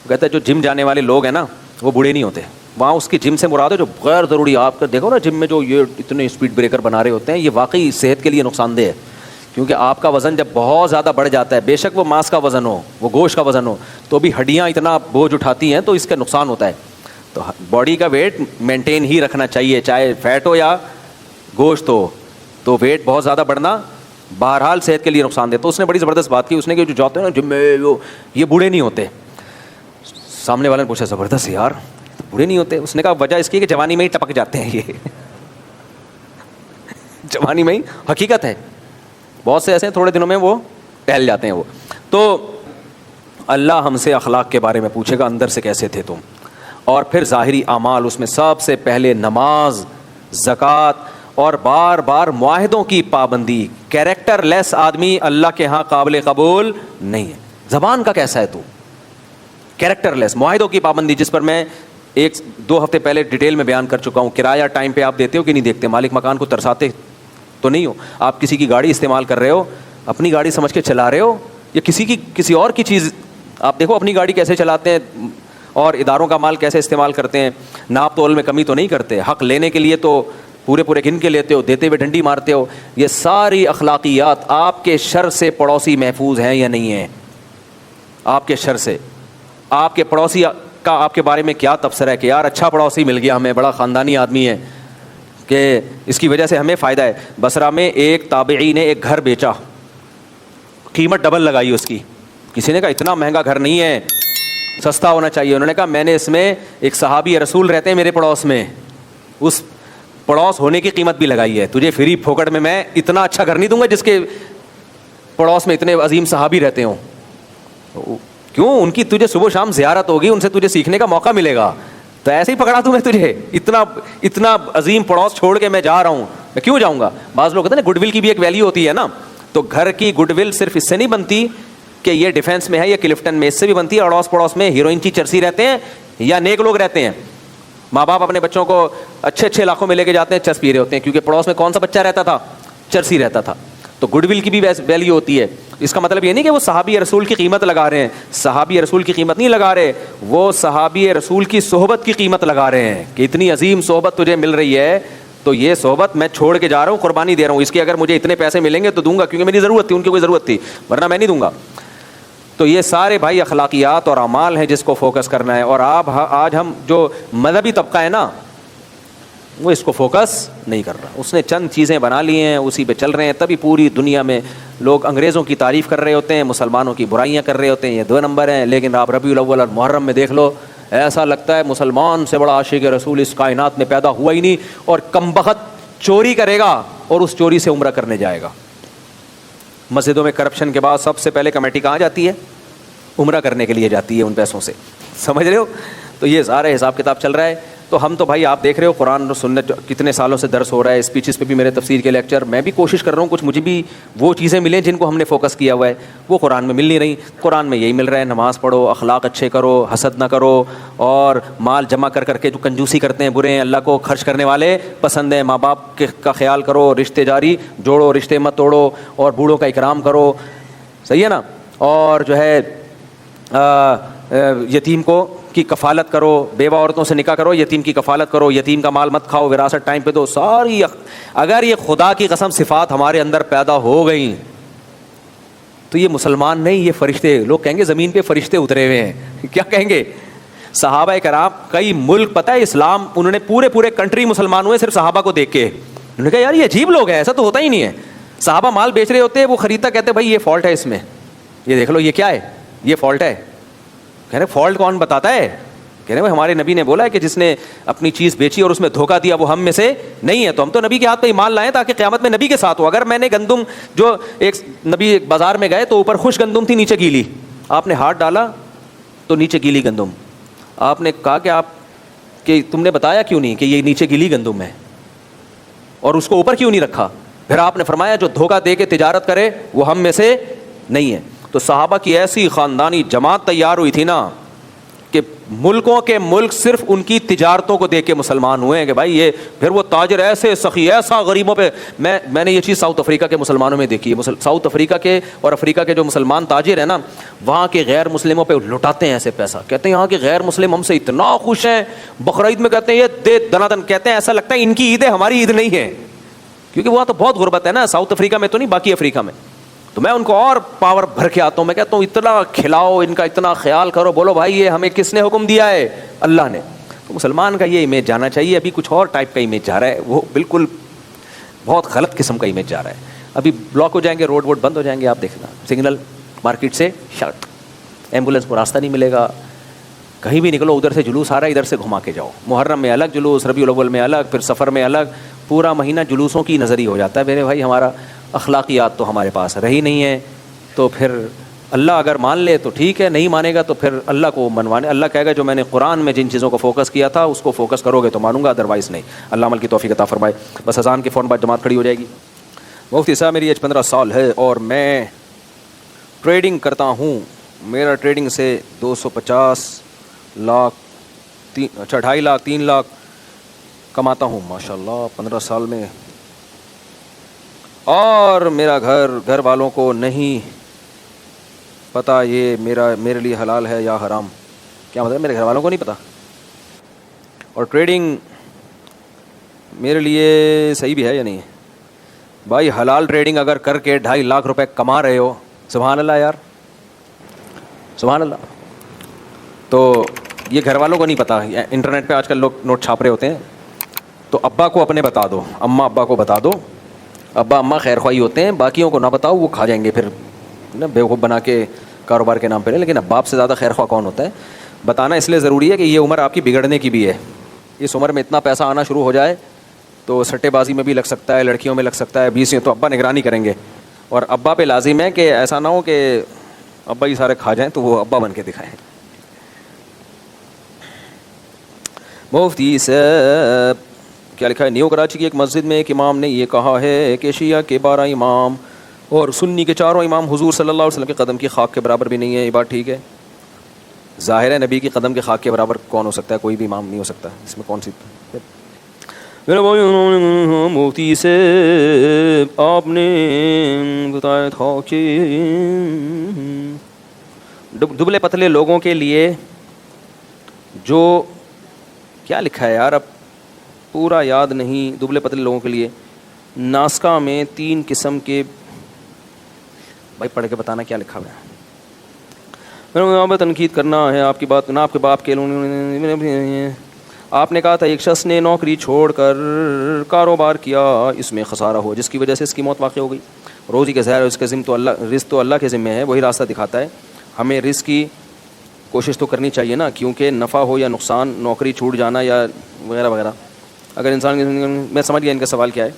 وہ کہتا ہے جو جم جانے والے لوگ ہیں نا وہ بوڑھے نہیں ہوتے. وہاں اس کی جم سے مراد ہے جو غیر ضروری, آپ کا دیکھو نا جم میں جو یہ اتنے اسپیڈ بریکر بنا رہے ہوتے ہیں, یہ واقعی صحت کے لیے نقصان دہ ہے. کیونکہ آپ کا وزن جب بہت زیادہ بڑھ جاتا ہے, بے شک وہ ماس کا وزن ہو, وہ گوشت کا وزن ہو, تو بھی ہڈیاں اتنا بوجھ اٹھاتی ہیں تو اس کا نقصان ہوتا ہے. تو باڈی کا ویٹ مینٹین ہی رکھنا چاہیے, چاہے فیٹ ہو یا گوشت ہو. تو ویٹ بہت زیادہ بڑھنا بہرحال صحت کے لیے نقصان دہ. تو اس نے بڑی زبردست بات کی, اس نے کہ جو جاتے ہیں نا جم میں یہ بوڑھے نہیں ہوتے. سامنے والے نے پوچھا زبردست یار بوڑھے نہیں ہوتے؟ اس نے کہا وجہ اس کی کہ جوانی میں ہی ٹپک جاتے ہیں یہ جوانی میں ہی, حقیقت ہے. بہت سے ایسے ہیں تھوڑے دنوں میں وہ ٹہل جاتے ہیں وہ. تو اللہ ہم سے اخلاق کے بارے میں پوچھے گا, اندر سے کیسے تھے تم. اور پھر ظاہری اعمال, اس میں سب سے پہلے نماز, زکوٰۃ اور بار بار معاہدوں کی پابندی. کیریکٹر لیس آدمی اللہ کے ہاں قابل قبول نہیں ہے. زبان کا کیسا ہے تو؟ کیریکٹر لیس, معاہدوں کی پابندی, جس پر میں 1-2 ہفتے پہلے ڈیٹیل میں بیان کر چکا ہوں. کرایہ ٹائم پہ آپ دیتے ہو کہ نہیں دیکھتے؟ مالک مکان کو ترساتے تو نہیں ہو. آپ کسی کی گاڑی استعمال کر رہے ہو, اپنی گاڑی سمجھ کے چلا رہے ہو یا کسی اور کی چیز؟ آپ دیکھو اپنی گاڑی کیسے چلاتے ہیں اور اداروں کا مال کیسے استعمال کرتے ہیں. ناپ تول میں کمی تو نہیں کرتے, حق لینے کے لیے تو پورے گن کے لیتے ہو, دیتے ہوئے ڈنڈی مارتے ہو. یہ ساری اخلاقیات آپ کے شر سے پڑوسی محفوظ ہیں یا نہیں ہیں؟ آپ کے شر سے. آپ کے پڑوسی کا آپ کے بارے میں کیا تبصرہ ہے کہ یار اچھا پڑوسی مل گیا ہمیں, بڑا خاندانی آدمی ہے, کہ اس کی وجہ سے ہمیں فائدہ ہے. بصرہ میں ایک تابعی نے ایک گھر بیچا, قیمت ڈبل لگائی اس کی. کسی نے کہا اتنا مہنگا گھر نہیں ہے, سستا ہونا چاہیے. انہوں نے کہا میں نے اس میں ایک صحابی رسول رہتے ہیں میرے پڑوس میں, اس پڑوس ہونے کی قیمت بھی لگائی ہے. تجھے فری پھوکٹ میں اتنا اچھا گھر نہیں دوں گا جس کے پڑوس میں اتنے عظیم صحابی رہتے ہوں. کیوں؟ ان کی تجھے صبح شام زیارت ہوگی, ان سے تجھے سیکھنے کا موقع ملے گا. تو ایسے ہی پکڑا دوں میں تجھے, اتنا عظیم پڑوس چھوڑ کے میں جا رہا ہوں, میں کیوں جاؤں گا؟ بعض لوگ کہتے ہیں نا گڈ ول کی بھی ایک ویلیو ہوتی ہے نا. تو گھر کی گڈ ول صرف اس سے نہیں بنتی کہ یہ ڈیفینس میں ہے یا کلفٹن میں, اس سے بھی بنتی ہے اڑوس پڑوس میں ہیروئن کی چرسی رہتے ہیں یا نیک لوگ رہتے ہیں. ماں باپ اپنے بچوں کو اچھے علاقوں میں لے کے جاتے ہیں, چرس پی رہے ہوتے ہیں, کیونکہ پڑوس میں کون سا بچہ رہتا تھا؟ چرسی رہتا تھا. تو گڈ ول کی بھی ویلیو ہوتی ہے. اس کا مطلب یہ نہیں کہ وہ صحابی رسول کی قیمت لگا رہے ہیں, صحابی رسول کی قیمت نہیں لگا رہے, وہ صحابی رسول کی صحبت کی قیمت لگا رہے ہیں کہ اتنی عظیم صحبت تجھے مل رہی ہے تو یہ صحبت میں چھوڑ کے جا رہا ہوں, قربانی دے رہا ہوں. اس کی اگر مجھے اتنے پیسے ملیں گے تو دوں گا, کیونکہ میری ضرورت تھی, ان کی کوئی ضرورت تھی, ورنہ میں نہیں دوں گا. تو یہ سارے بھائی اخلاقیات اور اعمال ہیں جس کو فوکس کرنا ہے. اور آج ہم جو مذہبی طبقہ ہے نا وہ اس کو فوکس نہیں کر رہا. اس نے چند چیزیں بنا لی ہیں, اسی پہ چل رہے ہیں. تبھی پوری دنیا میں لوگ انگریزوں کی تعریف کر رہے ہوتے ہیں, مسلمانوں کی برائیاں کر رہے ہوتے ہیں. یہ 2 نمبر ہیں. لیکن آپ ربیع الاول اور محرم میں دیکھ لو, ایسا لگتا ہے مسلمان سے بڑا عاشق رسول اس کائنات میں پیدا ہوا ہی نہیں. اور کمبخت چوری کرے گا اور اس چوری سے عمرہ کرنے جائے گا. مسجدوں میں کرپشن کے بعد سب سے پہلے کمیٹی کہاں جاتی ہے؟ عمرہ کرنے کے لیے جاتی ہے ان پیسوں سے. سمجھ رہے ہو؟ تو یہ سارا حساب کتاب چل رہا ہے. تو ہم تو بھائی آپ دیکھ رہے ہو قرآن اور سنت کتنے سالوں سے درس ہو رہا ہے, اسپیچز پہ بھی میرے تفسیر کے لیکچر, میں بھی کوشش کر رہا ہوں کچھ مجھے بھی وہ چیزیں ملیں جن کو ہم نے فوکس کیا ہوا ہے, وہ قرآن میں مل نہیں رہی. قرآن میں یہی مل رہا ہے, نماز پڑھو, اخلاق اچھے کرو, حسد نہ کرو, اور مال جمع کر کر کے جو کنجوسی کرتے ہیں برے ہیں, اللہ کو خرچ کرنے والے پسند ہیں, ماں باپ کا خیال کرو, رشتے جاری جوڑو, رشتے مت توڑو, اور بوڑھوں کا اکرام کرو, صحیح ہے نا, اور جو ہے یتیم کو کی کفالت کرو, بیوہ عورتوں سے نکاح کرو, یتیم کی کفالت کرو, یتیم کا مال مت کھاؤ, وراثت ٹائم پہ دو. ساری اگر یہ خدا کی قسم صفات ہمارے اندر پیدا ہو گئیں تو یہ مسلمان نہیں, یہ فرشتے. لوگ کہیں گے زمین پہ فرشتے اترے ہوئے ہیں, کیا کہیں گے؟ صحابہ کرام کئی ملک, پتہ ہے اسلام انہوں نے پورے کنٹری مسلمان ہوئے صرف صحابہ کو دیکھ کے. انہوں نے کہا یار یہ عجیب لوگ ہیں, ایسا تو ہوتا ہی نہیں ہے. صحابہ مال بیچ رہے ہوتے ہیں, وہ خریدتا کہتے بھائی یہ فالٹ ہے اس میں, یہ دیکھ لو یہ کیا ہے, یہ فالٹ ہے. کہہ رہے فالٹ کون بتاتا ہے؟ کہہ رہے ہمارے نبی نے بولا ہے کہ جس نے اپنی چیز بیچی اور اس میں دھوکہ دیا وہ ہم میں سے نہیں ہے. تو ہم تو نبی کے ہاتھ پہ ایمان لائیں تاکہ قیامت میں نبی کے ساتھ ہو. اگر میں نے گندم, جو ایک نبی بازار میں گئے تو اوپر خشک گندم تھی, نیچے گیلی, آپ نے ہاتھ ڈالا تو نیچے گیلی گندم. آپ نے کہا کہ تم نے بتایا کیوں نہیں کہ یہ نیچے گیلی گندم ہے اور اس کو اوپر کیوں نہیں رکھا؟ پھر آپ نے فرمایا جو دھوکہ دے کے تجارت کرے وہ ہم میں سے نہیں ہے. تو صحابہ کی ایسی خاندانی جماعت تیار ہوئی تھی نا کہ ملکوں کے ملک صرف ان کی تجارتوں کو دیکھ کے مسلمان ہوئے ہیں کہ بھائی یہ, پھر وہ تاجر ایسے سخی, ایسا غریبوں پہ. میں نے یہ چیز ساؤتھ افریقہ کے مسلمانوں میں دیکھی ہے. ساؤتھ افریقہ کے اور افریقہ کے جو مسلمان تاجر ہیں نا, وہاں کے غیر مسلموں پہ لٹاتے ہیں ایسے پیسہ. کہتے ہیں یہاں کے غیر مسلم ہم سے اتنا خوش ہیں, بقرعید میں کہتے ہیں یہ دے دنادن, کہتے ہیں ایسا لگتا ہے ان کی عید ہے ہماری عید نہیں ہے, کیونکہ وہاں تو بہت غربت ہے نا, ساؤتھ افریقہ میں تو نہیں, باقی افریقہ میں. تو میں ان کو اور پاور بھر کے آتا ہوں, میں کہتا ہوں اتنا کھلاؤ, ان کا اتنا خیال کرو, بولو بھائی یہ ہمیں کس نے حکم دیا ہے؟ اللہ نے. تو مسلمان کا یہ امیج جانا چاہیے. ابھی کچھ اور ٹائپ کا امیج جا رہا ہے, وہ بالکل بہت غلط قسم کا امیج جا رہا ہے. ابھی بلاک ہو جائیں گے, روڈ ووڈ بند ہو جائیں گے, آپ دیکھنا سگنل, مارکیٹ سے شرٹ, ایمبولینس کو راستہ نہیں ملے گا, کہیں بھی نکلو ادھر سے جلوس آ رہا ہے, ادھر سے گھما کے جاؤ. محرم میں الگ جلوس, ربیع الاول میں الگ, پھر سفر میں الگ, پورا مہینہ جلوسوں کی نظری ہو جاتا ہے. میرے بھائی ہمارا اخلاقیات تو ہمارے پاس رہی نہیں ہے. تو پھر اللہ اگر مان لے تو ٹھیک ہے, نہیں مانے گا تو پھر اللہ کو منوانے. اللہ کہے گا جو میں نے قرآن میں جن چیزوں کو فوکس کیا تھا اس کو فوکس کرو گے تو مانوں گا, ادروائز نہیں. اللہ عمل کی توفیق عطا فرمائے. بس اذان کے فوراً بعد جماعت کھڑی ہو جائے گی. مفتی صاحب میری ایج 15 سال ہے اور میں ٹریڈنگ کرتا ہوں. میرا ٹریڈنگ سے 250 لاکھ 2.5 لاکھ 3 لاکھ کماتا ہوں ماشاء اللہ 15 سال میں. اور میرا گھر والوں کو نہیں پتہ یہ میرے لیے حلال ہے یا حرام. کیا مطلب میرے گھر والوں کو نہیں پتہ؟ اور ٹریڈنگ میرے لیے صحیح بھی ہے یا نہیں؟ بھائی حلال ٹریڈنگ اگر کر کے 2.5 لاکھ روپے کما رہے ہو, سبحان اللہ یار, سبحان اللہ. تو یہ گھر والوں کو نہیں پتہ. انٹرنیٹ پہ آج کل لوگ نوٹ چھاپ رہے ہوتے ہیں, تو ابا کو اپنے بتا دو, اماں ابا کو بتا دو. ابا اماں خیر خواہی ہوتے ہیں, باقیوں کو نہ بتاؤ, وہ کھا جائیں گے پھر نا بیوقوف بنا کے کاروبار کے نام پہ. لیکن اب باپ سے زیادہ خیر خواہ کون ہوتا ہے؟ بتانا اس لیے ضروری ہے کہ یہ عمر آپ کی بگڑنے کی بھی ہے. اس عمر میں اتنا پیسہ آنا شروع ہو جائے تو سٹے بازی میں بھی لگ سکتا ہے, لڑکیوں میں لگ سکتا ہے, 20 تو ابا نگرانی کریں گے. اور ابا پہ لازم ہے کہ ایسا نہ ہو کہ ابا ہی سارے کھا جائیں, تو وہ ابا بن کے دکھائیں. مفتی صاحب کیا لکھا ہے؟ نیو کراچی کی ایک مسجد میں ایک امام نے یہ کہا ہے کہ شیعہ کے 12 امام اور سنی کے 4 امام حضور صلی اللہ علیہ وسلم کے قدم کی خاک کے برابر بھی نہیں ہے. یہ بات ٹھیک ہے؟ ظاہر ہے نبی کی قدم کے خاک کے برابر کون ہو سکتا ہے؟ کوئی بھی امام نہیں ہو سکتا. اس میں کون سی مفتی سے آپ نے بتایا تھا کہ دبلے پتلے لوگوں کے لیے جو کیا لکھا ہے یار, اب پورا یاد نہیں. دبلے پتلے لوگوں کے لیے ناسکا میں 3 قسم کے, بھائی پڑھ کے بتانا کیا لکھا ہوا ہے. میرا تنقید کرنا ہے آپ کی بات, نہ آپ کے باپ کے. آپ نے کہا تھا ایک شخص نے نوکری چھوڑ کر کاروبار کیا, اس میں خسارہ ہو جس کی وجہ سے اس کی موت واقع ہو گئی. روزی کے ظاہر اس کے ذمہ تو اللہ, رزق تو اللہ کے ذمہ ہے, وہی راستہ دکھاتا ہے. ہمیں رزق کی کوشش تو کرنی چاہیے نا, کیونکہ نفع ہو یا نقصان, نوکری چھوٹ جانا یا وغیرہ وغیرہ, اگر انسان کی زندگی میں سمجھ گیا ان کا سوال کیا ہے.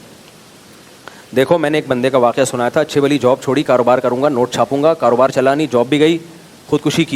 دیکھو میں نے ایک بندے کا واقعہ سنایا تھا, اچھی والی جاب چھوڑی, کاروبار کروں گا, نوٹ چھاپوں گا, کاروبار چلا نہیں, جاب بھی گئی, خودکشی کی.